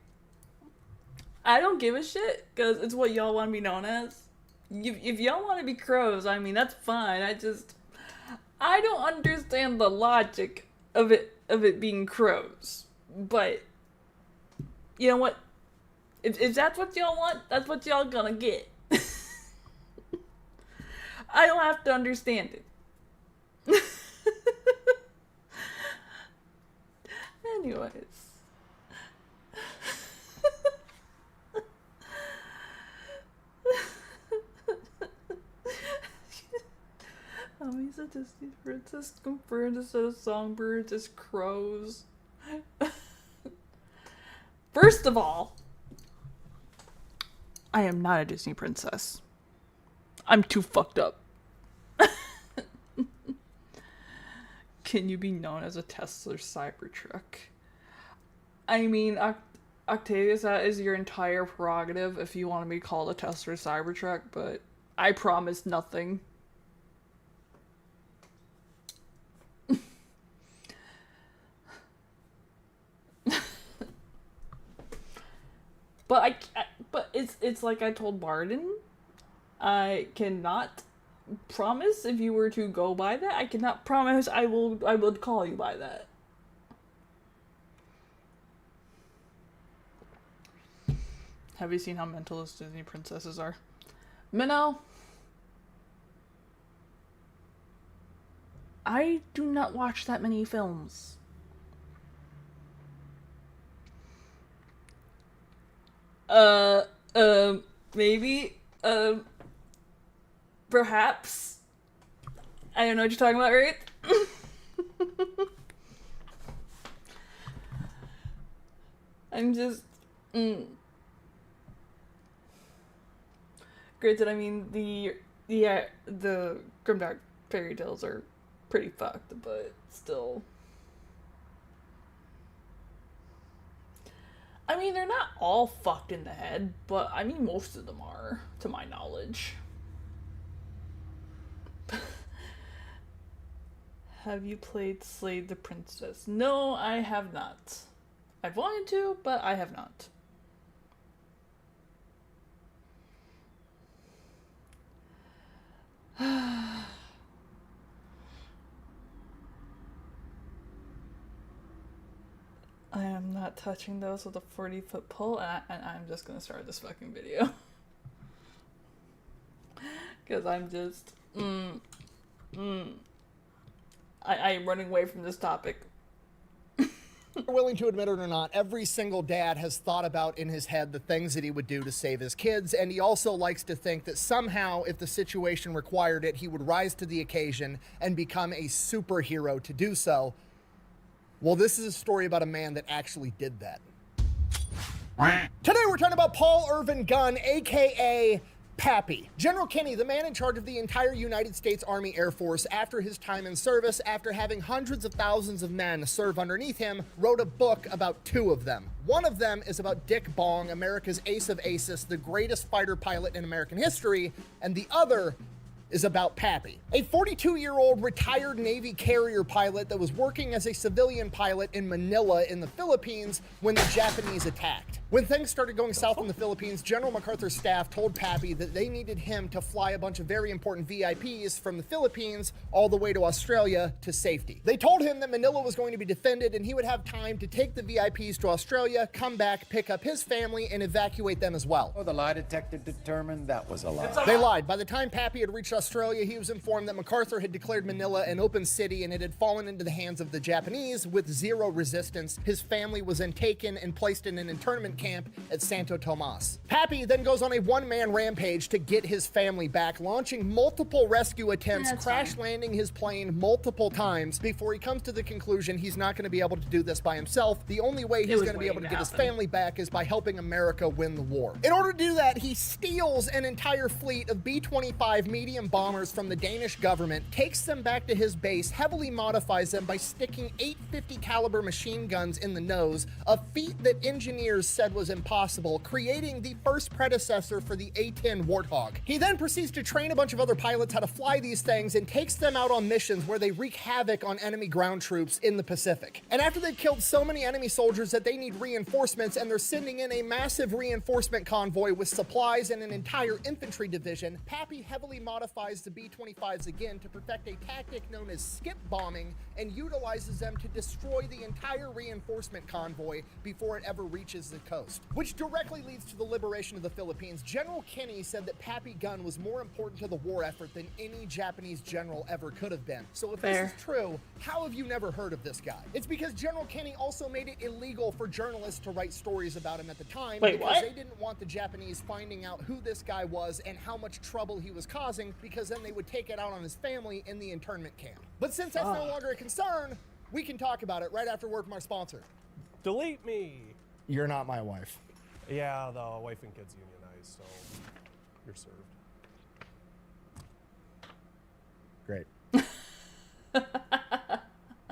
I don't give a shit, because it's what y'all want to be known as. If y'all want to be crows, I mean, that's fine. I don't understand the logic of it being crows. But, you know what? If that's what y'all want, that's what y'all gonna get. I don't have to understand it. Anyways. He's a Disney princess confirmed instead of songbirds as crows. First of all, I am not a Disney princess. I'm too fucked up. Can you be known as a Tesla Cybertruck? I mean, Octavius, that is your entire prerogative if you want to be called a Tesla Cybertruck, but I promise nothing. But but it's like I told Barden, I cannot promise if you were to go by that. I cannot promise I would call you by that. Have you seen how mentalist Disney princesses are? Minnow, I do not watch that many films. Maybe, perhaps. I don't know what you're talking about, right? I'm just, Granted, I mean, the Grimdark fairy tales are pretty fucked, but still. I mean, they're not all fucked in the head, but I mean, most of them are, to my knowledge. Have you played Slay the Princess? No, I have not. I've wanted to, but I have not. I am not touching those with a 40-foot pole, and I'm just gonna start this fucking video. Because I'm just, I am running away from this topic. Willing to admit it or not, every single dad has thought about in his head the things that he would do to save his kids, and he also likes to think that somehow, if the situation required it, he would rise to the occasion and become a superhero to do so. Well, this is a story about a man that actually did that. Today we're talking about Paul Irvin Gunn, aka Pappy. General Kinney, the man in charge of the entire United States Army Air Force after his time in service, after having hundreds of thousands of men serve underneath him, wrote a book about two of them. One of them is about Dick Bong, America's ace of aces, the greatest fighter pilot in American history, and the other is about Pappy, a 42-year-old retired Navy carrier pilot that was working as a civilian pilot in Manila in the Philippines when the Japanese attacked. When things started going south in the Philippines, General MacArthur's staff told Pappy that they needed him to fly a bunch of very important VIPs from the Philippines all the way to Australia to safety. They told him that Manila was going to be defended and he would have time to take the VIPs to Australia, come back, pick up his family, and evacuate them as well. Oh, the lie detector determined that was a lie. They lied. By the time Pappy had reached Australia, he was informed that MacArthur had declared Manila an open city and it had fallen into the hands of the Japanese with zero resistance. His family was then taken and placed in an internment camp at Santo Tomas. Pappy then goes on a one-man rampage to get his family back, launching multiple rescue attempts, crash landing his plane multiple times before he comes to the conclusion he's not going to be able to do this by himself. The only way he's going to be able to get his family back is by helping America win the war. In order to do that, he steals an entire fleet of B-25 medium bombers from the Danish government, takes them back to his base, heavily modifies them by sticking 850 caliber machine guns in the nose, a feat that engineers said was impossible, creating the first predecessor for the A-10 Warthog. He then proceeds to train a bunch of other pilots how to fly these things and takes them out on missions where they wreak havoc on enemy ground troops in the Pacific. And after they've killed so many enemy soldiers that they need reinforcements and they're sending in a massive reinforcement convoy with supplies and an entire infantry division, Pappy heavily modifies the B-25s again to perfect a tactic known as skip bombing and utilizes them to destroy the entire reinforcement convoy before it ever reaches the coast, which directly leads to the liberation of the Philippines. General Kinney said that Pappy Gunn was more important to the war effort than any Japanese general ever could have been. So if this is true, how have you never heard of this guy? It's because General Kinney also made it illegal for journalists to write stories about him at the time because they didn't want the Japanese finding out who this guy was and how much trouble he was causing, because then they would take it out on his family in the internment camp. But since that's no longer a concern, we can talk about it right after word from our sponsor. Delete me. You're not my wife. Yeah, the wife and kids unionized, so you're served. Great.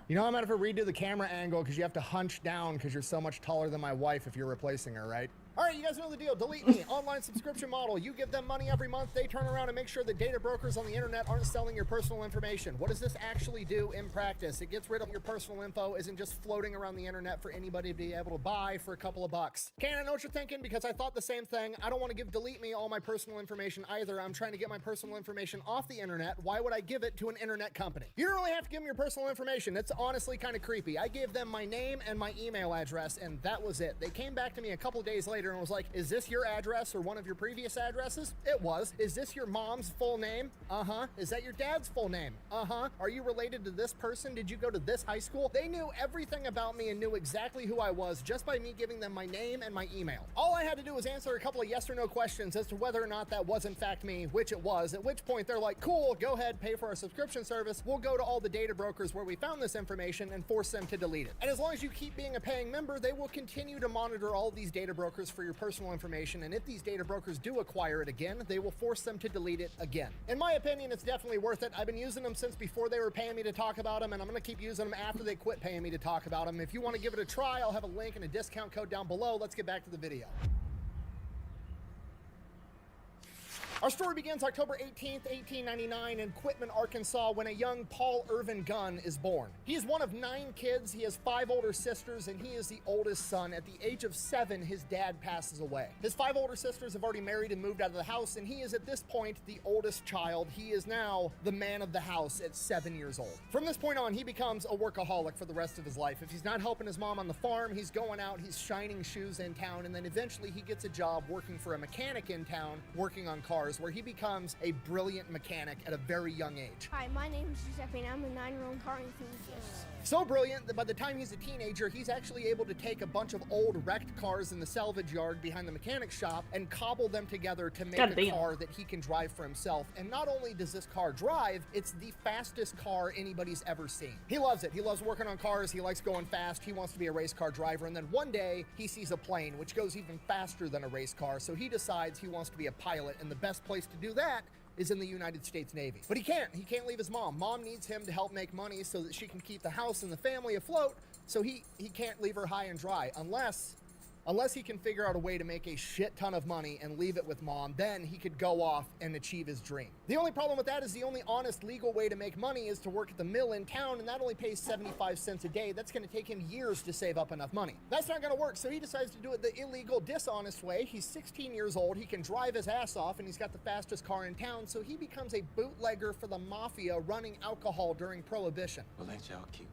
You know, I'm gonna have to redo the camera angle because you have to hunch down because you're so much taller than my wife if you're replacing her, right? All right, you guys know the deal. Delete Me, online subscription model. You give them money every month. They turn around and make sure that data brokers on the internet aren't selling your personal information. What does this actually do in practice? It gets rid of your personal info, isn't just floating around the internet for anybody to be able to buy for a couple of bucks. Okay, I know what you're thinking, because I thought the same thing. I don't want to give Delete Me all my personal information either. I'm trying to get my personal information off the internet. Why would I give it to an internet company? You don't really have to give them your personal information. It's honestly kind of creepy. I gave them my name and my email address, and that was it. They came back to me a couple of days later and was like, is this your address or one of your previous addresses? It was. Is this your mom's full name? Uh-huh. Is that your dad's full name? Uh-huh. Are you related to this person? Did you go to this high school? They knew everything about me and knew exactly who I was just by me giving them my name and my email. All I had to do was answer a couple of yes or no questions as to whether or not that was in fact me, which it was, at which point they're like, cool, go ahead, pay for our subscription service. We'll go to all the data brokers where we found this information and force them to delete it. And as long as you keep being a paying member, they will continue to monitor all of these data brokers for your personal information, and if these data brokers do acquire it again, they will force them to delete it again. In my opinion, it's definitely worth it. I've been using them since before they were paying me to talk about them, and I'm going to keep using them after they quit paying me to talk about them. If you want to give it a try, I'll have a link and a discount code down below. Let's get back to the video. Our story begins October 18th, 1899 in Quitman, Arkansas, when a young Paul Irvin Gunn is born. He is one of 9 kids. He has 5 older sisters, and he is the oldest son. At the age of 7, his dad passes away. His 5 older sisters have already married and moved out of the house, and he is at this point the oldest child. He is now the man of the house at 7 years old. From this point on, he becomes a workaholic for the rest of his life. If he's not helping his mom on the farm, he's going out, he's shining shoes in town, and then eventually he gets a job working for a mechanic in town, working on cars, where he becomes a brilliant mechanic at a very young age. Hi, my name is Giuseppe, and I'm a 9-year-old car enthusiast. So brilliant that by the time he's a teenager, he's actually able to take a bunch of old wrecked cars in the salvage yard behind the mechanic shop and cobble them together to make a car that he can drive for himself. And not only does this car drive, it's the fastest car anybody's ever seen. He loves it. He loves working on cars. He likes going fast. He wants to be a race car driver. And then one day he sees a plane which goes even faster than a race car. So he decides he wants to be a pilot. And the best place to do that is in the United States Navy. But he can't leave his mom. Mom needs him to help make money so that she can keep the house and the family afloat, so he can't leave her high and dry unless he can figure out a way to make a shit ton of money and leave it with mom. Then he could go off and achieve his dream. The only problem with that is the only honest legal way to make money is to work at the mill in town, and that only pays 75 cents a day. That's gonna take him years to save up enough money. That's not gonna work, so he decides to do it the illegal, dishonest way. He's 16 years old, he can drive his ass off, and he's got the fastest car in town, so he becomes a bootlegger for the mafia running alcohol during Prohibition. Well, ain't y'all cute?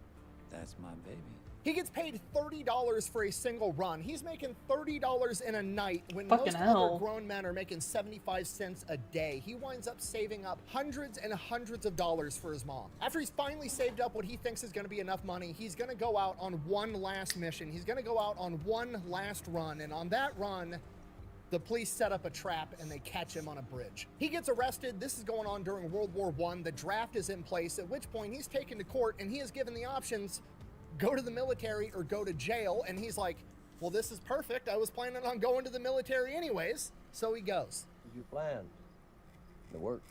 That's my baby. He gets paid $30 for a single run. He's making $30 in a night when Fucking most hell. other grown men are making 75 cents a day. He winds up saving up hundreds and hundreds of dollars for his mom. After he's finally saved up what he thinks is going to be enough money, he's going to go out on one last mission. He's going to go out on one last run, and on that run, the police set up a trap and they catch him on a bridge. He gets arrested. This is going on during World War I. The draft is in place, at which point he's taken to court and he is given the options: go to the military or go to jail. And he's like, well, this is perfect. I was planning on going to the military anyways. So he goes. You planned. It worked.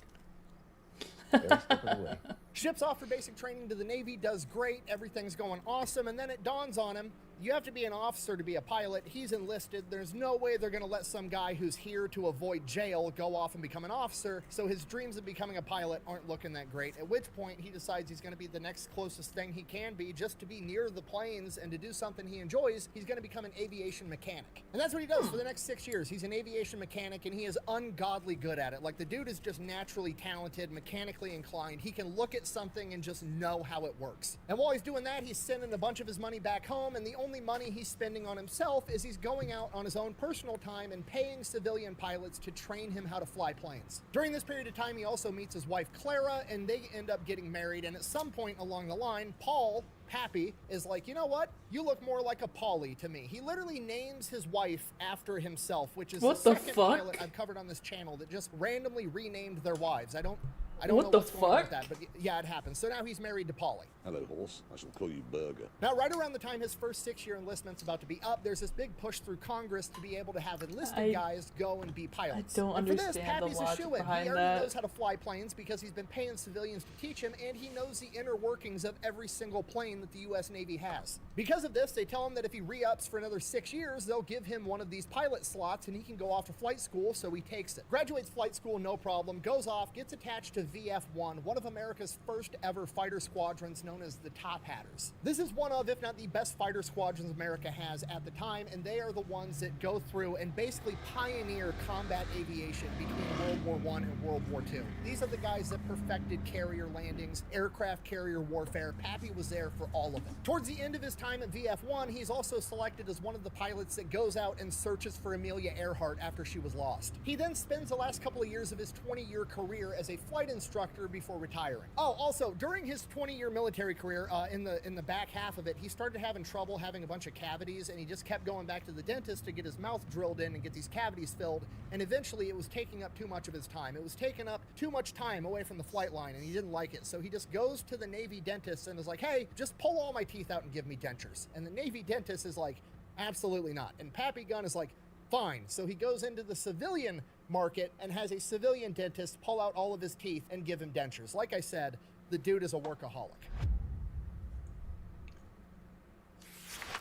Every step of the way. Ships off for basic training to the Navy, does great, everything's going awesome, and then it dawns on him, you have to be an officer to be a pilot. He's enlisted. There's no way they're going to let some guy who's here to avoid jail go off and become an officer, so his dreams of becoming a pilot aren't looking that great, at which point he decides he's going to be the next closest thing he can be just to be near the planes and to do something he enjoys. He's going to become an aviation mechanic. And that's what he does for the next 6 years. He's an aviation mechanic, and he is ungodly good at it. Like, the dude is just naturally talented, mechanically inclined. He can look at something and just know how it works. And while he's doing that, he's sending a bunch of his money back home, and the only money he's spending on himself is he's going out on his own personal time and paying civilian pilots to train him how to fly planes. During this period of time, he also meets his wife Clara, and they end up getting married. And at some point along the line, Paul, Pappy, is like, you know what? You look more like a Polly to me. He literally names his wife after himself, which is the second pilot I've covered on this channel that just randomly renamed their wives. I don't I don't What know the what's going on with fuck? that, but yeah, it happened. So now he's married to Polly. Hello, horse. I shall call you Burger. Now, right around the time his first 6-year enlistment's about to be up, there's this big push through Congress to be able to have enlisted guys go and be pilots. I don't and for this, understand the Pappy's a logic shoo-in. He behind already that. knows how to fly planes because he's been paying civilians to teach him, and he knows the inner workings of every single plane that the U.S. Navy has. Because of this, they tell him that if he re-ups for another 6 years, they'll give him one of these pilot slots, and he can go off to flight school, so he takes it. Graduates flight school, no problem, goes off, gets attached to VF-1, one of America's first ever fighter squadrons known as the Top Hatters. This is one of, if not the best fighter squadrons America has at the time, and they are the ones that go through and basically pioneer combat aviation between World War I and World War II. These are the guys that perfected carrier landings, aircraft carrier warfare. Pappy was there for all of it. Towards the end of his time at VF-1, he's also selected as one of the pilots that goes out and searches for Amelia Earhart after she was lost. He then spends the last couple of years of his 20-year career as a flight instructor before retiring. Oh, also, during his 20-year military career, in the back half of it, he started having trouble having a bunch of cavities, and he just kept going back to the dentist to get his mouth drilled in and get these cavities filled, and eventually it was taking up too much of his time. It was taking up too much time away from the flight line, and he didn't like it, so he just goes to the Navy dentist and is like, hey, just pull all my teeth out and give me dentures. And the Navy dentist is like, absolutely not. And Pappy Gunn is like, fine. So he goes into the civilian market and has a civilian dentist pull out all of his teeth and give him dentures. Like I said, the dude is a workaholic.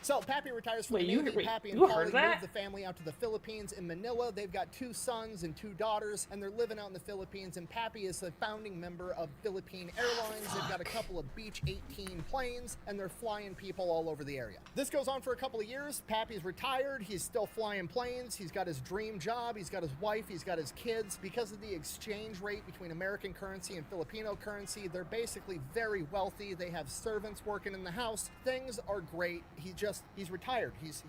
So Pappy retires from the Navy. Pappy and Polly move the family out to the Philippines in Manila. They've got 2 sons and 2 daughters, and they're living out in the Philippines. And Pappy is a founding member of Philippine Airlines. They've got a couple of Beech 18 planes, and they're flying people all over the area. This goes on for a couple of years. Pappy's retired. He's still flying planes. He's got his dream job. He's got his wife. He's got his kids. Because of the exchange rate between American currency and Filipino currency, they're basically very wealthy. They have servants working in the house. Things are great. He's retired. He's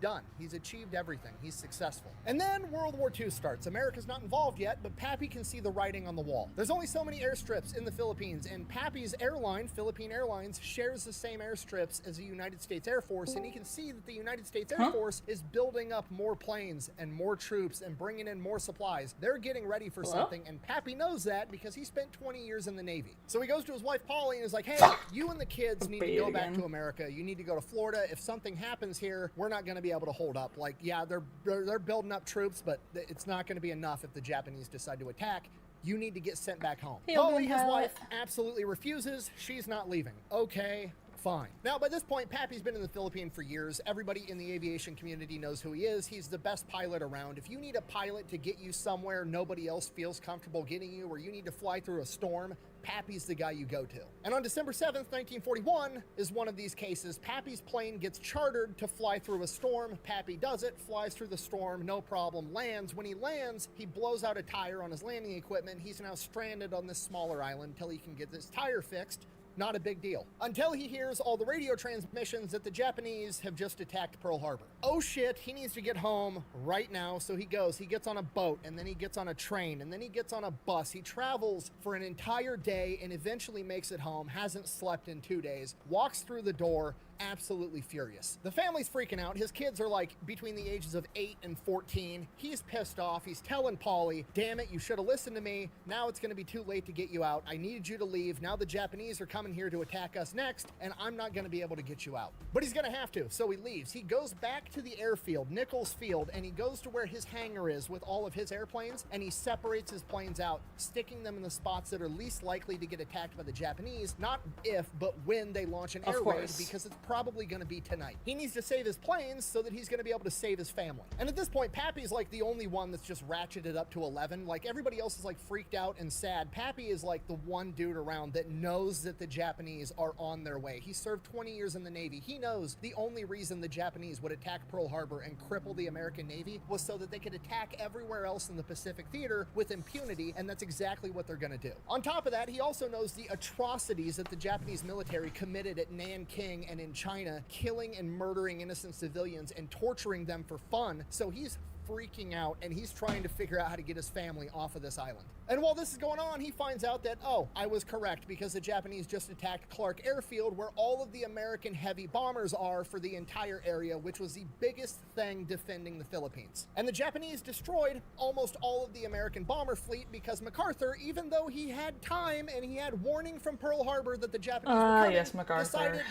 done. He's achieved everything. He's successful. And then World War II starts. America's not involved yet, but Pappy can see the writing on the wall. There's only so many airstrips in the Philippines, and Pappy's airline, Philippine Airlines, shares the same airstrips as the United States Air Force, and he can see that the United States Air Force is building up more planes and more troops and bringing in more supplies. They're getting ready for something, and Pappy knows that because he spent 20 years in the Navy. So he goes to his wife, Polly, and is like, hey, you and the kids need to go back to America. You need to go to Florida. If something happens here, we're not going to be able to hold up. Like, yeah, they're building up troops, but it's not going to be enough if the Japanese decide to attack. You need to get sent back home. Polly, his wife, absolutely refuses. She's not leaving. Okay, fine. Now, by this point, Pappy's been in the Philippines for years. Everybody in the aviation community knows who he is. He's the best pilot around. If you need a pilot to get you somewhere nobody else feels comfortable getting you, or you need to fly through a storm, Pappy's the guy you go to. And on December 7th, 1941 is one of these cases. Pappy's plane gets chartered to fly through a storm. Pappy does it, flies through the storm, no problem, lands. When he lands, he blows out a tire on his landing equipment. He's now stranded on this smaller island until he can get this tire fixed. Not a big deal. Until he hears all the radio transmissions that the Japanese have just attacked Pearl Harbor. Oh shit, he needs to get home right now. So he gets on a boat, and then he gets on a train, and then he gets on a bus. He travels for an entire day and eventually makes it home, hasn't slept in 2 days, walks through the door, absolutely furious. The family's freaking out. His kids are like between the ages of 8 and 14. He's pissed off. He's telling Polly, damn it, you should have listened to me. Now it's going to be too late to get you out. I needed you to leave. Now the Japanese are coming here to attack us next, and I'm not going to be able to get you out. But he's going to have to, so he leaves. He goes back to the airfield, Nichols Field, and he goes to where his hangar is with all of his airplanes, and he separates his planes out, sticking them in the spots that are least likely to get attacked by the Japanese, not if, but when they launch an air raid, because it's probably going to be tonight. He needs to save his planes so that he's going to be able to save his family. And at this point, Pappy's like the only one that's just ratcheted up to 11. Like, everybody else is like freaked out and sad. Pappy is like the one dude around that knows that the Japanese are on their way. He served 20 years in the Navy. He knows the only reason the Japanese would attack Pearl Harbor and cripple the American Navy was so that they could attack everywhere else in the Pacific Theater with impunity, and that's exactly what they're going to do. On top of that, he also knows the atrocities that the Japanese military committed at Nanking and in China, killing and murdering innocent civilians and torturing them for fun. So he's freaking out, and he's trying to figure out how to get his family off of this island. And while this is going on, he finds out that, oh, I was correct, because the Japanese just attacked Clark Airfield, where all of the American heavy bombers are for the entire area, which was the biggest thing defending the Philippines. And the Japanese destroyed almost all of the American bomber fleet because MacArthur, even though he had time and he had warning from Pearl Harbor that the Japanese were coming, yes, MacArthur. decided,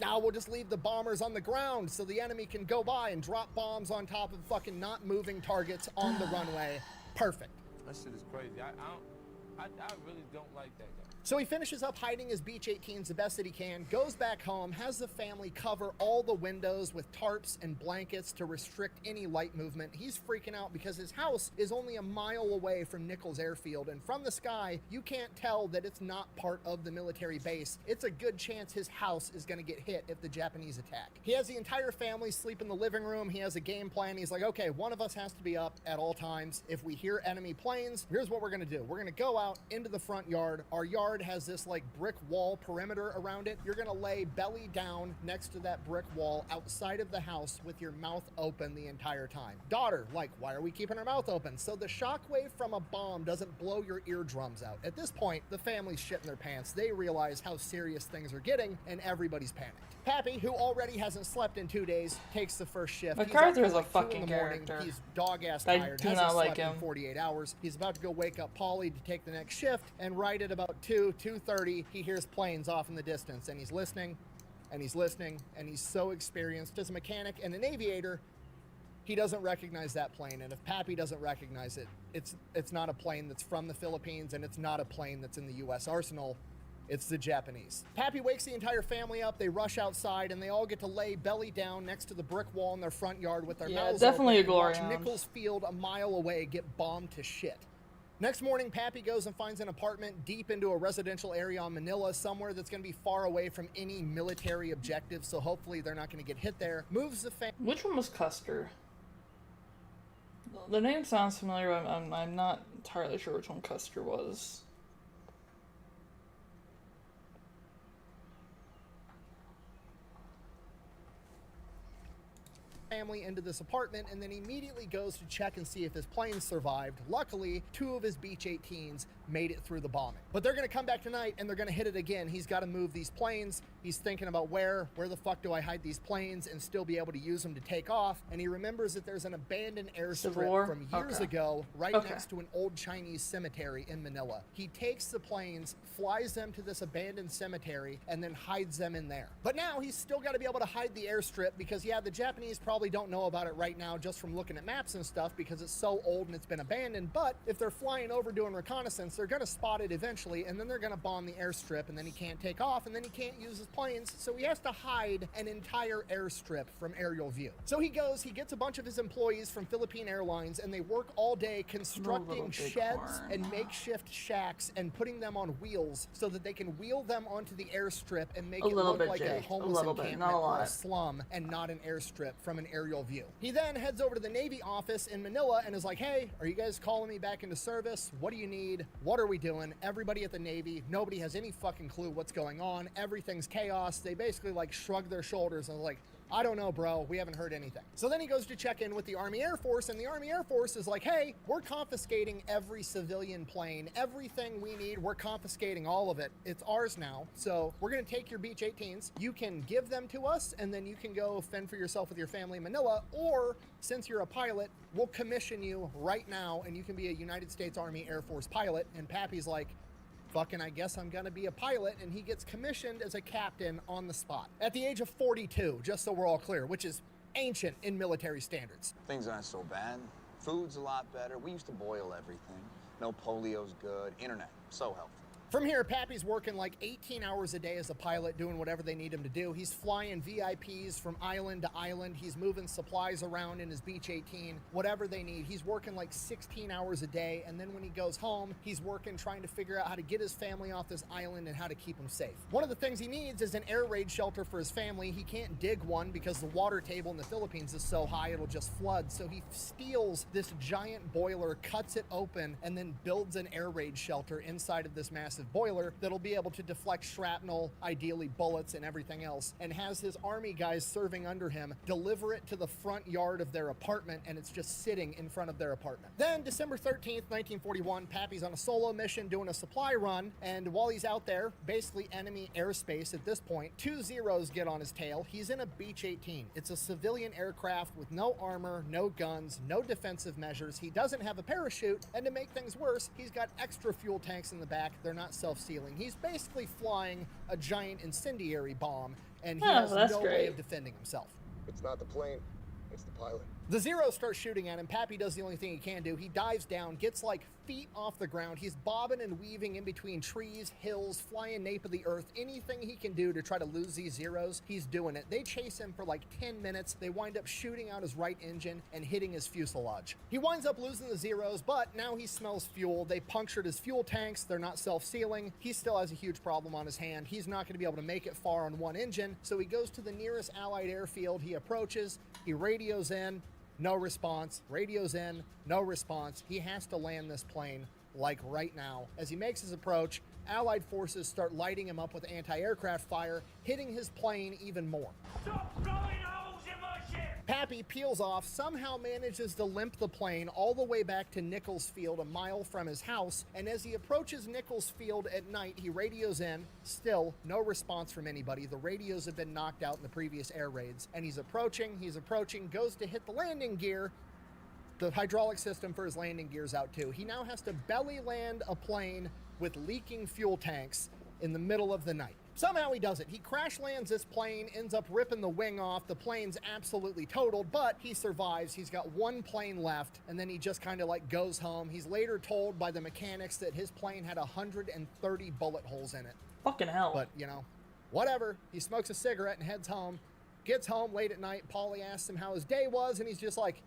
now we'll just leave the bombers on the ground so the enemy can go by and drop bombs on top of fucking not moving targets on the runway. Perfect. That shit is crazy. I really don't like that guy. So he finishes up hiding his Beach 18s the best that he can, goes back home, has the family cover all the windows with tarps and blankets to restrict any light movement. He's freaking out because his house is only a mile away from Nichols Airfield, and from the sky, you can't tell that it's not part of the military base. It's a good chance his house is going to get hit if the Japanese attack. He has the entire family sleep in the living room. He has a game plan. He's like, okay, one of us has to be up at all times. If we hear enemy planes, here's what we're going to do. We're going to go out into the front yard. Our yard has this like brick wall perimeter around it. You're gonna lay belly down next to that brick wall outside of the house with your mouth open the entire time. Daughter, like, why are we keeping our mouth open? So the shockwave from a bomb doesn't blow your eardrums out. At this point, the family's shitting their pants. They realize how serious things are getting, and everybody's panicked. Pappy, who already hasn't slept in 2 days, takes the first shift. MacArthur is a like fucking character. He's dog-ass I tired, do hasn't not like slept in him. 48 hours. He's about to go wake up Polly to take the next shift, and right at about 2:30, he hears planes off in the distance, and he's listening, and he's listening, and he's so experienced as a mechanic and an aviator, he doesn't recognize that plane. And if Pappy doesn't recognize it, it's not a plane that's from the Philippines, and it's not a plane that's in the U.S. arsenal. It's the Japanese. Pappy wakes the entire family up. They rush outside, and they all get to lay belly down next to the brick wall in their front yard with their mouths definitely open a glory and watch hound. Nichols Field a mile away get bombed to shit. Next morning, Pappy goes and finds an apartment deep into a residential area on Manila, somewhere that's going to be far away from any military objectives, so hopefully they're not going to get hit there. Moves the family. Which one was Custer? The name sounds familiar, but I'm not entirely sure which one Custer was. Family into this apartment, and then immediately goes to check and see if his plane survived. Luckily, 2 of his Beach 18s made it through the bombing. But they're going to come back tonight, and they're going to hit it again. He's got to move these planes. He's thinking about where the fuck do I hide these planes and still be able to use them to take off? And he remembers that there's an abandoned airstrip from years ago right next to an old Chinese cemetery in Manila. He takes the planes, flies them to this abandoned cemetery, and then hides them in there. But now he's still got to be able to hide the airstrip because, yeah, the Japanese probably don't know about it right now just from looking at maps and stuff because it's so old and it's been abandoned. But if they're flying over doing reconnaissance, they're going to spot it eventually, and then they're going to bomb the airstrip, and then he can't take off, and then he can't use his planes, so he has to hide an entire airstrip from aerial view. So he goes, he gets a bunch of his employees from Philippine Airlines, and they work all day constructing sheds and makeshift shacks and putting them on wheels so that they can wheel them onto the airstrip and make it look like a homeless encampment or a slum and not an airstrip from an aerial view. He then heads over to the Navy office in Manila and is like, hey, are you guys calling me back into service? What do you need? What are we doing? Everybody at the Navy, nobody has any fucking clue what's going on. Everything's chaos. They basically like shrug their shoulders and like, I don't know, bro. We haven't heard anything. So then he goes to check in with the Army Air Force, and the Army Air Force is like, hey, we're confiscating every civilian plane. Everything we need, we're confiscating all of it. It's ours now. So we're going to take your Beach 18s. You can give them to us, and then you can go fend for yourself with your family in Manila. Or, since you're a pilot, we'll commission you right now, and you can be a United States Army Air Force pilot. And Pappy's like, fucking, I guess I'm gonna be a pilot, and he gets commissioned as a captain on the spot at the age of 42, just so we're all clear, which is ancient in military standards. Things aren't so bad. Food's a lot better. We used to boil everything. No polio's good. Internet, so helpful. From here, Pappy's working like 18 hours a day as a pilot, doing whatever they need him to do. He's flying VIPs from island to island. He's moving supplies around in his Beach 18, whatever they need. He's working like 16 hours a day, and then when he goes home, he's working trying to figure out how to get his family off this island and how to keep them safe. One of the things he needs is an air raid shelter for his family. He can't dig one because the water table in the Philippines is so high it'll just flood, so he steals this giant boiler, cuts it open, and then builds an air raid shelter inside of this massive massive boiler that'll be able to deflect shrapnel, ideally bullets and everything else, and has his army guys serving under him deliver it to the front yard of their apartment, and it's just sitting in front of their apartment. Then December 13th, 1941, Pappy's on a solo mission doing a supply run, and while he's out there, basically enemy airspace at this point, 2 Zeros get on his tail. He's in a Beech 18. It's a civilian aircraft with no armor, no guns, no defensive measures. He doesn't have a parachute, and to make things worse, he's got extra fuel tanks in the back. They're not self-sealing. He's basically flying a giant incendiary bomb, and he has no way of defending himself. It's not the plane, it's the pilot. The Zeros start shooting at him. Pappy does the only thing he can do. He dives down, gets like feet off the ground. He's bobbing and weaving in between trees, hills, flying nape of the earth. Anything he can do to try to lose these Zeros, he's doing it. They chase him for like 10 minutes. They wind up shooting out his right engine and hitting his fuselage. He winds up losing the Zeros, but now he smells fuel. They punctured his fuel tanks. They're not self-sealing. He still has a huge problem on his hand. He's not going to be able to make it far on one engine, so he goes to the nearest Allied airfield. He approaches. He radios in. No response. Radios in. No response. He has to land this plane, like right now. As he makes his approach, Allied forces start lighting him up with anti-aircraft fire, hitting his plane even more. Stop blowing holes in my ship! Pappy peels off, somehow manages to limp the plane all the way back to Nichols Field, a mile from his house, and as he approaches Nichols Field at night, he radios in. Still, no response from anybody. The radios have been knocked out in the previous air raids, and he's approaching, goes to hit the landing gear. The hydraulic system for his landing gear's out too. He now has to belly land a plane with leaking fuel tanks in the middle of the night. Somehow he does it. He crash lands this plane, ends up ripping the wing off. The plane's absolutely totaled, but he survives. He's got one plane left, and then he just kind of like goes home. He's later told by the mechanics that his plane had 130 bullet holes in it. Fucking hell. But, you know, whatever. He smokes a cigarette and heads home. Gets home late at night. Paulie asks him how his day was, and he's just like,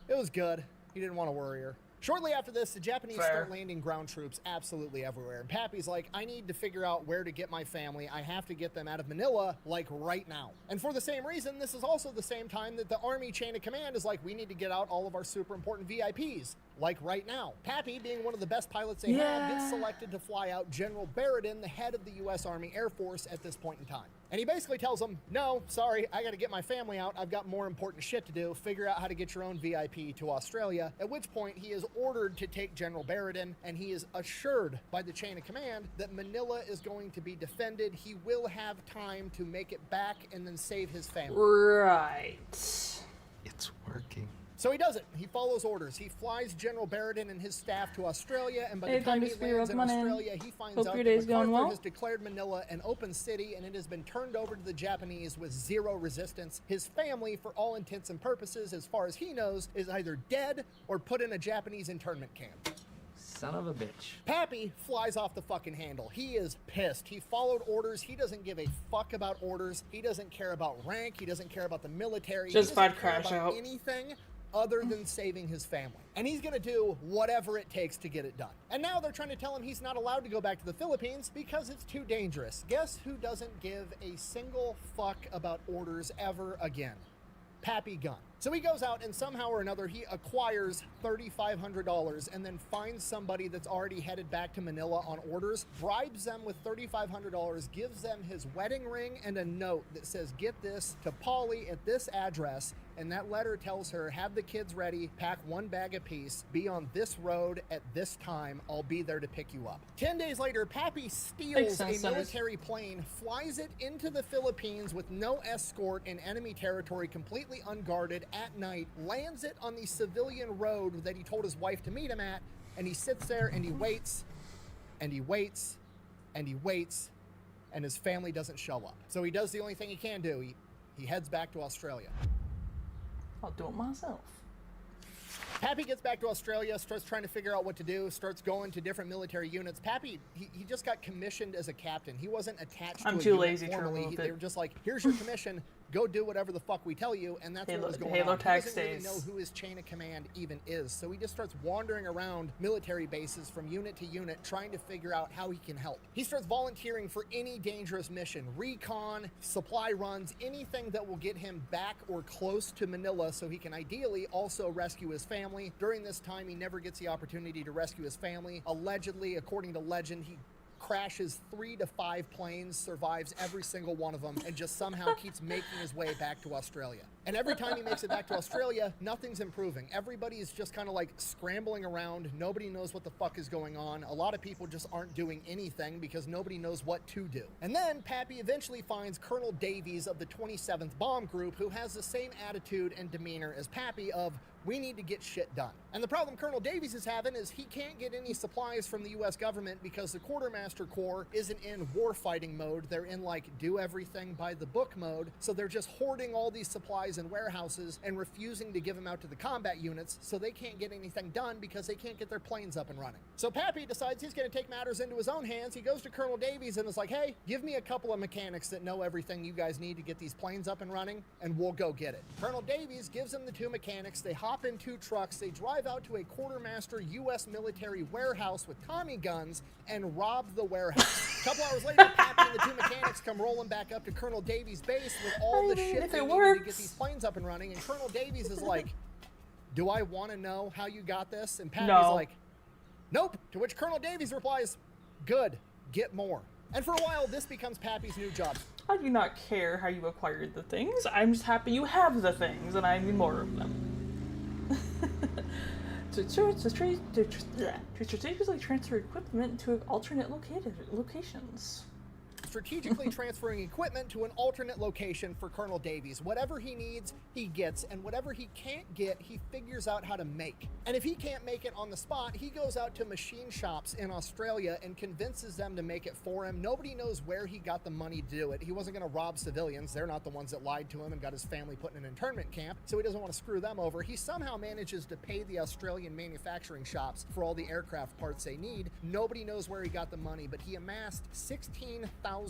it was good. He didn't want to worry her. Shortly after this, the Japanese start landing ground troops absolutely everywhere. And Pappy's like, I need to figure out where to get my family. I have to get them out of Manila, like, right now. And for the same reason, this is also the same time that the Army chain of command is like, we need to get out all of our super important VIPs, like right now. Pappy, being one of the best pilots they have, gets selected to fly out General Barradin, the head of the U.S. Army Air Force at this point in time. And he basically tells them, no, sorry, I got to get my family out. I've got more important shit to do. Figure out how to get your own VIP to Australia. At which point he is ordered to take General Barradin, and he is assured by the chain of command that Manila is going to be defended. He will have time to make it back and then save his family. Right. It's working. So he does it. He follows orders. He flies General Barradin and his staff to Australia, and by the time he lands in Australia, he finds out that MacArthur has declared Manila an open city, and it has been turned over to the Japanese with zero resistance. His family, for all intents and purposes, as far as he knows, is either dead or put in a Japanese internment camp. Son of a bitch. Pappy flies off the fucking handle. He is pissed. He followed orders. He doesn't give a fuck about orders. He doesn't care about rank. He doesn't care about the military. Just he doesn't care about out. anything other than saving his family. And he's gonna do whatever it takes to get it done. And now they're trying to tell him he's not allowed to go back to the Philippines because it's too dangerous. Guess who doesn't give a single fuck about orders ever again? Pappy Gunn. So he goes out and somehow or another he acquires $3,500 and then finds somebody that's already headed back to Manila on orders, bribes them with $3,500, gives them his wedding ring and a note that says, get this to Paulie at this address. And that letter tells her, have the kids ready, pack one bag apiece, be on this road at this time, I'll be there to pick you up. 10 days later, Pappy steals a military plane, flies it into the Philippines with no escort in enemy territory, completely unguarded at night, lands it on the civilian road that he told his wife to meet him at, and he sits there and he waits, and he waits, and he waits, and his family doesn't show up. So he does the only thing he can do. He heads back to Australia. I'll do it myself. Pappy gets back to Australia, starts trying to figure out what to do, starts going to different military units. Pappy, he just got commissioned as a captain. He wasn't attached to a unit lazy formally. They were just like, here's your commission, go do whatever the fuck we tell you, and that's what was going on. Halo tag he doesn't really know who his chain of command even is, so he just starts wandering around military bases from unit to unit, trying to figure out how he can help. He starts volunteering for any dangerous mission, recon, supply runs, anything that will get him back or close to Manila so he can ideally also rescue his family. During this time, he never gets the opportunity to rescue his family. Allegedly, according to legend, he crashes 3 to 5 planes, survives every single one of them, and just somehow keeps making his way back to Australia. And every time he makes it back to Australia, nothing's improving. Everybody is just kind of like scrambling around. Nobody knows what the fuck is going on. A lot of people just aren't doing anything because nobody knows what to do. And then Pappy eventually finds Colonel Davies of the 27th Bomb Group, who has the same attitude and demeanor as Pappy of, we need to get shit done. And the problem Colonel Davies is having is he can't get any supplies from the US government because the Quartermaster Corps isn't in warfighting mode. They're in like do everything by the book mode. So they're just hoarding all these supplies in warehouses and refusing to give them out to the combat units, so they can't get anything done because they can't get their planes up and running. So Pappy decides he's gonna take matters into his own hands. He goes to Colonel Davies and is like, hey, give me a couple of mechanics that know everything you guys need to get these planes up and running, and we'll go get it. Colonel Davies gives him the 2 mechanics. They hop in 2 trucks, they drive out to a Quartermaster US military warehouse with Tommy guns and rob the warehouse. A couple hours later, Pappy and the 2 mechanics come rolling back up to Colonel Davies' base with all the shit they needed to get these planes up and running, and Colonel Davies is like, do I want to know how you got this? And Pappy's like, nope. To which Colonel Davies replies, good, get more. And for a while, this becomes Pappy's new job. I do not care how you acquired the things. I'm just happy you have the things, and I need more of them. to strategically transfer equipment to alternate locations. Strategically transferring equipment to an alternate location for Colonel Davies. Whatever he needs, he gets, and whatever he can't get, he figures out how to make. And if he can't make it on the spot, he goes out to machine shops in Australia and convinces them to make it for him. Nobody knows where he got the money to do it. He wasn't going to rob civilians. They're not the ones that lied to him and got his family put in an internment camp, so he doesn't want to screw them over. He somehow manages to pay the Australian manufacturing shops for all the aircraft parts they need. Nobody knows where he got the money, but he amassed $16,000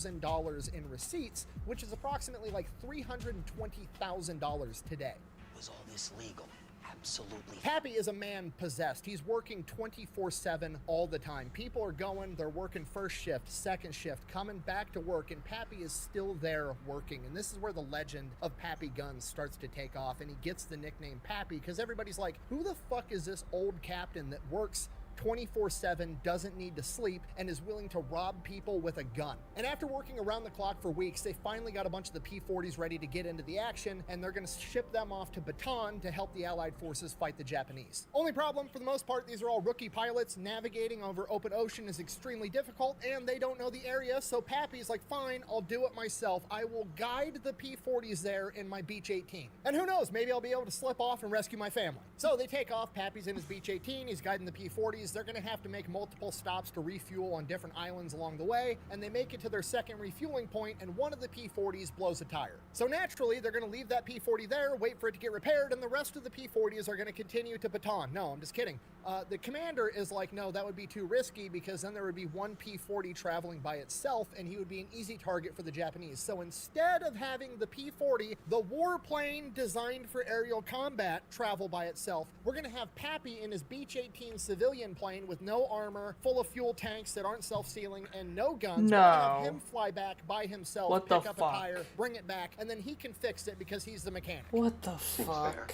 in receipts, which is approximately like $320,000 today. Was all this legal? Absolutely. Pappy is a man possessed. He's working 24/7 all the time. People are going, they're working first shift, second shift, coming back to work, and Pappy is still there working. And this is where the legend of Pappy Guns starts to take off, and he gets the nickname Pappy because everybody's like, who the fuck is this old captain that works 24/7, doesn't need to sleep, and is willing to rob people with a gun? And after working around the clock for weeks, they finally got a bunch of the P-40s ready to get into the action, and they're going to ship them off to Bataan to help the Allied forces fight the Japanese. Only problem, for the most part, these are all rookie pilots. Navigating over open ocean is extremely difficult, and they don't know the area, so Pappy's like, fine, I'll do it myself. I will guide the P-40s there in my Beech 18. And who knows, maybe I'll be able to slip off and rescue my family. So they take off. Pappy's in his Beech 18, he's guiding the P-40s. They're going to have to make multiple stops to refuel on different islands along the way, and they make it to their second refueling point, and one of the P-40s blows a tire. So naturally, they're going to leave that P-40 there, wait for it to get repaired, and the rest of the P-40s are going to continue to Bataan. No, I'm just kidding. The commander is like, no, that would be too risky because then there would be one P-40 traveling by itself, and he would be an easy target for the Japanese. So instead of having the P-40, the warplane designed for aerial combat, travel by itself, we're going to have Pappy in his Beech 18 civilian plane with no armor, full of fuel tanks that aren't self-sealing, and no guns. No. We're gonna have him fly back by himself, What pick the up fuck? a tire, bring it back, and then he can fix it because he's the mechanic. What the fuck?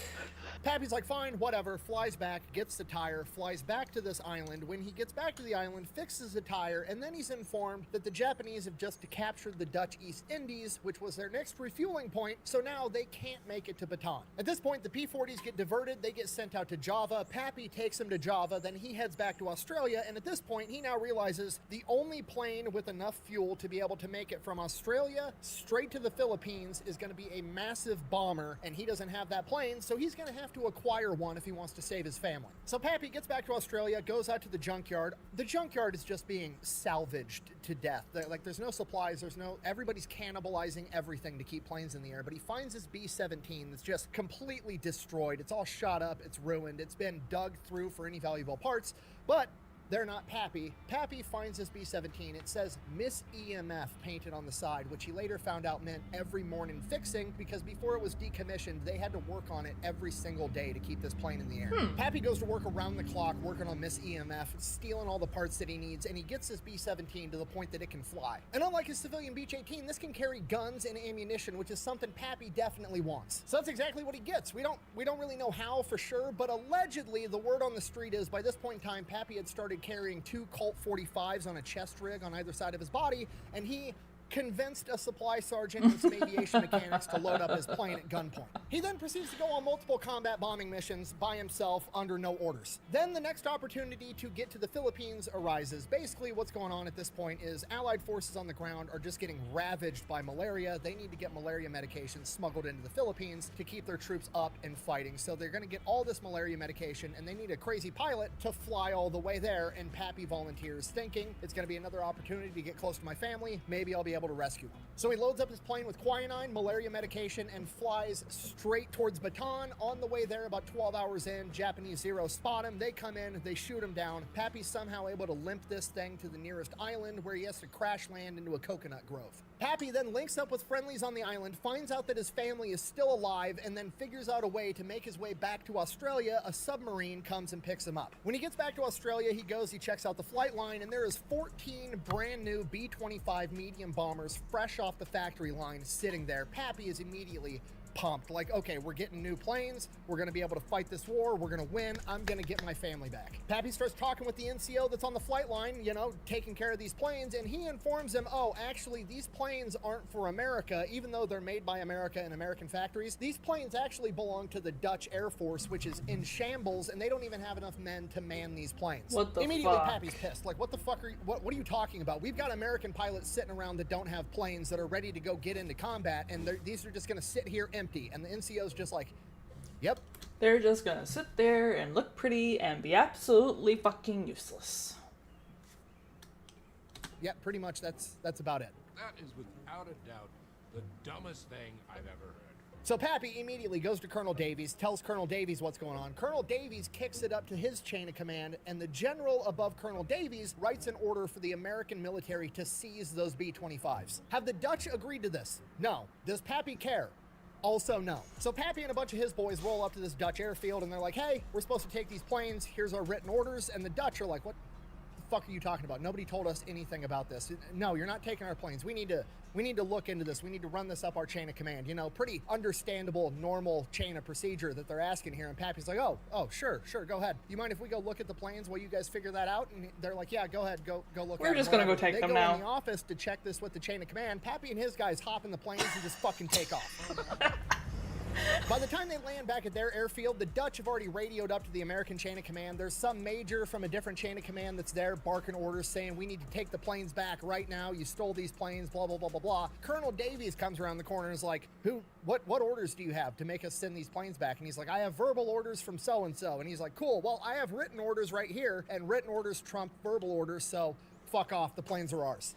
Pappy's like, fine, whatever, flies back, gets the tire, flies back to this island. When he gets back to the island, fixes the tire, and then he's informed that the Japanese have just captured the Dutch East Indies, which was their next refueling point, so now they can't make it to Bataan. At this point, the P-40s get diverted, they get sent out to Java. Pappy takes them to Java, then he heads back to Australia, and at this point, he now realizes the only plane with enough fuel to be able to make it from Australia straight to the Philippines is going to be a massive bomber, and he doesn't have that plane, so he's going to have to acquire one if he wants to save his family. So Pappy gets back to Australia, goes out to the junkyard. The junkyard is just being salvaged to death. There's no supplies, everybody's cannibalizing everything to keep planes in the air, but he finds this B-17 that's just completely destroyed. It's all shot up, it's ruined, it's been dug through for any valuable parts, but they're not Pappy. Pappy finds this B-17. It says Miss EMF painted on the side, which he later found out meant every morning fixing, because before it was decommissioned, they had to work on it every single day to keep this plane in the air. Pappy goes to work around the clock working on Miss EMF, stealing all the parts that he needs, and he gets this B-17 to the point that it can fly. And unlike his civilian Beech-18, this can carry guns and ammunition, which is something Pappy definitely wants. So that's exactly what he gets. We don't really know how for sure, but allegedly the word on the street is by this point in time, Pappy had started started carrying 2 Colt 45s on a chest rig on either side of his body, and he convinced a supply sergeant and some aviation mechanics to load up his plane at gunpoint. He then proceeds to go on multiple combat bombing missions by himself under no orders. Then the next opportunity to get to the Philippines arises. Basically what's going on at this point is Allied forces on the ground are just getting ravaged by malaria. They need to get malaria medication smuggled into the Philippines to keep their troops up and fighting. So they're going to get all this malaria medication, and they need a crazy pilot to fly all the way there, and Pappy volunteers, thinking it's going to be another opportunity to get close to my family. Maybe I'll be able to rescue him. So he loads up his plane with quinine, malaria medication, and flies straight towards Bataan. On the way there, about 12 hours in, Japanese Zero spot him. They come in, they shoot him down. Pappy's somehow able to limp this thing to the nearest island, where he has to crash land into a coconut grove. Pappy then links up with friendlies on the island, finds out that his family is still alive, and then figures out a way to make his way back to Australia. A submarine comes and picks him up. When he gets back to Australia, he checks out the flight line, and there is 14 brand new B-25 medium bombers fresh off the factory line sitting there. Pappy is immediately pumped, like, okay, we're getting new planes, we're gonna be able to fight this war, we're gonna win, I'm gonna get my family back. Pappy starts talking with the NCO that's on the flight line, you know, taking care of these planes, and he informs him, oh, actually, these planes aren't for America, even though they're made by America in American factories. These planes actually belong to the Dutch Air Force, which is in shambles, and they don't even have enough men to man these planes. What the Immediately, fuck? Pappy's pissed, like, what the fuck are you, what are you talking about? We've got American pilots sitting around that don't have planes that are ready to go get into combat, and these are just gonna sit here empty, and the NCO's just like, yep. They're just gonna sit there and look pretty and be absolutely fucking useless. Yep, pretty much that's about it. That is without a doubt the dumbest thing I've ever heard. So Pappy immediately goes to Colonel Davies, tells Colonel Davies what's going on. Colonel Davies kicks it up to his chain of command, and the general above Colonel Davies writes an order for the American military to seize those B-25s. Have the Dutch agreed to this? No. Does Pappy care? Also no. So Pappy and a bunch of his boys roll up to this Dutch airfield, and they're like, hey, we're supposed to take these planes, here's our written orders, and the Dutch are like, what the fuck are you talking about? Nobody told us anything about this. No, you're not taking our planes. We need to look into this. We need to run this up our chain of command. You know, pretty understandable, normal chain of procedure that they're asking here. And Pappy's like, oh, sure, go ahead. You mind if we go look at the planes while you guys figure that out? And they're like, yeah, go ahead, go look at them. We're just gonna go take them now. They go in the office to check this with the chain of command. Pappy and his guys hop in the planes and just fucking take off. By the time they land back at their airfield, the Dutch have already radioed up to the American chain of command. There's some major from a different chain of command that's there barking orders saying, we need to take the planes back right now. You stole these planes, blah, blah, blah, blah, blah. Colonel Davies comes around the corner and is like, what orders do you have to make us send these planes back? And he's like, I have verbal orders from so-and-so. And he's like, cool, well, I have written orders right here, and written orders trump verbal orders, so fuck off, the planes are ours.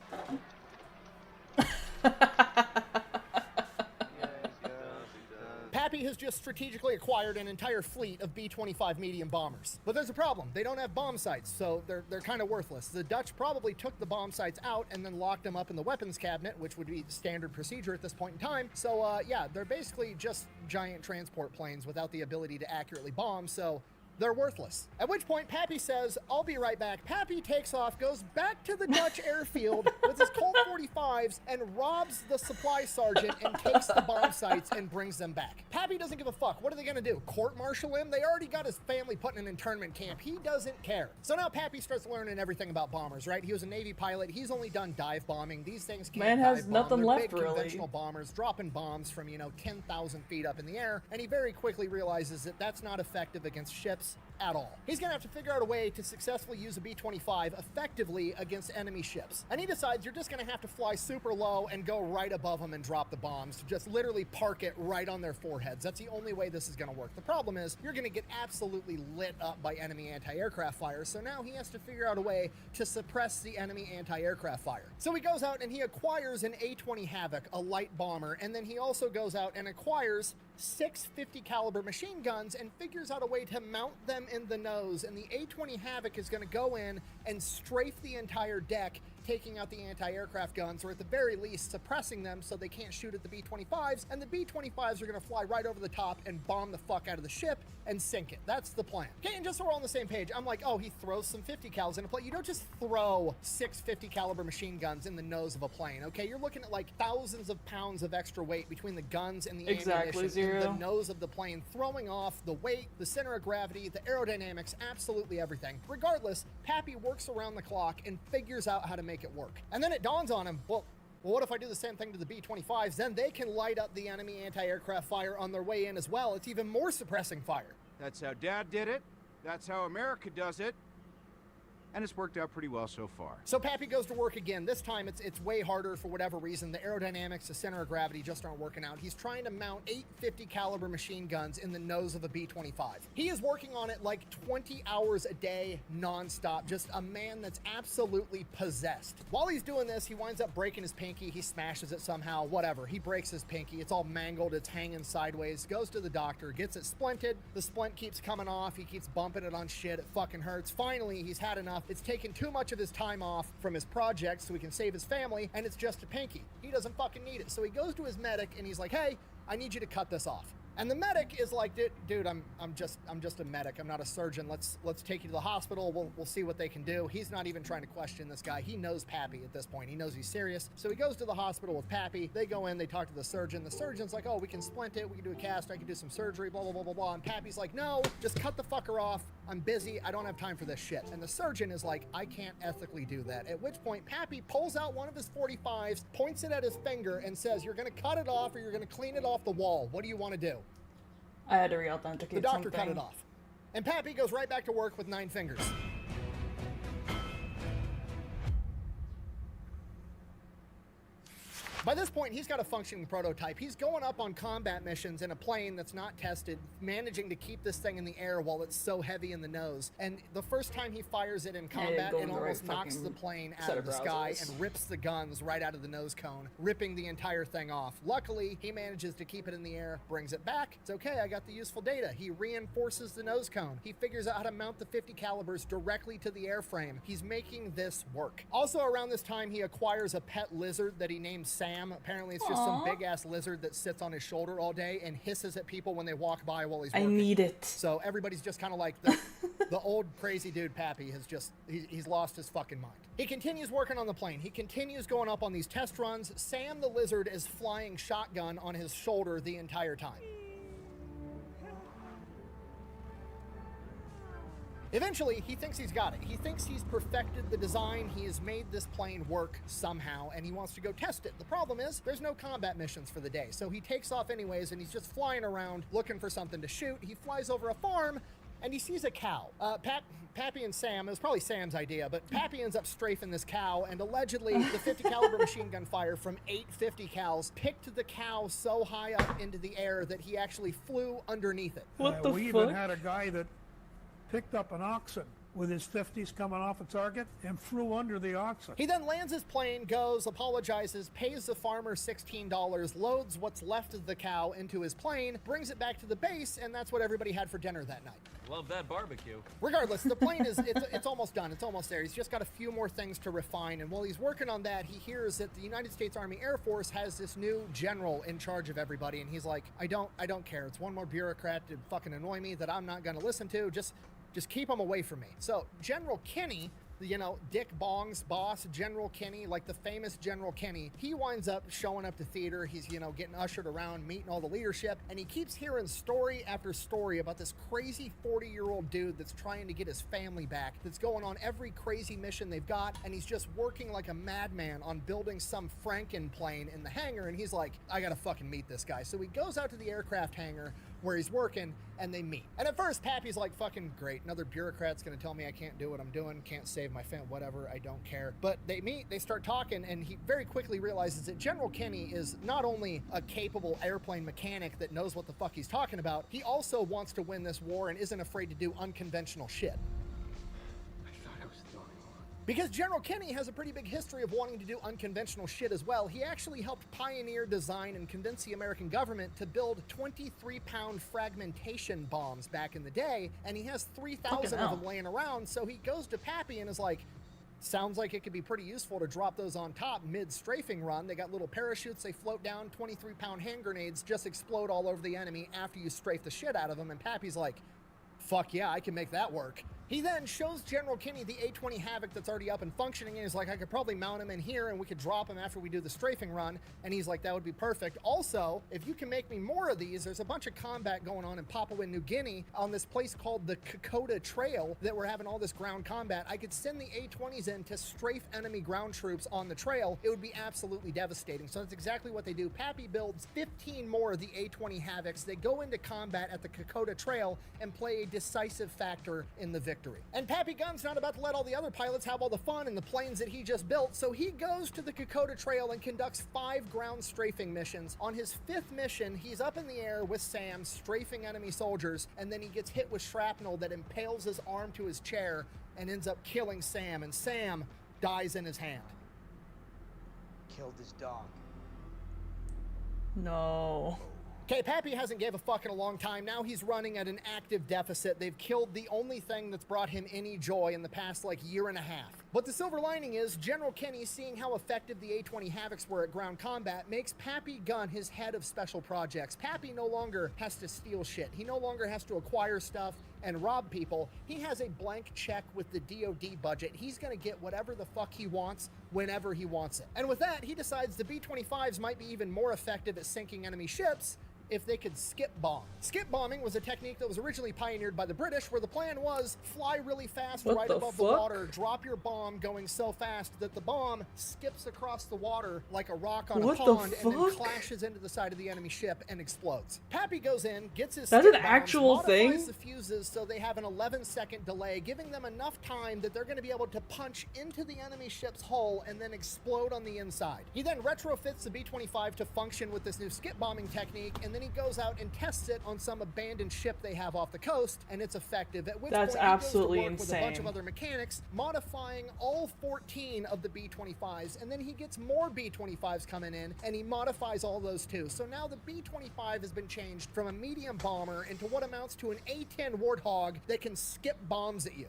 Pappy has just strategically acquired an entire fleet of B-25 medium bombers. But there's a problem. They don't have bomb sights, so they're kind of worthless. The Dutch probably took the bomb sights out and then locked them up in the weapons cabinet, which would be standard procedure at this point in time. So, yeah, they're basically just giant transport planes without the ability to accurately bomb, so they're worthless. At which point, Pappy says, I'll be right back. Pappy takes off, goes back to the Dutch airfield with his Colt 45s, and robs the supply sergeant and takes the bomb sites and brings them back. Pappy doesn't give a fuck. What are they gonna do? Court-martial him? They already got his family put in an internment camp. He doesn't care. So now Pappy starts learning everything about bombers, right? He was a Navy pilot. He's only done dive bombing. These things can't Man has dive bomb. nothing They're left, big really. Conventional bombers dropping bombs from, 10,000 feet up in the air, and he very quickly realizes that that's not effective against ships at all. He's gonna have to figure out a way to successfully use a B-25 effectively against enemy ships. And he decides you're just gonna have to fly super low and go right above them and drop the bombs. Just literally park it right on their foreheads. That's the only way this is gonna work. The problem is you're gonna get absolutely lit up by enemy anti-aircraft fire, so now he has to figure out a way to suppress the enemy anti-aircraft fire. So he goes out and he acquires an A-20 Havoc, a light bomber, and then he also goes out and acquires 6 50 caliber machine guns and figures out a way to mount them in the nose. And the A-20 Havoc is going to go in and strafe the entire deck taking out the anti-aircraft guns, or at the very least suppressing them so they can't shoot at the B-25s, and the B-25s are going to fly right over the top and bomb the fuck out of the ship and sink it. That's the plan. Okay, and just so we're on the same page, I'm like, oh, he throws some 50 cals in a plane. You don't just throw 6 50 caliber machine guns in the nose of a plane, okay? You're looking at like thousands of pounds of extra weight between the guns and the ammunition in the nose of the plane, throwing off the weight, the center of gravity, the aerodynamics, absolutely everything. Regardless, Pappy works around the clock and figures out how to make it work. And then it dawns on him, well, what if I do the same thing to the B-25s? Then they can light up the enemy anti-aircraft fire on their way in as well. It's even more suppressing fire. That's how Dad did it. That's how America does it. And it's worked out pretty well so far. So Pappy goes to work again. This time it's way harder for whatever reason. The aerodynamics, the center of gravity just aren't working out. He's trying to mount 8 50 caliber machine guns in the nose of a B-25. He is working on it like 20 hours a day, nonstop. Just a man that's absolutely possessed. While he's doing this, he winds up breaking his pinky. He smashes it somehow, whatever. He breaks his pinky. It's all mangled. It's hanging sideways. Goes to the doctor, gets it splinted. The splint keeps coming off. He keeps bumping it on shit. It fucking hurts. Finally, he's had enough. It's taken too much of his time off from his project so he can save his family, and it's just a pinky. He doesn't fucking need it. So he goes to his medic and he's like, hey, I need you to cut this off. And the medic is like, dude, I'm just a medic. I'm not a surgeon. Let's take you to the hospital. We'll see what they can do. He's not even trying to question this guy. He knows Pappy at this point. He knows he's serious. So he goes to the hospital with Pappy. They go in, they talk to the surgeon. The surgeon's like, oh, we can splint it. We can do a cast. I can do some surgery, blah, blah, blah, blah, blah. And Pappy's like, no, just cut the fucker off. I'm busy. I don't have time for this shit. And the surgeon is like, I can't ethically do that. At which point Pappy pulls out one of his 45s, points it at his finger, and says, you're going to cut it off or you're going to clean it off the wall. What do you want to do? I had to re-authenticate The doctor something. cut it off. And Pappy goes right back to work with 9 fingers. By this point, he's got a functioning prototype. He's going up on combat missions in a plane that's not tested, managing to keep this thing in the air while it's so heavy in the nose. And the first time he fires it in combat, it almost knocks the plane out of the sky and rips the guns right out of the nose cone, ripping the entire thing off. Luckily, he manages to keep it in the air, brings it back. It's okay, I got the useful data. He reinforces the nose cone. He figures out how to mount the 50 calibers directly to the airframe. He's making this work. Also, around this time, he acquires a pet lizard that he names Sam. Apparently, it's just some big-ass lizard that sits on his shoulder all day and hisses at people when they walk by while he's working. I need it. So everybody's just kind of like, the old crazy dude Pappy has just, he's lost his fucking mind. He continues working on the plane. He continues going up on these test runs. Sam the lizard is flying shotgun on his shoulder the entire time. Eventually, he thinks he's got it. He thinks he's perfected the design. He has made this plane work somehow, and he wants to go test it. The problem is, there's no combat missions for the day, so he takes off anyways, and he's just flying around looking for something to shoot. He flies over a farm, and he sees a cow. Pappy and Sam, it was probably Sam's idea, but Pappy ends up strafing this cow, and allegedly the 50 caliber machine gun fire from 8 50 cals picked the cow so high up into the air that he actually flew underneath it. We even had a guy that picked up an oxen with his 50s coming off a target and flew under the oxen. He then lands his plane, goes, apologizes, pays the farmer $16, loads what's left of the cow into his plane, brings it back to the base, and that's what everybody had for dinner that night. Love that barbecue. Regardless, the plane is, it's almost done. It's almost there. He's just got a few more things to refine, and while he's working on that, he hears that the United States Army Air Force has this new general in charge of everybody, and he's like, I don't care. It's one more bureaucrat to fucking annoy me that I'm not going to listen to. Just keep them away from me. So General Kenny, Dick Bong's boss, General Kenny, like the famous General Kenny, he winds up showing up to theater. He's, getting ushered around, meeting all the leadership, and he keeps hearing story after story about this crazy 40-year-old dude that's trying to get his family back, that's going on every crazy mission they've got, and he's just working like a madman on building some Franken plane in the hangar, and he's like, I gotta fucking meet this guy. So he goes out to the aircraft hangar where he's working, and they meet. And at first, Pappy's like, fucking great. Another bureaucrat's gonna tell me I can't do what I'm doing, can't save my family, whatever, I don't care. But they meet, they start talking, and he very quickly realizes that General Kenny is not only a capable airplane mechanic that knows what the fuck he's talking about, he also wants to win this war and isn't afraid to do unconventional shit. Because General Kenny has a pretty big history of wanting to do unconventional shit as well. He actually helped pioneer, design, and convince the American government to build 23-pound fragmentation bombs back in the day, and he has 3,000 of them laying around, so he goes to Pappy and is like, Sounds like it could be pretty useful to drop those on top mid-strafing run. They got little parachutes, they float down, 23-pound hand grenades just explode all over the enemy after you strafe the shit out of them, and Pappy's like, fuck yeah, I can make that work. He then shows General Kinney the A-20 Havoc that's already up and functioning, and he's like, I could probably mount him in here and we could drop him after we do the strafing run. And he's like, that would be perfect. Also, if you can make me more of these, there's a bunch of combat going on in Papua New Guinea on this place called the Kokoda Trail that we're having all this ground combat. I could send the A-20s in to strafe enemy ground troops on the trail. It would be absolutely devastating. So that's exactly what they do. Pappy builds 15 more of the A-20 Havocs. They go into combat at the Kokoda Trail and play a decisive factor in the victory. And Pappy Gunn's not about to let all the other pilots have all the fun in the planes that he just built, so he goes to the Kokoda Trail and conducts 5 ground strafing missions. On his 5th mission, he's up in the air with Sam, strafing enemy soldiers, and then he gets hit with shrapnel that impales his arm to his chair and ends up killing Sam, and Sam dies in his hand. Killed his dog. No. Okay, Pappy hasn't gave a fuck in a long time. Now he's running at an active deficit. They've killed the only thing that's brought him any joy in the past, year and a half. But the silver lining is General Kinney, seeing how effective the A-20 Havocs were at ground combat, makes Pappy Gunn his head of special projects. Pappy no longer has to steal shit. He no longer has to acquire stuff and rob people. He has a blank check with the DoD budget. He's gonna get whatever the fuck he wants whenever he wants it. And with that, he decides the B-25s might be even more effective at sinking enemy ships if they could skip bomb. Skip bombing was a technique that was originally pioneered by the British, where the plan was fly really fast right above the water, drop your bomb going so fast that the bomb skips across the water like a rock on a pond and then clashes into the side of the enemy ship and explodes. Pappy goes in, gets his That's skip an bombs, actual thing? modifies the fuses so they have an 11-second delay, giving them enough time that they're going to be able to punch into the enemy ship's hull and then explode on the inside. He then retrofits the B-25 to function with this new skip bombing technique, and then he goes out and tests it on some abandoned ship they have off the coast, and it's effective. At which That's point he absolutely goes to work with a bunch of insane. other mechanics, modifying all 14 of the B-25s, and then he gets more B-25s coming in, and he modifies all those too. So now the B-25 has been changed from a medium bomber into what amounts to an A-10 Warthog that can skip bombs at you.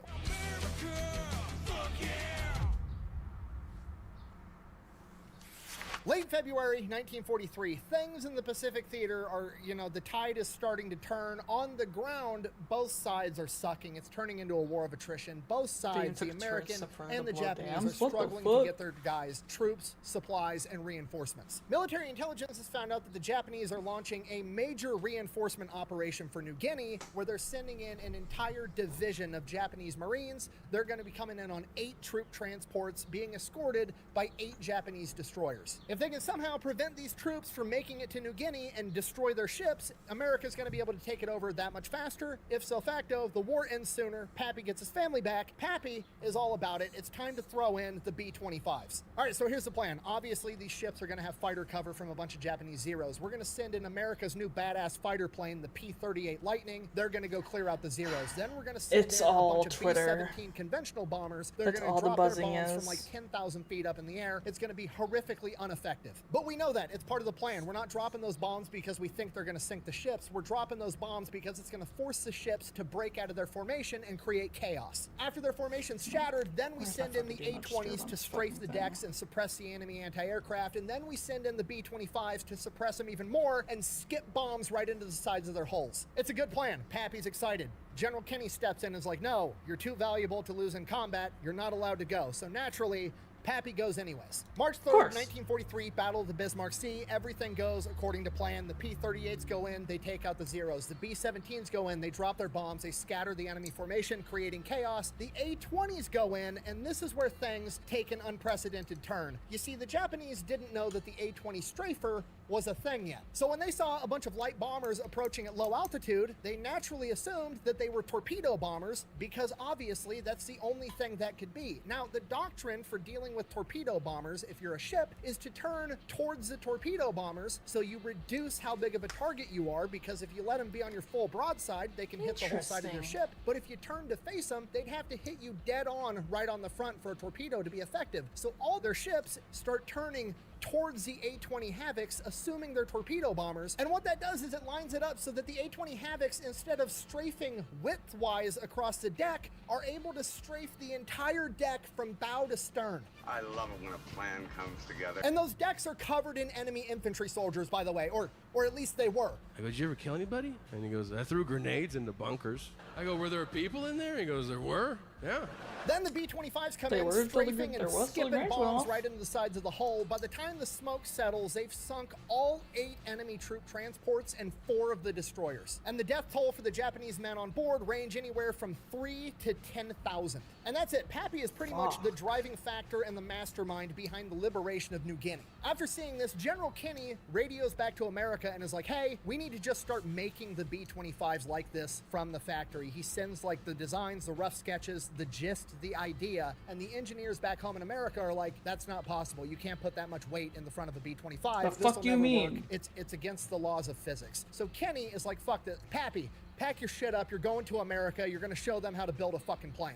Late February 1943, things in the Pacific Theater are, the tide is starting to turn. On the ground, both sides are sucking. It's turning into a war of attrition. Both sides, the American and the Japanese, are struggling to get their guys troops, supplies, and reinforcements. Military intelligence has found out that the Japanese are launching a major reinforcement operation for New Guinea, where they're sending in an entire division of Japanese Marines. They're going to be coming in on 8 troop transports, being escorted by 8 Japanese destroyers. If they can somehow prevent these troops from making it to New Guinea and destroy their ships, America's going to be able to take it over that much faster. If so facto, the war ends sooner. Pappy gets his family back. Pappy is all about it. It's time to throw in the B-25s. All right, so here's the plan. Obviously, these ships are going to have fighter cover from a bunch of Japanese Zeros. We're going to send in America's new badass fighter plane, the P-38 Lightning. They're going to go clear out the Zeros. Then we're going to send in a bunch of B-17 conventional bombers. They're going to drop their bombs from like 10,000 feet up in the air. It's going to be horrifically ineffective. But we know that. It's part of the plan. We're not dropping those bombs because we think they're going to sink the ships. We're dropping those bombs because it's going to force the ships to break out of their formation and create chaos. After their formation's shattered, then we send in the A-20s to strafe the decks and suppress the enemy anti-aircraft, and then we send in the B-25s to suppress them even more and skip bombs right into the sides of their hulls. It's a good plan. Pappy's excited. General Kinney steps in and is like, no, you're too valuable to lose in combat. You're not allowed to go. So naturally, Pappy goes anyways. March 3rd, 1943, Battle of the Bismarck Sea. Everything goes according to plan. The P-38s go in, they take out the Zeros. The B-17s go in, they drop their bombs, they scatter the enemy formation, creating chaos. The A-20s go in, and this is where things take an unprecedented turn. You see, the Japanese didn't know that the A-20 Strafer was a thing yet. So when they saw a bunch of light bombers approaching at low altitude, they naturally assumed that they were torpedo bombers, because obviously that's the only thing that could be. Now, the doctrine for dealing with torpedo bombers, if you're a ship, is to turn towards the torpedo bombers so you reduce how big of a target you are, because if you let them be on your full broadside, they can hit the whole side of your ship. But if you turn to face them, they'd have to hit you dead on right on the front for a torpedo to be effective. So all their ships start turning towards the A-20 Havocs, assuming they're torpedo bombers. And what that does is it lines it up so that the A-20 Havocs, instead of strafing width-wise across the deck, are able to strafe the entire deck from bow to stern. I love it when a plan comes together. And those decks are covered in enemy infantry soldiers, by the way, or at least they were. I go, did you ever kill anybody? And he goes, I threw grenades into bunkers. I go, were there people in there? He goes, there were, yeah. Then the B-25s come They in, were strafing and skipping grenades went bombs off. right into the sides of the hull. By the time the smoke settles, they've sunk all 8 enemy troop transports and 4 of the destroyers. And the death toll for the Japanese men on board range anywhere from 3 to 10,000. And that's it. Pappy is pretty much the driving factor and the mastermind behind the liberation of New Guinea. After seeing this, General Kinney radios back to America and is like, hey, we need to just start making the B-25s like this from the factory. He sends like the designs, the rough sketches, the gist, the idea, and the engineers back home in America are like, that's not possible. You can't put that much weight in the front of a B-25. The fuck you mean? It's against the laws of physics. So Kenny is like, fuck this. Pappy, pack your shit up. You're going to America. You're going to show them how to build a fucking plane.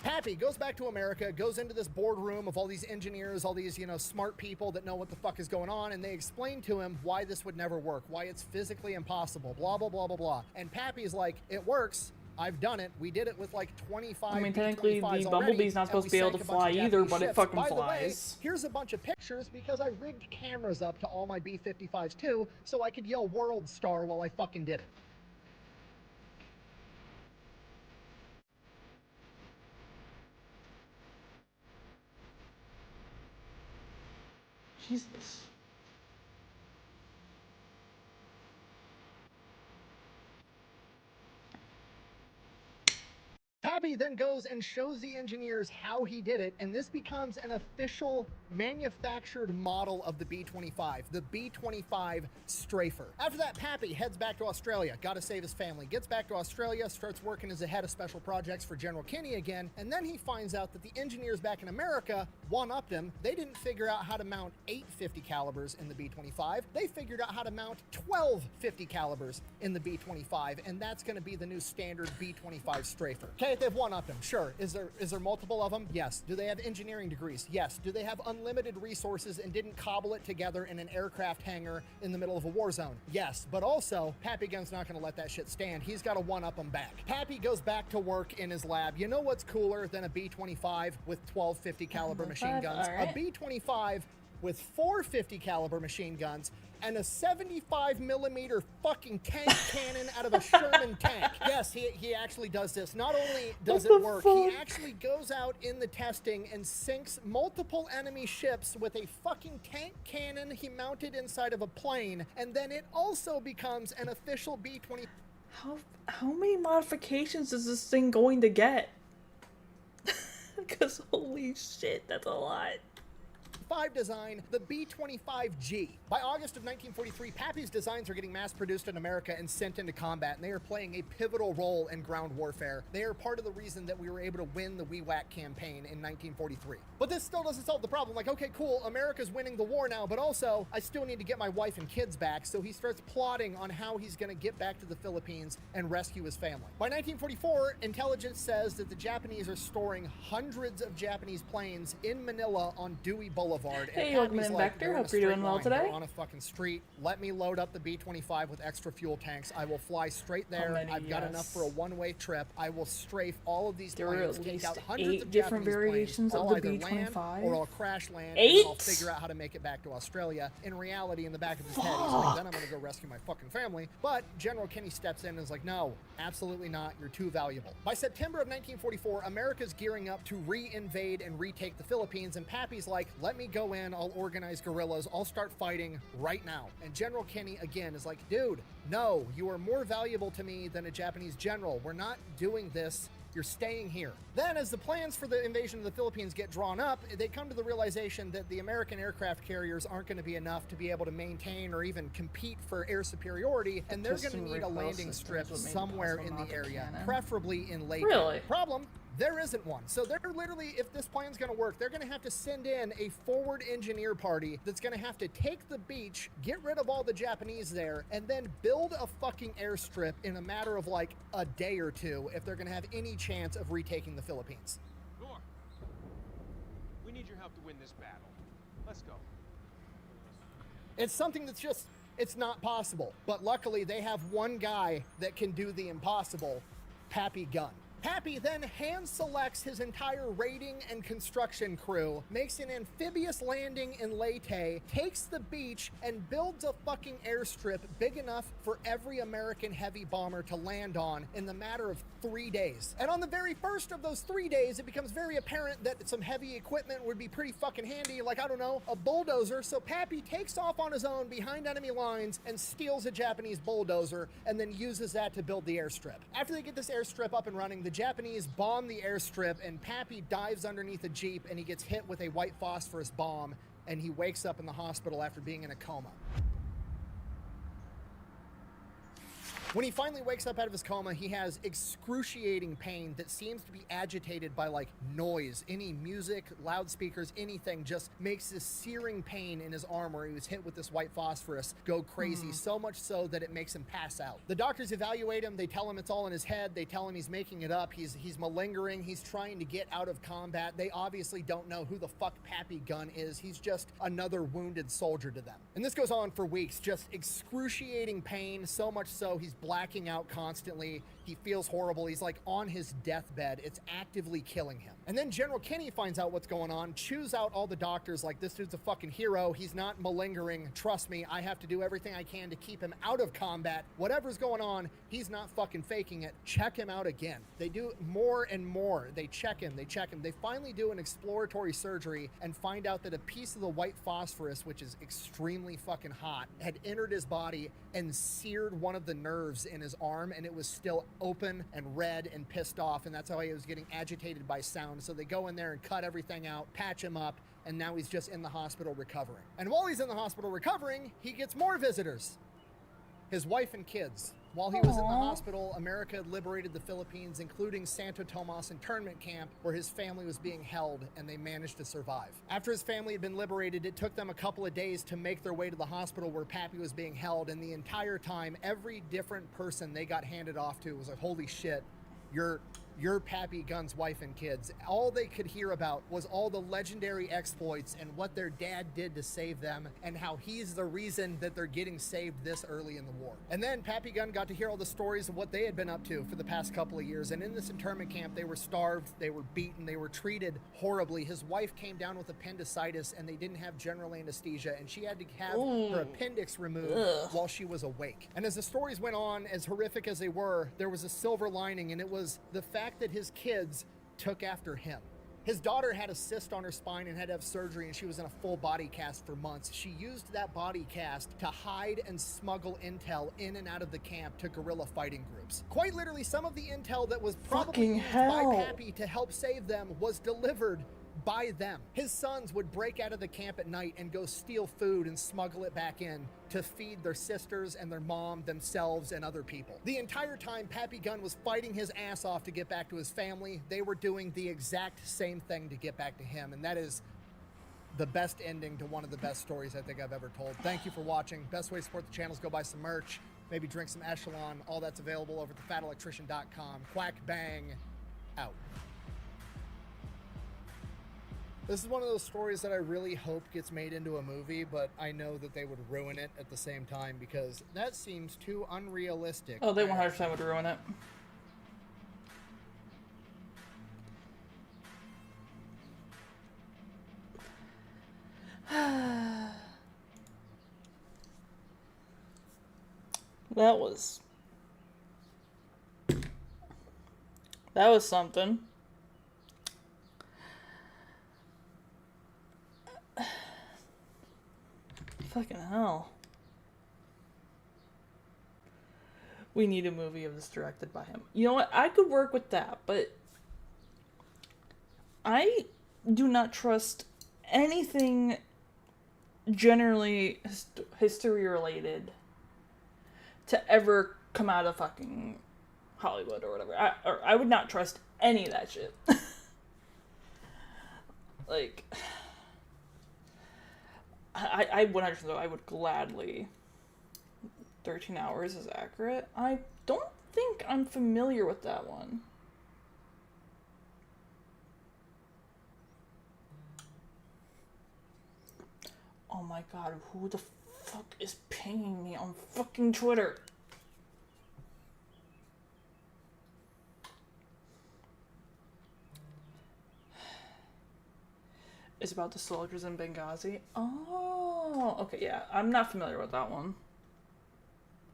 Pappy goes back to America, goes into this boardroom of all these engineers, all these, smart people that know what the fuck is going on, and they explain to him why this would never work, why it's physically impossible, blah, blah, blah, blah, blah. And Pappy's like, it works. I've done it. We did it with like 25 I mean, technically, B-25s the already, Bumblebee's not and supposed we to be able sank to a bunch fly of either, Japanese but it ships. fucking By the way, flies. here's a bunch of pictures because I rigged cameras up to all my B-55s too, so I could yell World Star while I fucking did it. Jesus. Pappy then goes and shows the engineers how he did it, and this becomes an official manufactured model of the B-25, the B-25 Strafer. After that, Pappy heads back to Australia, gotta save his family, gets back to Australia, starts working as a head of special projects for General Kinney again, and then he finds out that the engineers back in America one-upped him. They didn't figure out how to mount 8 50 calibers in the B-25. They figured out how to mount 12 50 calibers in the B-25, and that's gonna be the new standard B-25 Strafer. Okay, they've one-upped him, sure. Is there multiple of them? Yes. Do they have engineering degrees? Yes. Do they have unlimited resources and didn't cobble it together in an aircraft hangar in the middle of a war zone? Yes. But also, Pappy Gun's not gonna let that shit stand. He's gotta one-up them back. Pappy goes back to work in his lab. You know what's cooler than a B-25 with 12 50 caliber machine guns? All right. A B-25 with 4 50 caliber machine guns and a 75 millimeter fucking tank cannon out of a Sherman tank. Yes, he actually does this. Not only does it work, he actually goes out in the testing and sinks multiple enemy ships with a fucking tank cannon he mounted inside of a plane, and then it also becomes an official B-20. How many modifications is this thing going to get? Because holy shit, that's a lot. Design, the B-25G. By August of 1943, Pappy's designs are getting mass-produced in America and sent into combat, and they are playing a pivotal role in ground warfare. They are part of the reason that we were able to win the WEWAC campaign in 1943. But this still doesn't solve the problem. Like, okay, cool, America's winning the war now, but also, I still need to get my wife and kids back, so he starts plotting on how he's gonna get back to the Philippines and rescue his family. By 1944, intelligence says that the Japanese are storing hundreds of Japanese planes in Manila on Dewey Boulevard. Hey, welcome in, Vector. Hope you're doing well today. On a fucking street. Let me load up the B-25 with extra fuel tanks. I will fly straight there. I've got enough for a one-way trip. I will strafe all of these There were planes, at take least out hundreds 8 of different Japanese variations planes. of I'll the either land B-25. or I'll crash land. 8? And I'll figure out how to make it back to Australia. In reality, in the back of his head, he's like, then I'm gonna go rescue my fucking family. But General Kinney steps in and is like, no, absolutely not. You're too valuable. By September of 1944, America's gearing up to re-invade and retake the Philippines, and Pappy's like, let me go in, I'll organize guerrillas, I'll start fighting right now. And General Kinney, again, is like, dude, no, you are more valuable to me than a Japanese general. We're not doing this. You're staying here. Then, as the plans for the invasion of the Philippines get drawn up, they come to the realization that the American aircraft carriers aren't going to be enough to be able to maintain or even compete for air superiority, and they're going to need a landing strip somewhere in the area, preferably in Leyte. Really? Problem? There isn't one. So they're literally, if this plan's gonna work, they're gonna have to send in a forward engineer party that's gonna have to take the beach, get rid of all the Japanese there, and then build a fucking airstrip in a matter of like a day or two if they're gonna have any chance of retaking the Philippines. win this battle. Let's go. It's something that's just, it's not possible. But luckily, they have one guy that can do the impossible, Pappy Gunn. Pappy then hand selects his entire raiding and construction crew, makes an amphibious landing in Leyte, takes the beach, and builds a fucking airstrip big enough for every American heavy bomber to land on in the matter of 3 days. And on the very first of those 3 days, it becomes very apparent that some heavy equipment would be pretty fucking handy, like, I don't know, a bulldozer. So Pappy takes off on his own behind enemy lines and steals a Japanese bulldozer and then uses that to build the airstrip. After they get this airstrip up and running, the Japanese bomb the airstrip and Pappy dives underneath a Jeep and he gets hit with a white phosphorus bomb and he wakes up in the hospital after being in a coma. When he finally wakes up out of his coma, he has excruciating pain that seems to be agitated by like noise. Any music, loudspeakers, anything just makes this searing pain in his arm where he was hit with this white phosphorus go crazy, so much so that it makes him pass out. The doctors evaluate him, they tell him it's all in his head, they tell him he's making it up, he's malingering, he's trying to get out of combat. They obviously don't know who the fuck Pappy Gunn is. He's just another wounded soldier to them. And this goes on for weeks, just excruciating pain, so much so he's blacking out constantly. He feels horrible. He's like on his deathbed. It's actively killing him. And then General Kinney finds out what's going on, chews out all the doctors like, this dude's a fucking hero. He's not malingering. Trust me, I have to do everything I can to keep him out of combat. Whatever's going on, he's not fucking faking it. Check him out again. They do more and more. They check him. They finally do an exploratory surgery and find out that a piece of the white phosphorus, which is extremely fucking hot, had entered his body and seared one of the nerves in his arm, and it was still open and red and pissed off, and that's how he was getting agitated by sound. So they go in there and cut everything out, patch him up, and now he's just in the hospital recovering. And while he's in the hospital recovering, he gets more visitors. His wife and kids. While he was in the hospital, America had liberated the Philippines, including Santo Tomas internment camp, where his family was being held, and they managed to survive. After his family had been liberated, it took them a couple of days to make their way to the hospital where Pappy was being held, and the entire time, every different person they got handed off to was like, holy shit, you're Pappy Gunn's wife and kids. All they could hear about was all the legendary exploits and what their dad did to save them and how he's the reason that they're getting saved this early in the war. And then Pappy Gunn got to hear all the stories of what they had been up to for the past couple of years. And in this internment camp, they were starved, they were beaten, they were treated horribly. His wife came down with appendicitis and they didn't have general anesthesia, and she had to have her appendix removed while she was awake. And as the stories went on, as horrific as they were, there was a silver lining, and it was the fact that his kids took after him. His daughter had a cyst on her spine and had to have surgery, and she was in a full body cast for months. She used that body cast to hide and smuggle intel in and out of the camp to guerrilla fighting groups. Quite literally, some of the intel that was probably used by Pappy to help save them was delivered by them. His sons would break out of the camp at night and go steal food and smuggle it back in to feed their sisters and their mom, themselves, and other people. The entire time, Pappy Gunn was fighting his ass off to get back to his family. They were doing the exact same thing to get back to him, and that is the best ending to one of the best stories I think I've ever told. Thank you for watching. Best way to support the channel is go buy some merch, maybe drink some Echelon. All that's available over at thefatelectrician.com. Quack bang, out. This is one of those stories that I really hope gets made into a movie, but I know that they would ruin it at the same time because that seems too unrealistic. Oh, they 100% would ruin it. That was something. Fucking hell. We need a movie of this directed by him. You know what? I could work with that, but I do not trust anything generally history related to ever come out of fucking Hollywood or whatever. I would not trust any of that shit. Like, I 100%, I would gladly. 13 Hours is accurate. I don't think I'm familiar with that one. Oh my god, who the fuck is pinging me on fucking Twitter? It's about the soldiers in Benghazi. Oh, okay, yeah. I'm not familiar with that one.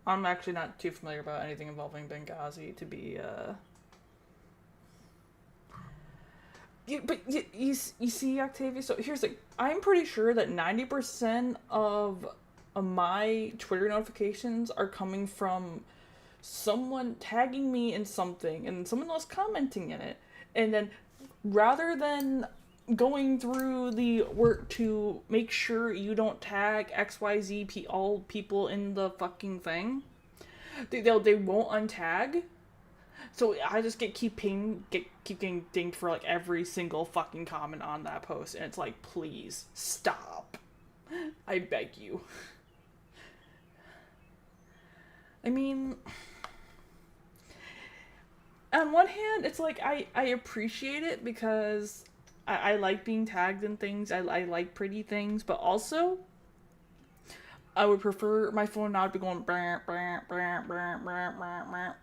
I'm actually not too familiar about anything involving Benghazi to be, you see, Octavia, so here's the... I'm pretty sure that 90% of my Twitter notifications are coming from someone tagging me in something and someone else commenting in it. And then, rather than going through the work to make sure you don't tag XYZ all people in the fucking thing, they won't untag. So I just keep getting dinged for like every single fucking comment on that post, and it's like, please stop. I beg you. I mean, on one hand, it's like I appreciate it because I like being tagged in things. I like pretty things, but also I would prefer my phone not to be going brr, brr, brr, brr, brr, brr, brr.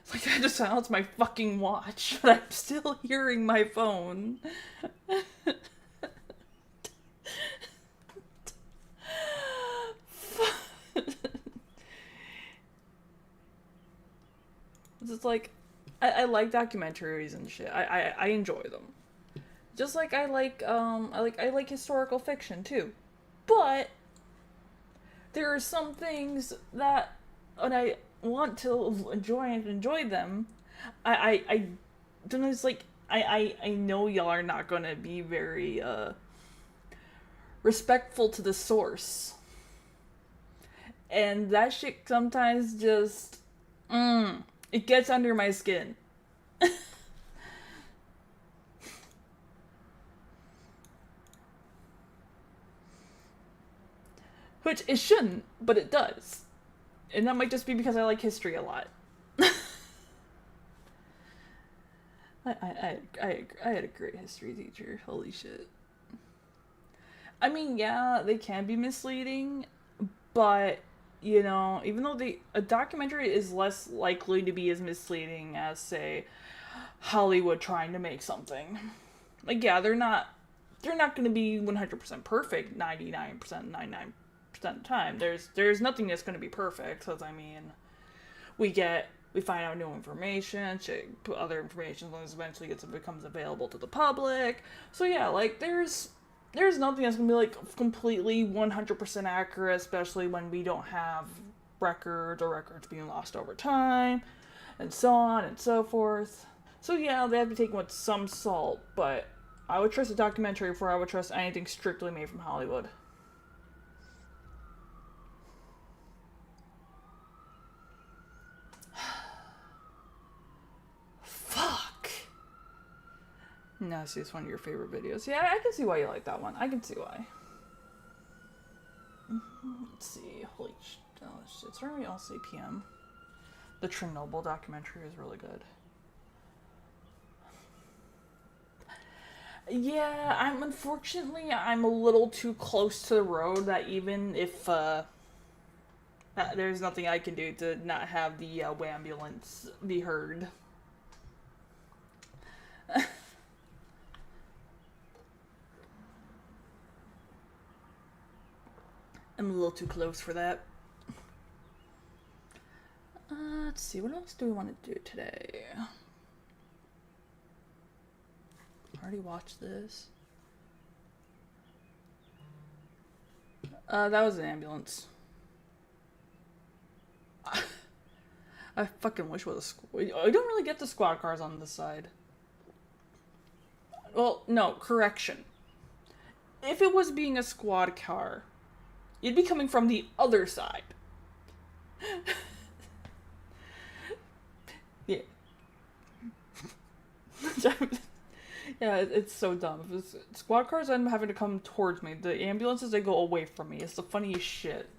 It's like I had to silence my fucking watch, but I'm still hearing my phone. It's just like I like documentaries and shit. I enjoy them. Just like I like historical fiction too. But there are some things that when I want to enjoy them, I don't know, it's like I know y'all are not gonna be very respectful to the source. And that shit sometimes just it gets under my skin. Which it shouldn't, but it does. And that might just be because I like history a lot. I had a great history teacher. Holy shit. I mean, yeah, they can be misleading, but, you know, even though a documentary is less likely to be as misleading as, say, Hollywood trying to make something. Like, yeah, they're not going to be 100% perfect 99%, 99% of the time. There's nothing that's going to be perfect, because, I mean, we find out new information, other information eventually becomes available to the public. So yeah, like, there's nothing that's going to be, like, completely 100% accurate, especially when we don't have records or records being lost over time, and so on and so forth. So yeah, they have to be taken with some salt, but I would trust a documentary before I would trust anything strictly made from Hollywood. Fuck! No, see, it's one of your favorite videos. Yeah, I can see why you like that one. I can see why. Let's see. Holy shit. Oh, it's from LCPM. The Chernobyl documentary is really good. Yeah, unfortunately, I'm a little too close to the road that even if, there's nothing I can do to not have the, ambulance be heard. I'm a little too close for that. Let's see, what else do we want to do today? Already watched this. That was an ambulance. I fucking wish it was a squad. I don't really get the squad cars on this side. Well, no, correction. If it was being a squad car, you'd be coming from the other side. Yeah. Yeah, it's so dumb. If squad cars end up having to come towards me. The ambulances, they go away from me. It's the funniest shit.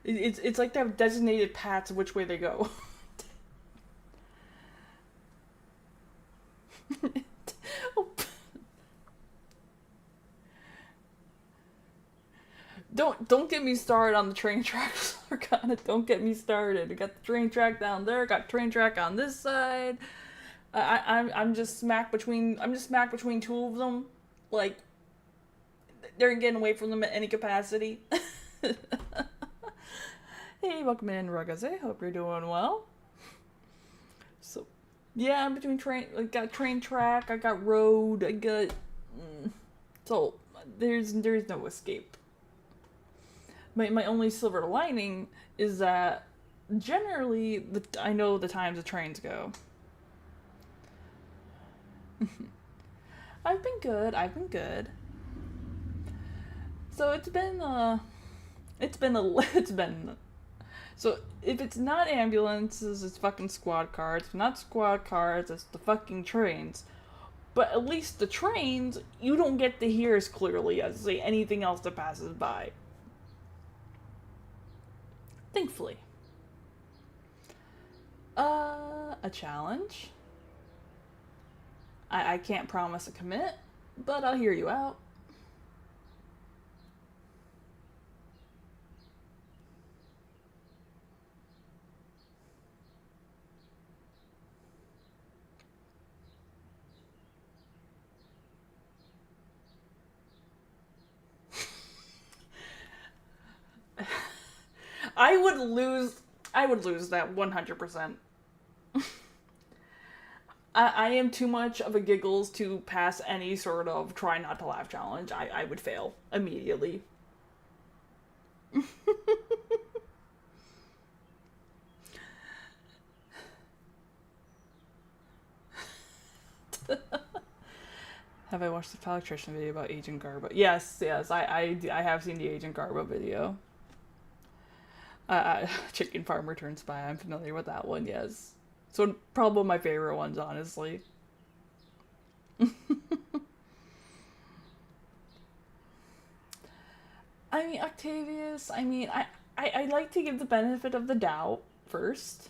It's like they have designated paths of which way they go. Don't get me started on the train tracks. Don't get me started. I got the train track down there. Got train track on this side. I'm just smack between two of them. Like, they're getting away from them at any capacity. Hey, welcome in, Ragaze. Hope you're doing well. So, yeah, I'm between I got train track, I got road, I got... So, there's no escape. My only silver lining is that generally, I know the times the trains go. I've been good. So so if it's not ambulances, it's fucking squad cars. If not squad cars, it's the fucking trains. But at least the trains, you don't get to hear as clearly as, say, anything else that passes by. Thankfully. A challenge. I can't promise a commit, but I'll hear you out. I would lose that 100%. I am too much of a giggles to pass any sort of try not to laugh challenge. I would fail immediately. Have I watched the electrician video about Agent Garbo? Yes, I have seen the Agent Garbo video. Chicken Farmer Turned Spy, I'm familiar with that one, yes. So, probably my favorite ones, honestly. I mean, Octavius, I like to give the benefit of the doubt first.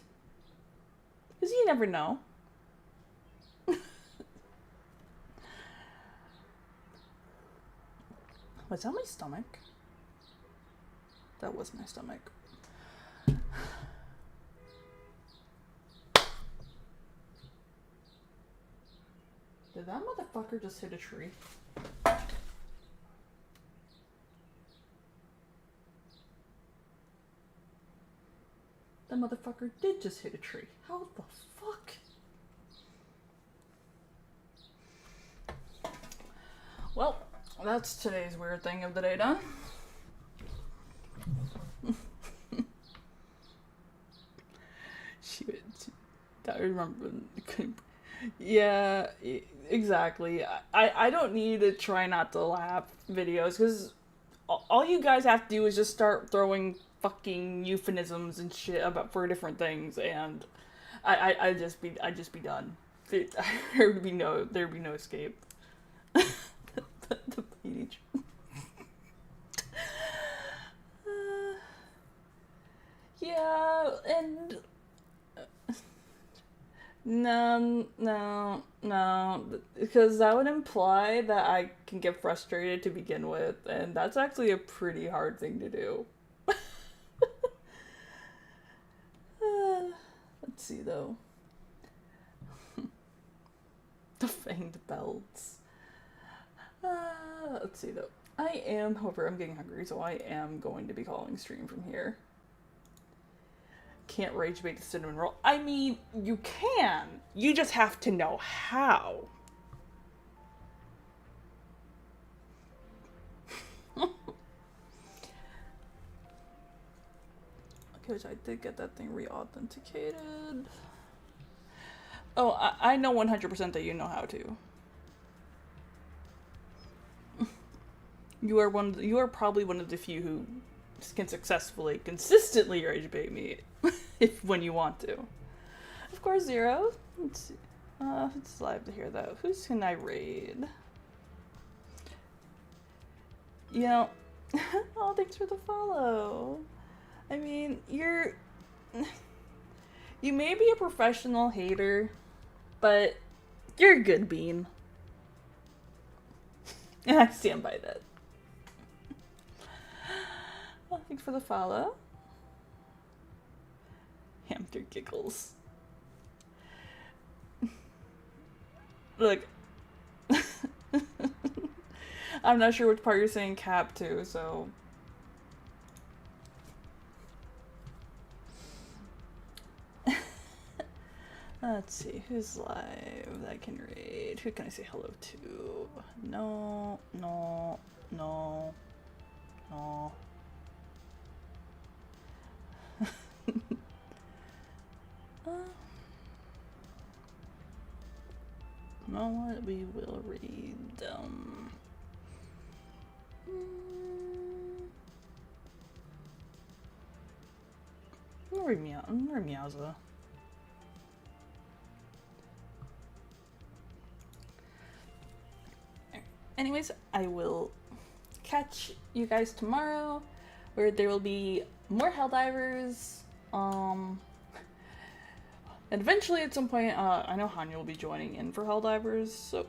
Because you never know. Was that my stomach? That was my stomach. Did that motherfucker just hit a tree? That motherfucker did just hit a tree. How the fuck? Well, that's today's weird thing of the day done. I remember. Yeah, exactly. I don't need to try not to laugh videos, because all you guys have to do is just start throwing fucking euphemisms and shit for different things, and I'd just be done. There'd be no escape. The page. Yeah, and no, because that would imply that I can get frustrated to begin with, and that's actually a pretty hard thing to do. Let's see, though. The fanged belts. Let's see, though. However, I'm getting hungry, so I am going to be calling stream from here. Can't rage bait the cinnamon roll. I mean, you can. You just have to know how. Okay, so I did get that thing re-authenticated. Oh, I know 100% that you know how to. You are probably one of the few who can successfully, consistently rage bait me when you want to. Of course, Zero. Let's see. It's live to hear that. Who's can I raid? You know, oh, thanks for the follow. I mean, you may be a professional hater, but you're a good bean. And I stand by that. for the follow. Hamster giggles. Like, I'm not sure which part you're saying cap to, so. Let's see, who's live that I can raid? Who can I say hello to? No, no, no, no. You know what? We will read them. I'm gonna read Meowza. Anyways, I will catch you guys tomorrow, where there will be more Helldivers. And eventually, at some point, I know Hanya will be joining in for Helldivers. So,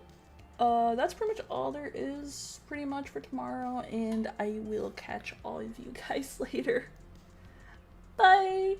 that's pretty much all there is, pretty much for tomorrow. And I will catch all of you guys later. Bye.